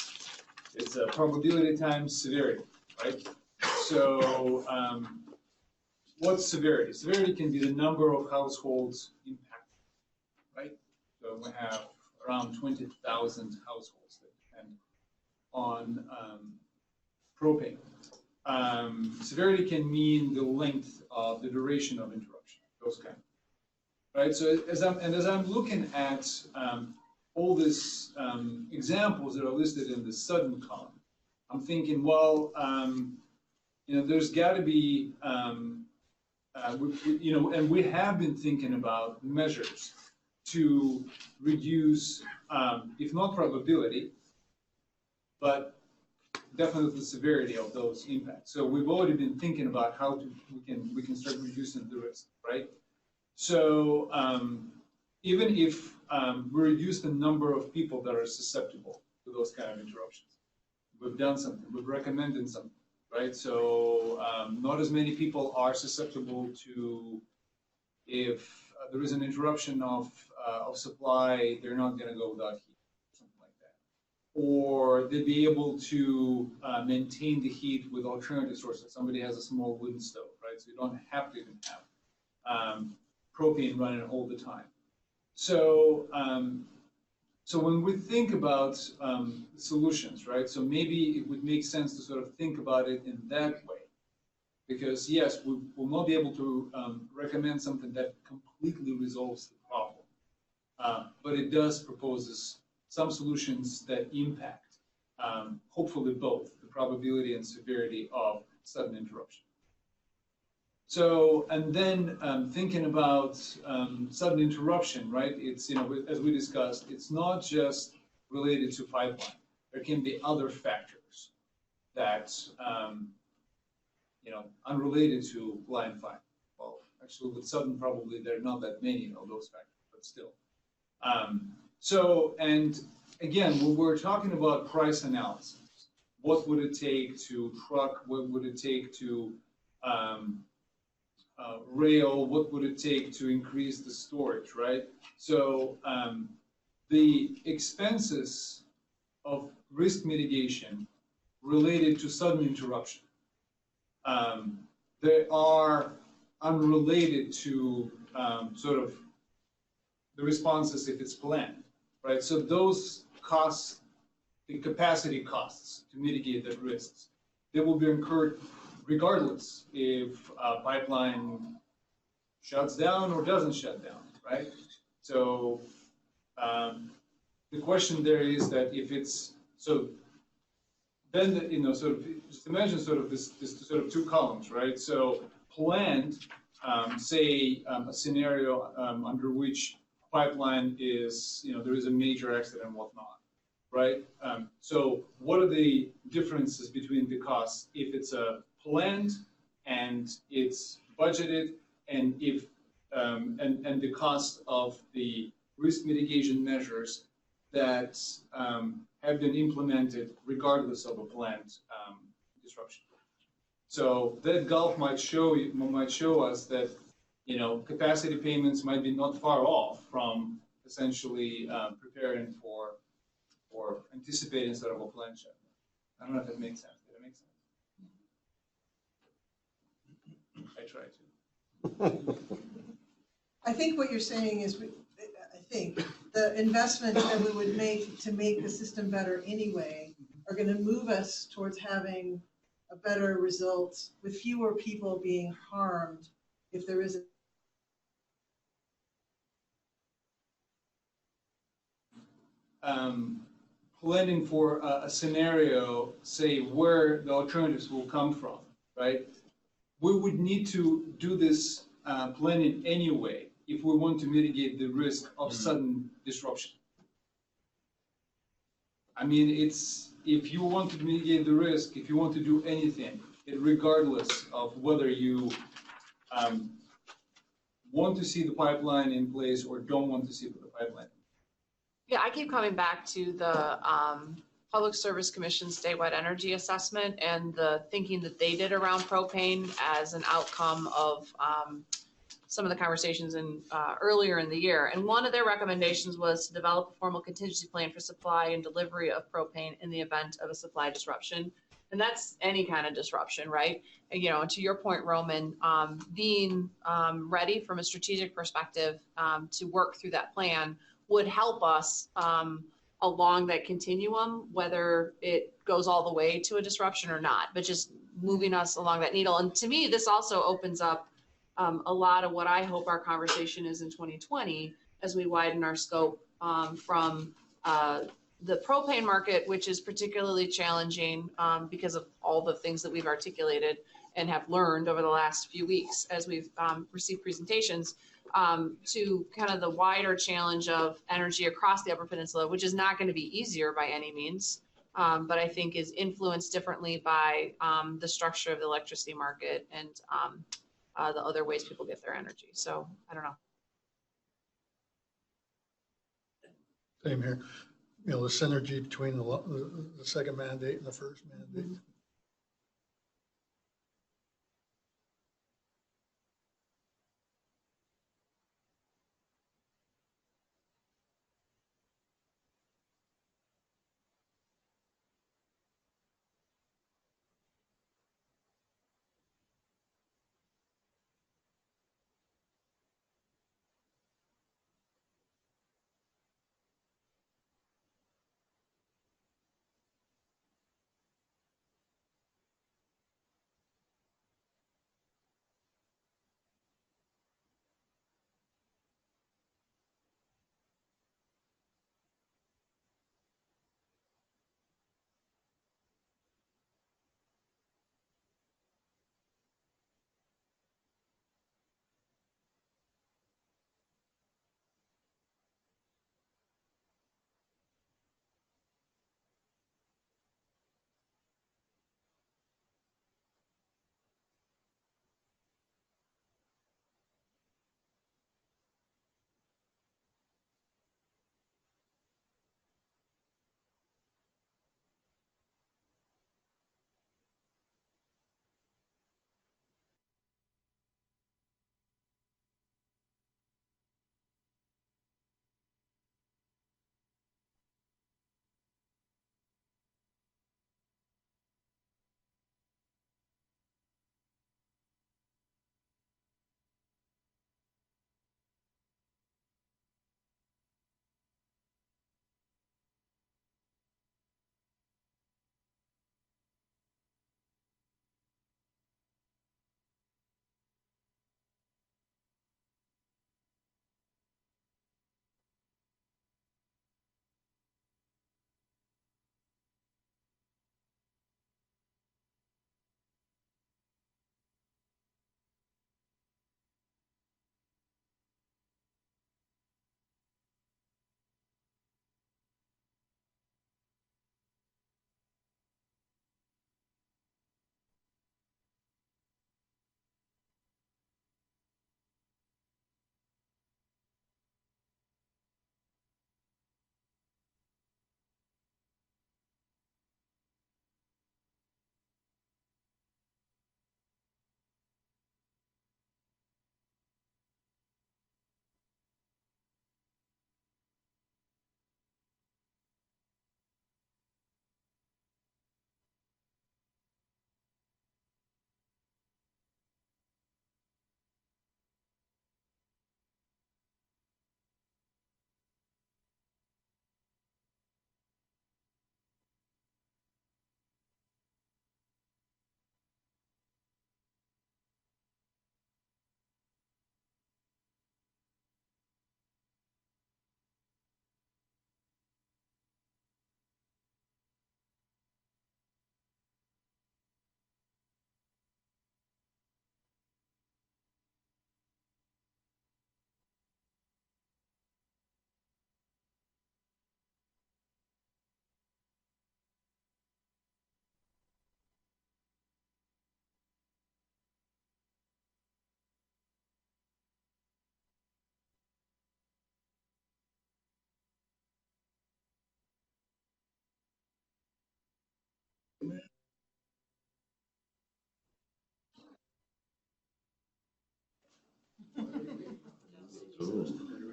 it's a probability times severity, right? So what's severity? Severity can be the number of households impacted, right? So we have around 20,000 households that depend on propane. Severity can mean the length of the duration of interruption, those kind of, right? So as I'm looking at all these examples that are listed in the sudden column, I'm thinking, well, there's got to be, and we have been thinking about measures to reduce, if not probability, but definitely the severity of those impacts. So we've already been thinking about how we can start reducing the risk, right? So even if we reduce the number of people that are susceptible to those kind of interruptions, we've done something, we've recommended something, right? So not as many people are susceptible to, if there is an interruption of supply, they're not going to go without heat, something like that. Or they'd be able to maintain the heat with alternative sources. Somebody has a small wooden stove, right? So you don't have to even have propane running all the time. So, so when we think about solutions, right? So maybe it would make sense to sort of think about it in that way, because yes, we will not be able to recommend something that completely resolves the problem, but it does proposes some solutions that impact, hopefully both the probability and severity of sudden interruption. So, and then thinking about sudden interruption, right? It's, as we discussed, it's not just related to pipeline. There can be other factors that, unrelated to line 5. Well, actually with sudden probably there are not that many of those factors, but still. So, and again, when we're talking about price analysis, what would it take to truck? What would it take to rail? What would it take to increase the storage, right? So the expenses of risk mitigation related to sudden interruption, they are unrelated to sort of the responses if it's planned, right? So those costs, the capacity costs to mitigate the risks, they will be incurred regardless if a pipeline shuts down or doesn't shut down, right? So the question there is that if it's, so then, sort of, just imagine sort of this sort of two columns, right? So planned, say a scenario under which pipeline is, there is a major accident and whatnot, right? So what are the differences between the costs if it's a planned and it's budgeted, and if and the cost of the risk mitigation measures that have been implemented regardless of a planned disruption. So that gulf might show us that, you know, capacity payments might be not far off from essentially preparing for anticipating sort of a planned shutdown. I don't know if that makes sense. Did it make sense? I try to. I think what you're saying is, I think the investments that we would make to make the system better anyway are going to move us towards having a better result with fewer people being harmed if there is a planning for a scenario, say, where the alternatives will come from, right? We would need to do this planning anyway if we want to mitigate the risk of sudden disruption. I mean, if you want to mitigate the risk, if you want to do anything, regardless of whether you want to see the pipeline in place or don't want to see the pipeline. Yeah, I keep coming back to the Public Service Commission statewide energy assessment and the thinking that they did around propane as an outcome of some of the conversations earlier in the year. And one of their recommendations was to develop a formal contingency plan for supply and delivery of propane in the event of a supply disruption. And that's any kind of disruption, right? And, you know, to your point, Roman, being ready from a strategic perspective to work through that plan would help us along that continuum, whether it goes all the way to a disruption or not, but just moving us along that needle. And to me, this also opens up a lot of what I hope our conversation is in 2020 as we widen our scope from the propane market, which is particularly challenging because of all the things that we've articulated and have learned over the last few weeks as we've received presentations, to kind of the wider challenge of energy across the Upper Peninsula, which is not going to be easier by any means, but I think is influenced differently by the structure of the electricity market and the other ways people get their energy. So I don't know. Same here. You know, the synergy between the second mandate and the first mandate.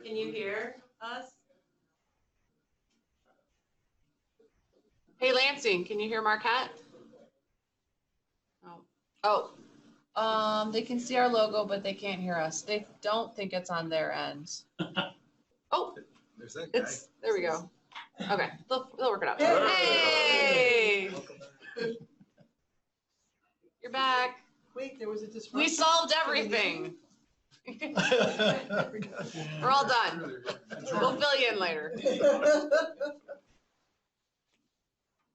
Can you hear us? Hey, Lansing, can you hear Marquette? Oh. They can see our logo, but they can't hear us. They don't think it's on their end. Oh, There's that guy. there we go. Okay, they'll work it out. Hey! Hey! You're back. Wait, there was a disruption. We solved everything. We're all done. We'll fill you in later.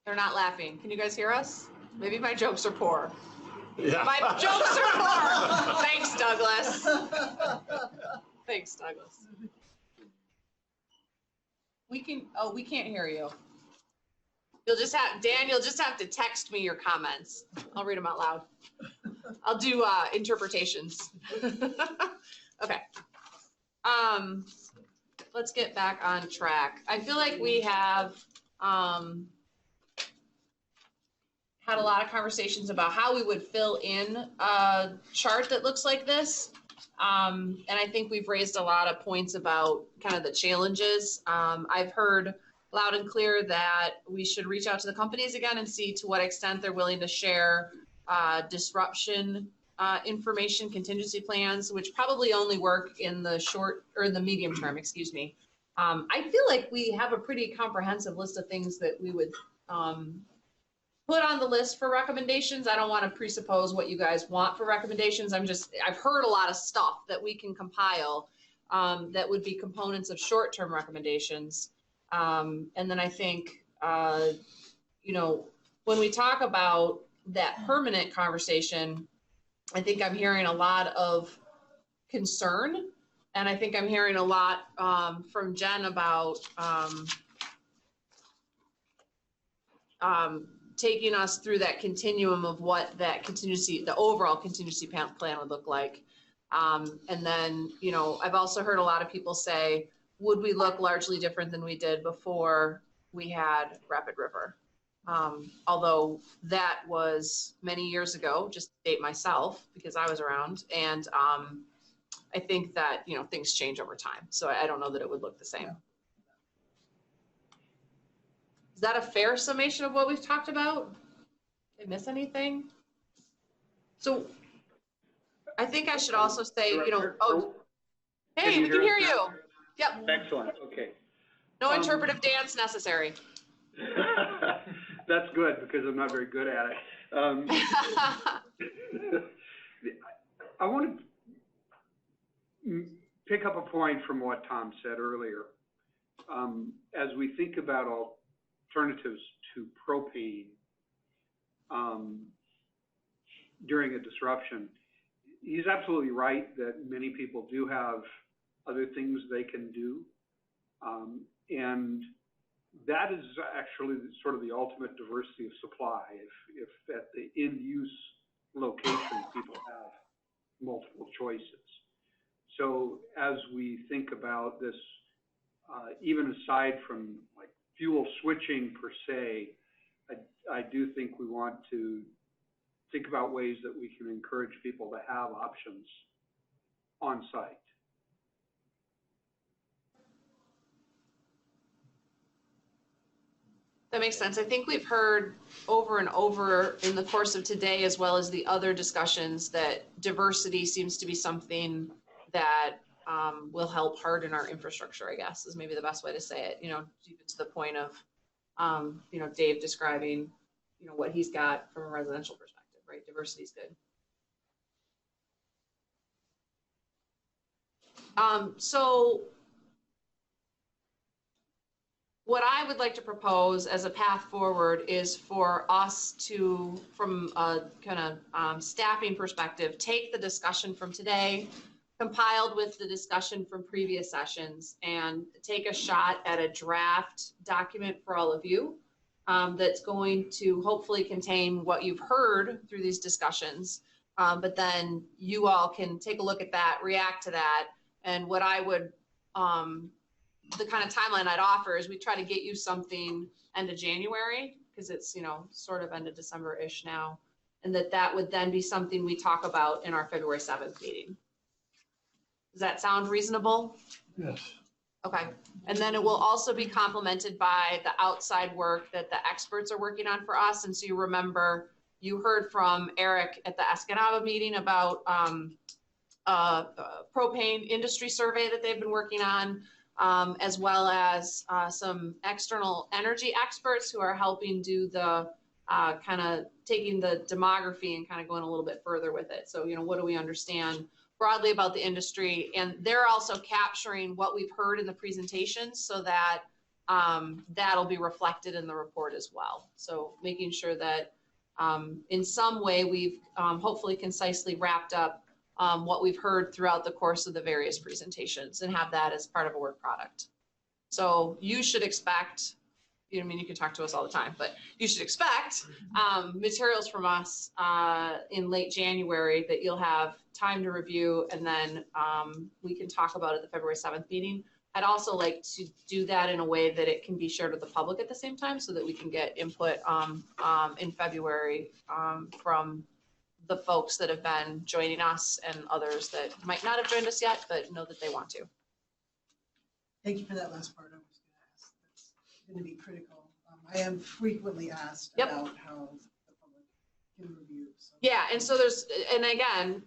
They're not laughing. Can you guys hear us? Maybe my jokes are poor. Yeah. My jokes are poor. Thanks, Douglas. Thanks, Douglas. We can't hear you. You'll just have to text me your comments. I'll read them out loud. I'll do interpretations. Okay. Let's get back on track. I feel like we have had a lot of conversations about how we would fill in a chart that looks like this. And I think we've raised a lot of points about kind of the challenges. I've heard loud and clear that we should reach out to the companies again and see to what extent they're willing to share disruption information, contingency plans, which probably only work in the short or in the medium term, excuse me. I feel like we have a pretty comprehensive list of things that we would put on the list for recommendations. I don't want to presuppose what you guys want for recommendations. I've heard a lot of stuff that we can compile that would be components of short-term recommendations. And then I think, when we talk about that permanent conversation, I think I'm hearing a lot of concern. And I think I'm hearing a lot from Jen about taking us through that continuum of what that the overall contingency plan would look like. And then, I've also heard a lot of people say, would we look largely different than we did before we had Rapid River? Although that was many years ago, just to date myself because I was around. And I think that, things change over time. So I don't know that it would look the same. Is that a fair summation of what we've talked about? Did I miss anything? So I think I should also say, hey, we can hear you. Yep. Excellent, okay. No interpretive dance necessary. That's good because I'm not very good at it. I want to pick up a point from what Tom said earlier. As we think about alternatives to propane during a disruption, he's absolutely right that many people do have other things they can do. And that is actually sort of the ultimate diversity of supply. If at the end use location, people have multiple choices. So as we think about this, even aside from like fuel switching per se, I do think we want to think about ways that we can encourage people to have options on site. That makes sense. I think we've heard over and over in the course of today, as well as the other discussions, that diversity seems to be something that will help harden our infrastructure, I guess, is maybe the best way to say it, even to the point of, Dave describing, what he's got from a residential perspective, right? Diversity is good. So what I would like to propose as a path forward is for us to, from a kind of staffing perspective, take the discussion from today, compiled with the discussion from previous sessions, and take a shot at a draft document for all of you that's going to hopefully contain what you've heard through these discussions. But then you all can take a look at that, react to that, and what I would, the kind of timeline I'd offer is we try to get you something end of January, because it's, sort of end of December-ish now. And that would then be something we talk about in our February 7th meeting. Does that sound reasonable? Yes. Okay, and then it will also be complemented by the outside work that the experts are working on for us. And so you remember, you heard from Eric at the Escanaba meeting about propane industry survey that they've been working on, as well as some external energy experts who are helping do the kind of taking the demography and kind of going a little bit further with it. So, you know, what do we understand broadly about the industry? And they're also capturing what we've heard in the presentations so that that'll be reflected in the report as well. So making sure that in some way we've hopefully concisely wrapped up what we've heard throughout the course of the various presentations and have that as part of a work product. So you should expect, you know, I mean, you can talk to us all the time, but you should expect materials from us in late January that you'll have time to review, and then we can talk about at the February 7th meeting. I'd also like to do that in a way that it can be shared with the public at the same time so that we can get input in February from the folks that have been joining us and others that might not have joined us yet, but know that they want to. Thank you for that last part. I was going to ask. That's going to be critical. I am frequently asked Yep. about how the public can review. So. Yeah, and so there's, and again,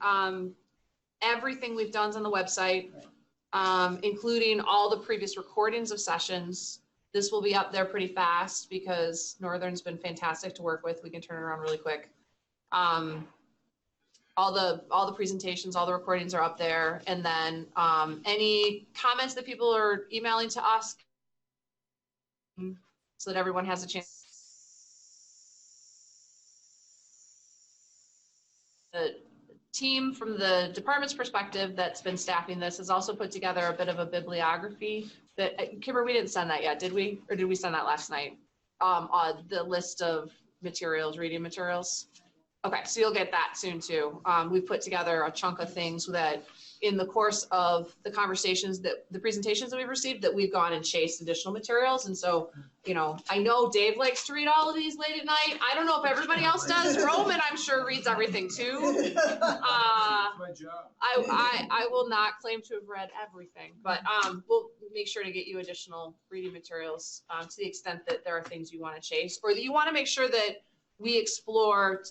everything we've done is on the website, including all the previous recordings of sessions. This will be up there pretty fast because Northern's been fantastic to work with. We can turn it around really quick. All the presentations, all the recordings are up there. And then any comments that people are emailing to us so that everyone has a chance. The team from the department's perspective that's been staffing this has also put together a bit of a bibliography that, Kimber, we didn't send that yet, did we? Or did we send that last night? The list of materials, reading materials. Okay, so you'll get that soon too. We've put together a chunk of things that in the course of the conversations that the presentations that we've received that we've gone and chased additional materials. And so, you know, I know Dave likes to read all of these late at night. I don't know if everybody else does. Roman, I'm sure, reads everything too. My job. I will not claim to have read everything, but we'll make sure to get you additional reading materials to the extent that there are things you want to chase or that you want to make sure that we explore.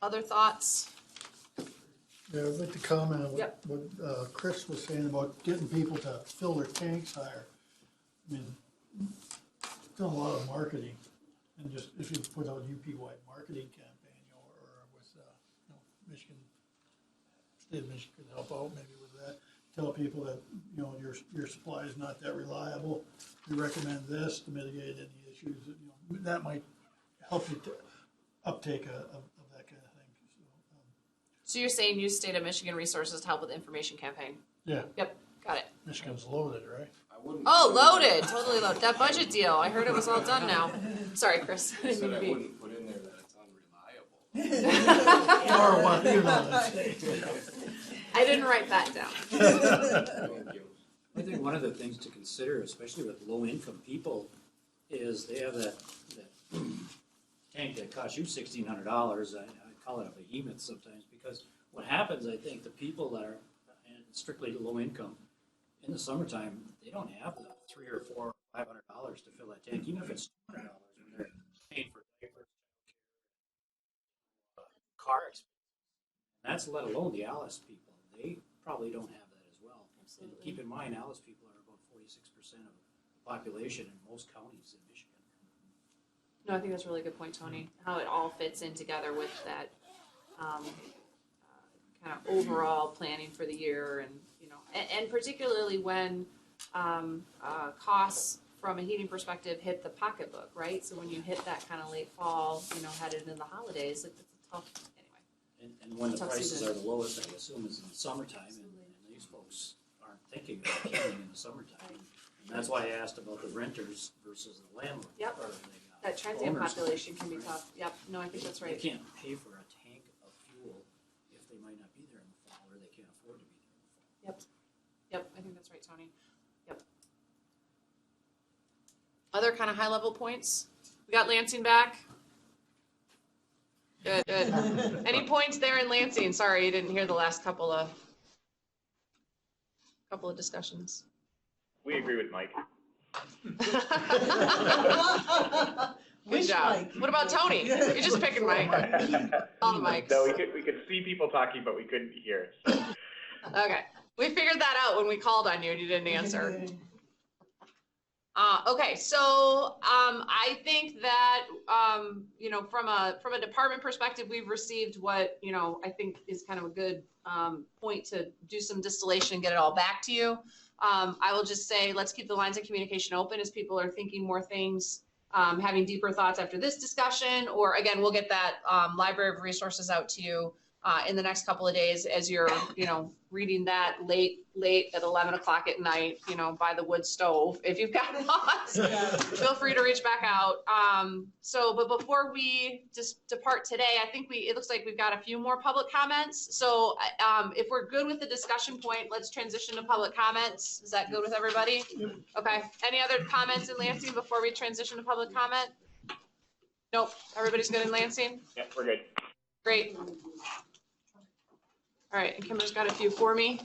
Other thoughts? Yeah, I'd like to comment on Yep. what Chris was saying about getting people to fill their tanks higher. I mean, done a lot of marketing, and just if you put out UP-wide marketing campaign, or with, Michigan, state of Michigan could help out maybe with that. Tell people that, your supply is not that reliable. We recommend this to mitigate any issues, that might help you to uptake of that kind of thing. So you're saying use state of Michigan resources to help with the information campaign? Yeah. Yep, got it. Michigan's loaded, right? Oh, loaded, totally loaded. That budget deal, I heard it was all done now. Sorry, Chris. I said I wouldn't put in there that it's unreliable. Or what, I didn't write that down. I think one of the things to consider, especially with low-income people, is they have that tank that costs you $1,600. I call it a behemoth sometimes, because what happens, I think, the people that are strictly low income, in the summertime, they don't have the $300 or $400 or $500 to fill that tank, even if it's $200 when they're paying for diapers, car expenses. That's let alone the Alice people. They probably don't have that as well. Absolutely. And keep in mind, Alice people are about 46% of the population in most counties in Michigan. No, I think that's a really good point, Tony, how it all fits in together with that kind of overall planning for the year, and particularly when costs from a heating perspective hit the pocketbook, right? So when you hit that kind of late fall, headed into the holidays, like that's a tough, anyway. And when the Tough prices season. are the lowest, I assume, is in the summertime, and these folks aren't thinking about heating in the summertime. And that's why I asked about the renters versus the landlord. Yep. or the, That transient owners. population can be tough. Yep, no, I think that's right. They can't pay for a tank of fuel if they might not be there in the fall, or they can't afford to be there in the fall. Yep, I think that's right, Tony. Yep. Other kind of high-level points? We got Lansing back? Good, good. Any points there in Lansing? Sorry, you didn't hear the last couple of discussions. We agree with Mike. Good job. What about Tony? You're just picking Mike. All the mics. No, we could see people talking, but we couldn't hear. Okay, we figured that out when we called on you and you didn't answer. Okay, so I think that from a department perspective, we've received what I think is kind of a good point to do some distillation and get it all back to you. I will just say, let's keep the lines of communication open as people are thinking more things, having deeper thoughts after this discussion, or again, we'll get that library of resources out to you in the next couple of days as you're, reading that late at 11 o'clock at night, by the wood stove. If you've got thoughts, feel free to reach back out. But before we just depart today, I think it looks like we've got a few more public comments. So if we're good with the discussion point, let's transition to public comments. Is that good with everybody? Okay. Any other comments in Lansing before we transition to public comment? Nope. Everybody's good in Lansing? Yeah, we're good. Great. All right, and Kimber's got a few for me.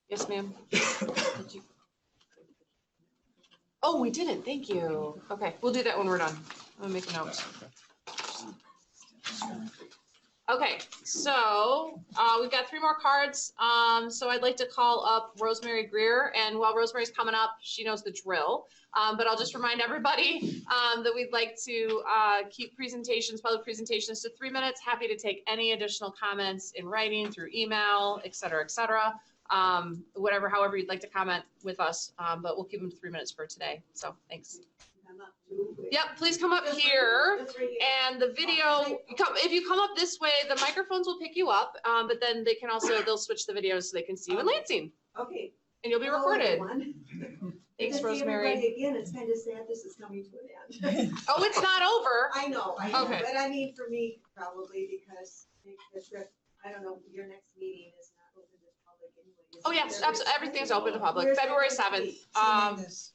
Yes, ma'am. Oh, we didn't, thank you. Okay, we'll do that when we're done. I'm gonna make a note. Okay, so we've got 3 more cards. So I'd like to call up Rosemary Greer, and while Rosemary's coming up, she knows the drill. But I'll just remind everybody that we'd like to keep public presentations to 3 minutes. Happy to take any additional comments in writing, through email, et cetera, however you'd like to comment with us. But we'll keep them to 3 minutes for today. So thanks. Yep, please come up here, and the video, if you come up this way, the microphones will pick you up, but then they'll switch the videos so they can see you in Lansing. Okay. And you'll be recorded. Thanks, Good to see Rosemary. everybody again, it's kind of sad this is coming to an end. Oh, it's not over. I know, Okay. but I mean, for me, probably, because the trip, I don't know, your next meeting is not open to the public anyway. is Oh, it? yes, absolutely, everything's open to public. Where's February everybody? 7th.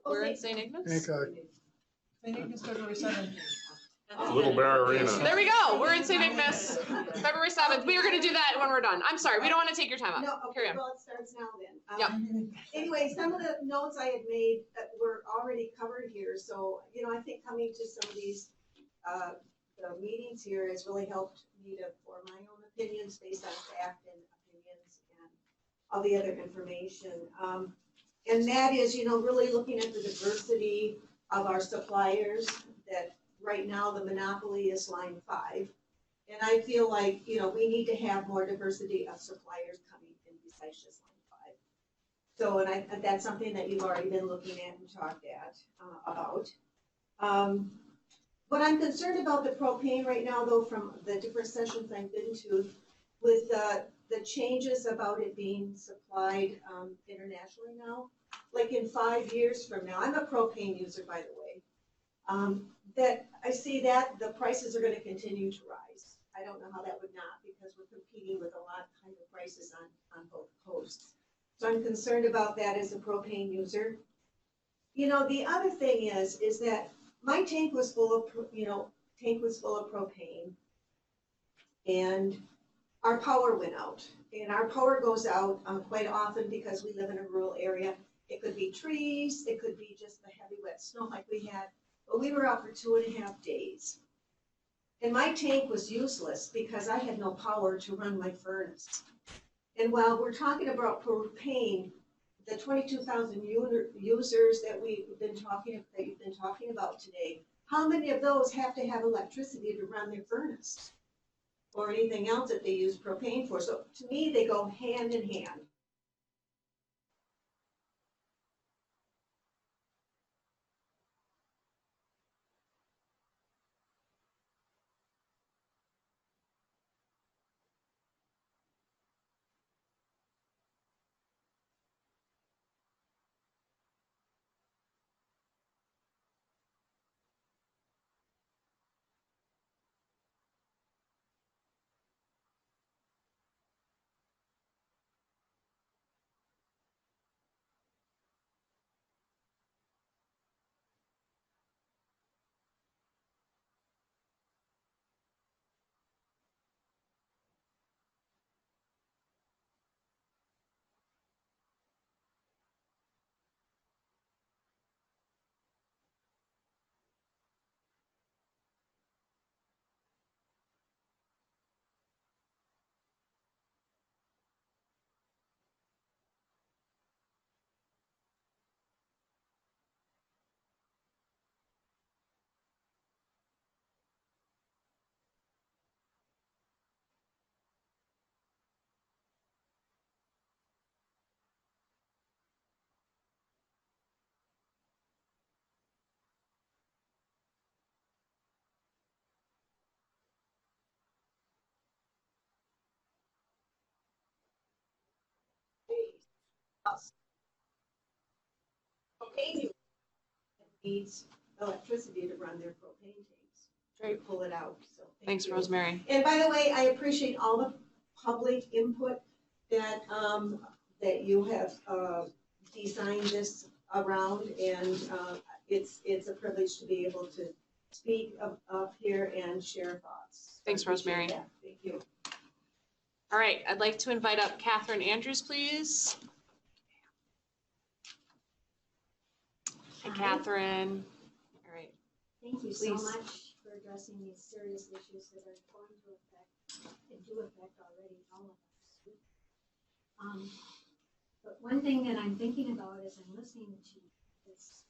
We're in St. Ignace? St. Ignace, February 7th. Little Bear Arena. There we go. We're in St. Ignace, February 7th. We are going to do that when we're done. I'm sorry. We don't want to take your time up. No, Carry okay, on. well, it starts now then. Yep. Anyway, some of the notes I had made that were already covered here, so, I think coming to some of these, the meetings here has really helped me to form my own opinions based on fact and opinions and all the other information. And that is, you know, really looking at the diversity of our suppliers, that right now the monopoly is Line 5. And I feel like, you know, we need to have more diversity of suppliers coming in besides just Line 5. So, and that's something that you've already been looking at and talked about. What I'm concerned about the propane right now, though, from the different sessions I've been to, with the changes about it being supplied internationally now, like in 5 years from now, I'm a propane user, by the way, that I see that the prices are going to continue to rise. I don't know how that would not, because we're competing with a lot of kind of prices on both coasts. So I'm concerned about that as a propane user. You know, the other thing is that my tank was full of, propane, and our power went out. And our power goes out quite often because we live in a rural area. It could be trees, it could be just the heavy wet snow like we had, but we were out for 2.5 days. And my tank was useless because I had no power to run my furnace. And while we're talking about propane, the 22,000 users that you've been talking about today, how many of those have to have electricity to run their furnace or anything else that they use propane for? So to me, they go hand in hand. Propane needs electricity to run their propane tanks. To pull it out. So Thanks, you. Rosemary. And by the way, I appreciate all the public input that that you have designed this around, and it's a privilege to be able to speak up here and share thoughts. Thanks, Rosemary. That. Thank you. All right, I'd like to invite up Catherine Andrews, please. Hi, Catherine. All right. Thank you Please. so much for addressing these serious issues that are going to affect, and do affect already all of us. But one thing that I'm thinking about as I'm listening to you is,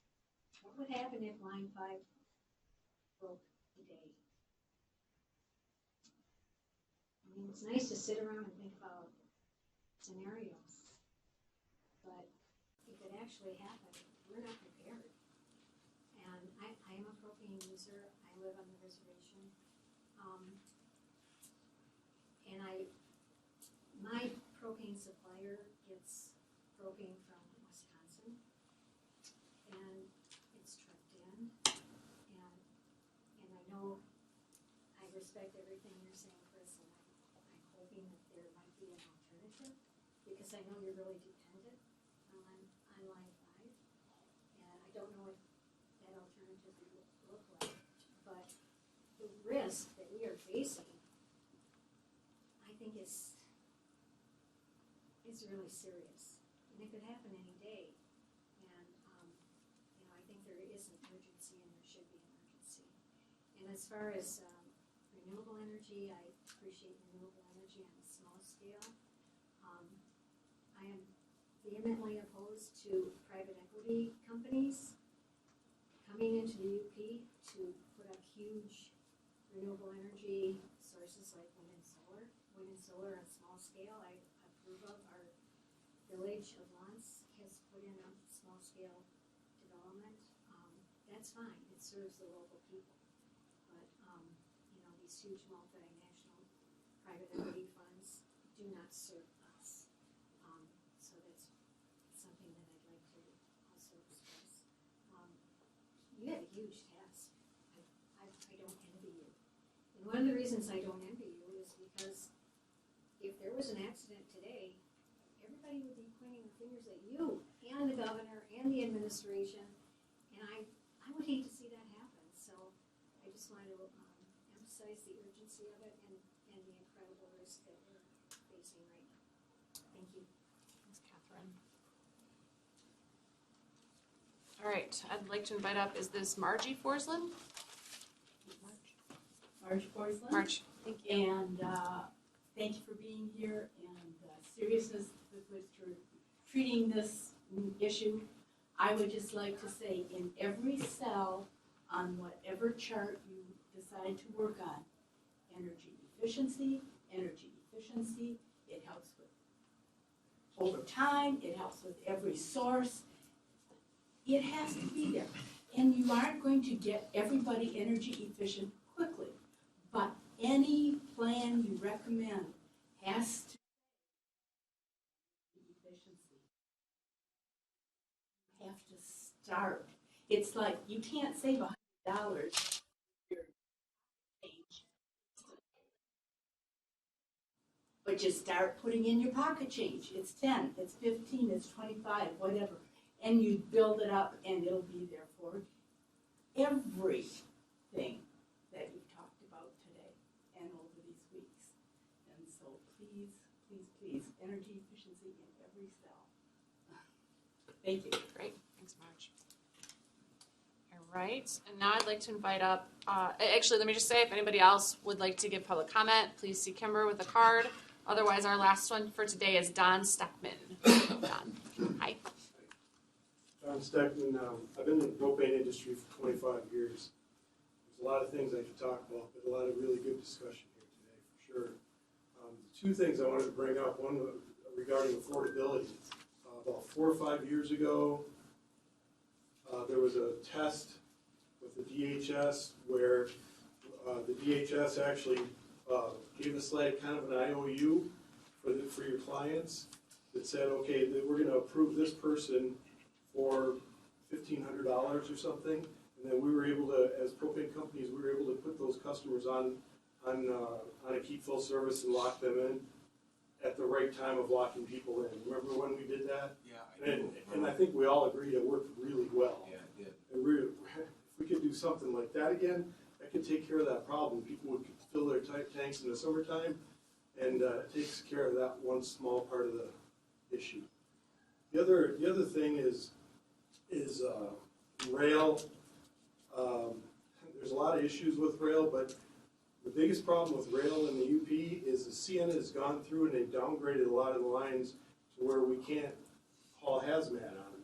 what would happen if Line 5 broke today? I mean, it's nice to sit around and think about scenarios, but if it actually happened, we're not prepared. And I am a propane user. I live on the reservation. And my propane supplier gets propane from Wisconsin, and it's trucked in. And I know, I respect everything you're saying, Chris, and I'm hoping that there might be an alternative, because I know you're really dependent on Line 5, and I don't know what that alternative would look like, but the risk that we are facing, I think is really serious, and it could happen any day. And I think there is an urgency, and there should be an urgency. And as far as renewable energy. I appreciate renewable energy on a small scale. I am vehemently opposed to private equity companies coming into the UP to put up huge renewable energy sources like wind and solar. Wind and solar on a small scale, I approve of. Our village of Lance has put in a small scale development. That's fine, it serves the local people. But, you know, these huge multinational private equity funds do not serve us. So that's something that I'd like to also express. You have a huge task. I don't envy you. And one of the reasons I don't envy you is because if there was an accident today, everybody would be pointing their fingers at you and the governor and the administration. And I would hate to see that happen. So I just wanted to emphasize the urgency of it and the incredible risk that we're facing right now. Thank you. Thanks, Catherine. All right, I'd like to invite up, is this Margie Forsland? Marge Porcelain. Marge, thank you. And thank you for being here and seriousness with which you're treating this issue. I would just like to say in every cell on whatever chart you decide to work on, energy efficiency, it helps with over time, it helps with every source. It has to be there. And you aren't going to get everybody energy efficient quickly. But any plan you recommend has to be efficiency. You have to start. It's like you can't save $100 but you start putting in your pocket change. It's 10, it's 15, it's 25, whatever. And you build it up and it'll be there for everything that you've talked about today and over these weeks. And so please, please, please, energy efficiency in every cell. Thank you. Great, thanks, Marge. All right, and now I'd like to invite up, actually, let me just say, if anybody else would like to give public comment, please see Kimber with a card. Otherwise, our last one for today is Don Steckman. Don, hi. Don Steckman, I've been in the propane industry for 25 years. There's a lot of things I could talk about, but a lot of really good discussion here today, for sure. Two things I wanted to bring up. One regarding affordability. About 4 or 5 years ago, there was a test with the DHS where the DHS actually gave us like kind of an IOU for your clients that said, okay, that we're going to approve this person for $1,500 or something, and then we were able to, as propane companies, we were able to put those customers on a keep full service and lock them in at the right time of locking people in. Remember when we did that? Yeah. And I think we all agreed it worked really well. Yeah, it did. And if we could do something like that again, that could take care of that problem. People would fill their tanks in the summertime, and it takes care of that one small part of the issue. The other thing is rail. There's a lot of issues with rail, but the biggest problem with rail in the UP is the CN has gone through and they've downgraded a lot of the lines to where we can't haul hazmat on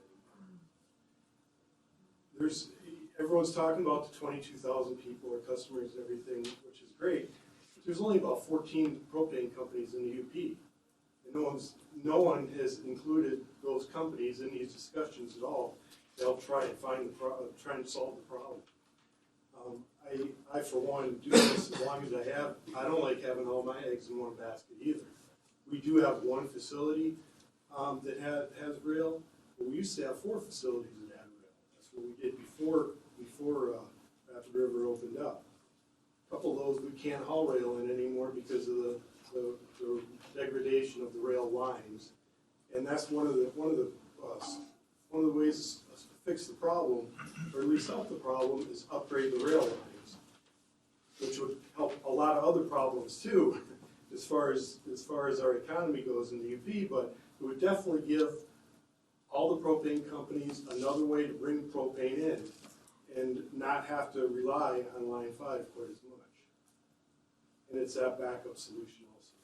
them. Everyone's talking about the 22,000 people or customers and everything, which is great. There's only about 14 propane companies in the UP. And no one has included those companies in these discussions at all. They'll try and try and solve the problem. I for one do this as long as I have. I don't like having all my eggs in one basket either. We do have one facility that has rail, but we used to have 4 facilities that had rail. That's what we did before Rapid River opened up. A couple of those we can't haul rail in anymore because of the degradation of the rail lines, and that's one of the ways to fix the problem, or at least help the problem, is upgrade the rail lines, which would help a lot of other problems too, as far as our economy goes in the UP. But it would definitely give all the propane companies another way to bring propane in, and not have to rely on Line 5 quite as much. and it's that backup solution also.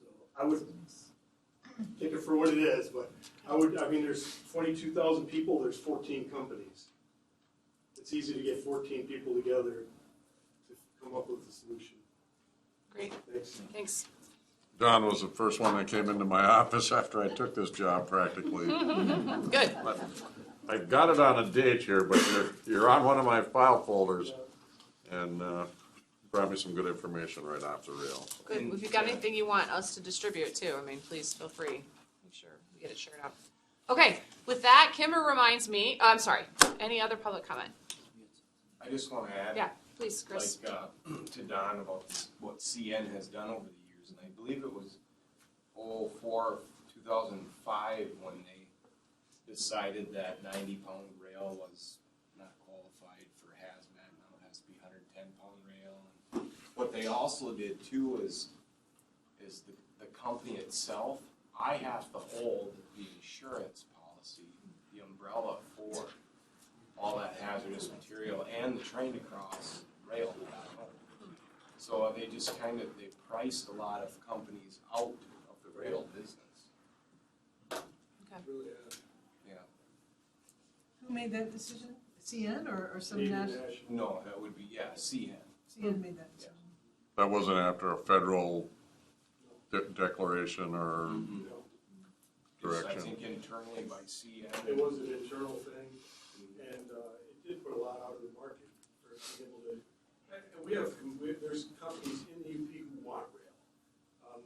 So I would take it for what it is, but I mean, there's 22,000 people, there's 14 companies. It's easy to get 14 people together to come up with a solution. Great. Thanks. Thanks. John was the first one that came into my office after I took this job practically. Good. But I got it on a date here, but you're on one of my file folders, and brought me some good information right off the reel. Good. If you've got anything you want us to distribute too, I mean, please feel free. Make sure we get it shared out. Okay, with that, Kimber reminds me, I'm sorry, any other public comment? I just want to add. Yeah, please, Chris. Like, to Don about what CN has done over the years, and I believe it was 2005 when they decided that 90-pound rail was not qualified for hazmat. Now it has to be 110-pound rail. And what they also did too is the company itself, I have to hold the insurance policy, the umbrella for all that hazardous material and the train to cross rail. So they just they priced a lot of companies out of the rail business. Okay. Yeah. Who made that decision? CN or some national? No, that would be, CN. CN made that decision. That wasn't after a federal declaration or Just, direction? I think internally by CN. It was an internal thing, and it did put a lot out of the market for people to, and there's companies in the UP who want rail.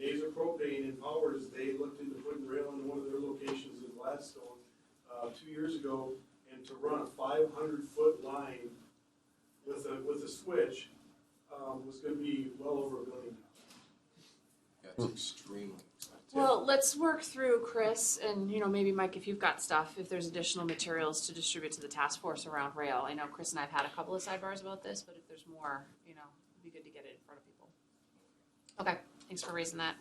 Nasar Propane and Powers, they looked into putting rail into one of their locations in Gladstone 2 years ago, and to run a 500-foot line with a switch was going to be well over $1 billion. That's extremely expensive. Well, let's work through, Chris, and maybe Mike, if you've got stuff, if there's additional materials to distribute to the task force around rail. I know Chris and I've had a couple of sidebars about this, but if there's more, it'd be good to get it in front of people. Okay, thanks for raising that.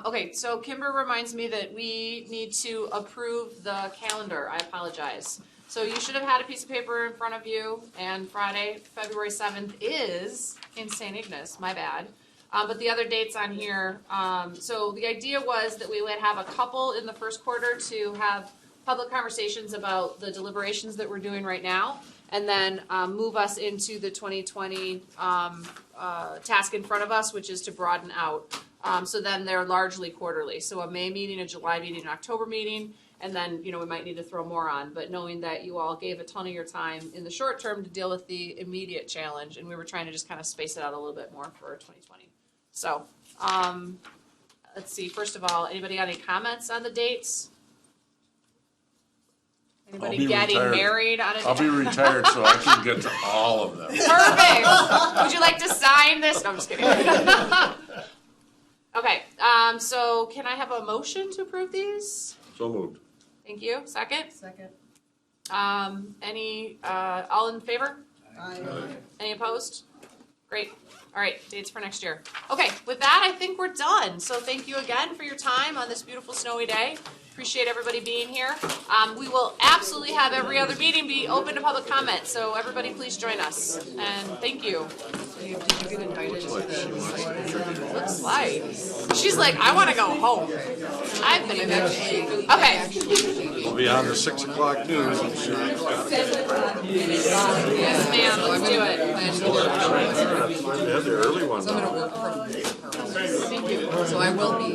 Okay, so Kimber reminds me that we need to approve the calendar. I apologize. So you should have had a piece of paper in front of you, and Friday, February 7th is in St. Ignace, my bad. But the other dates on here, so the idea was that we would have a couple in the first quarter to have public conversations about the deliberations that we're doing right now, and then move us into the 2020 task in front of us, which is to broaden out. So then they're largely quarterly. So a May meeting, a July meeting, an October meeting, and then we might need to throw more on. But knowing that you all gave a ton of your time in the short term to deal with the immediate challenge, and we were trying to just kind of space it out a little bit more for 2020. So, let's see, first of all, anybody got any comments on the dates? Anybody getting married on a date? I'll be retired so I can get to all of them. Perfect. Would you like to sign this? No, I'm just kidding. Okay, so can I have a motion to approve these? So moved. Thank you. Second? Second. Any, all in favor? Aye. Any opposed? Great. All right, dates for next year. Okay, with that, I think we're done. So thank you again for your time on this beautiful snowy day. Appreciate everybody being here. We will absolutely have every other meeting be open to public comment, so everybody please join us. And thank you. Did you get invited to the Looks like. She's like, I want to go home. I've been invited. Okay. We'll be on the 6 o'clock news. I'm sure. Yes, ma'am, let's do it. Yeah, the early one. So I'm going to work from. Thank you. So I will be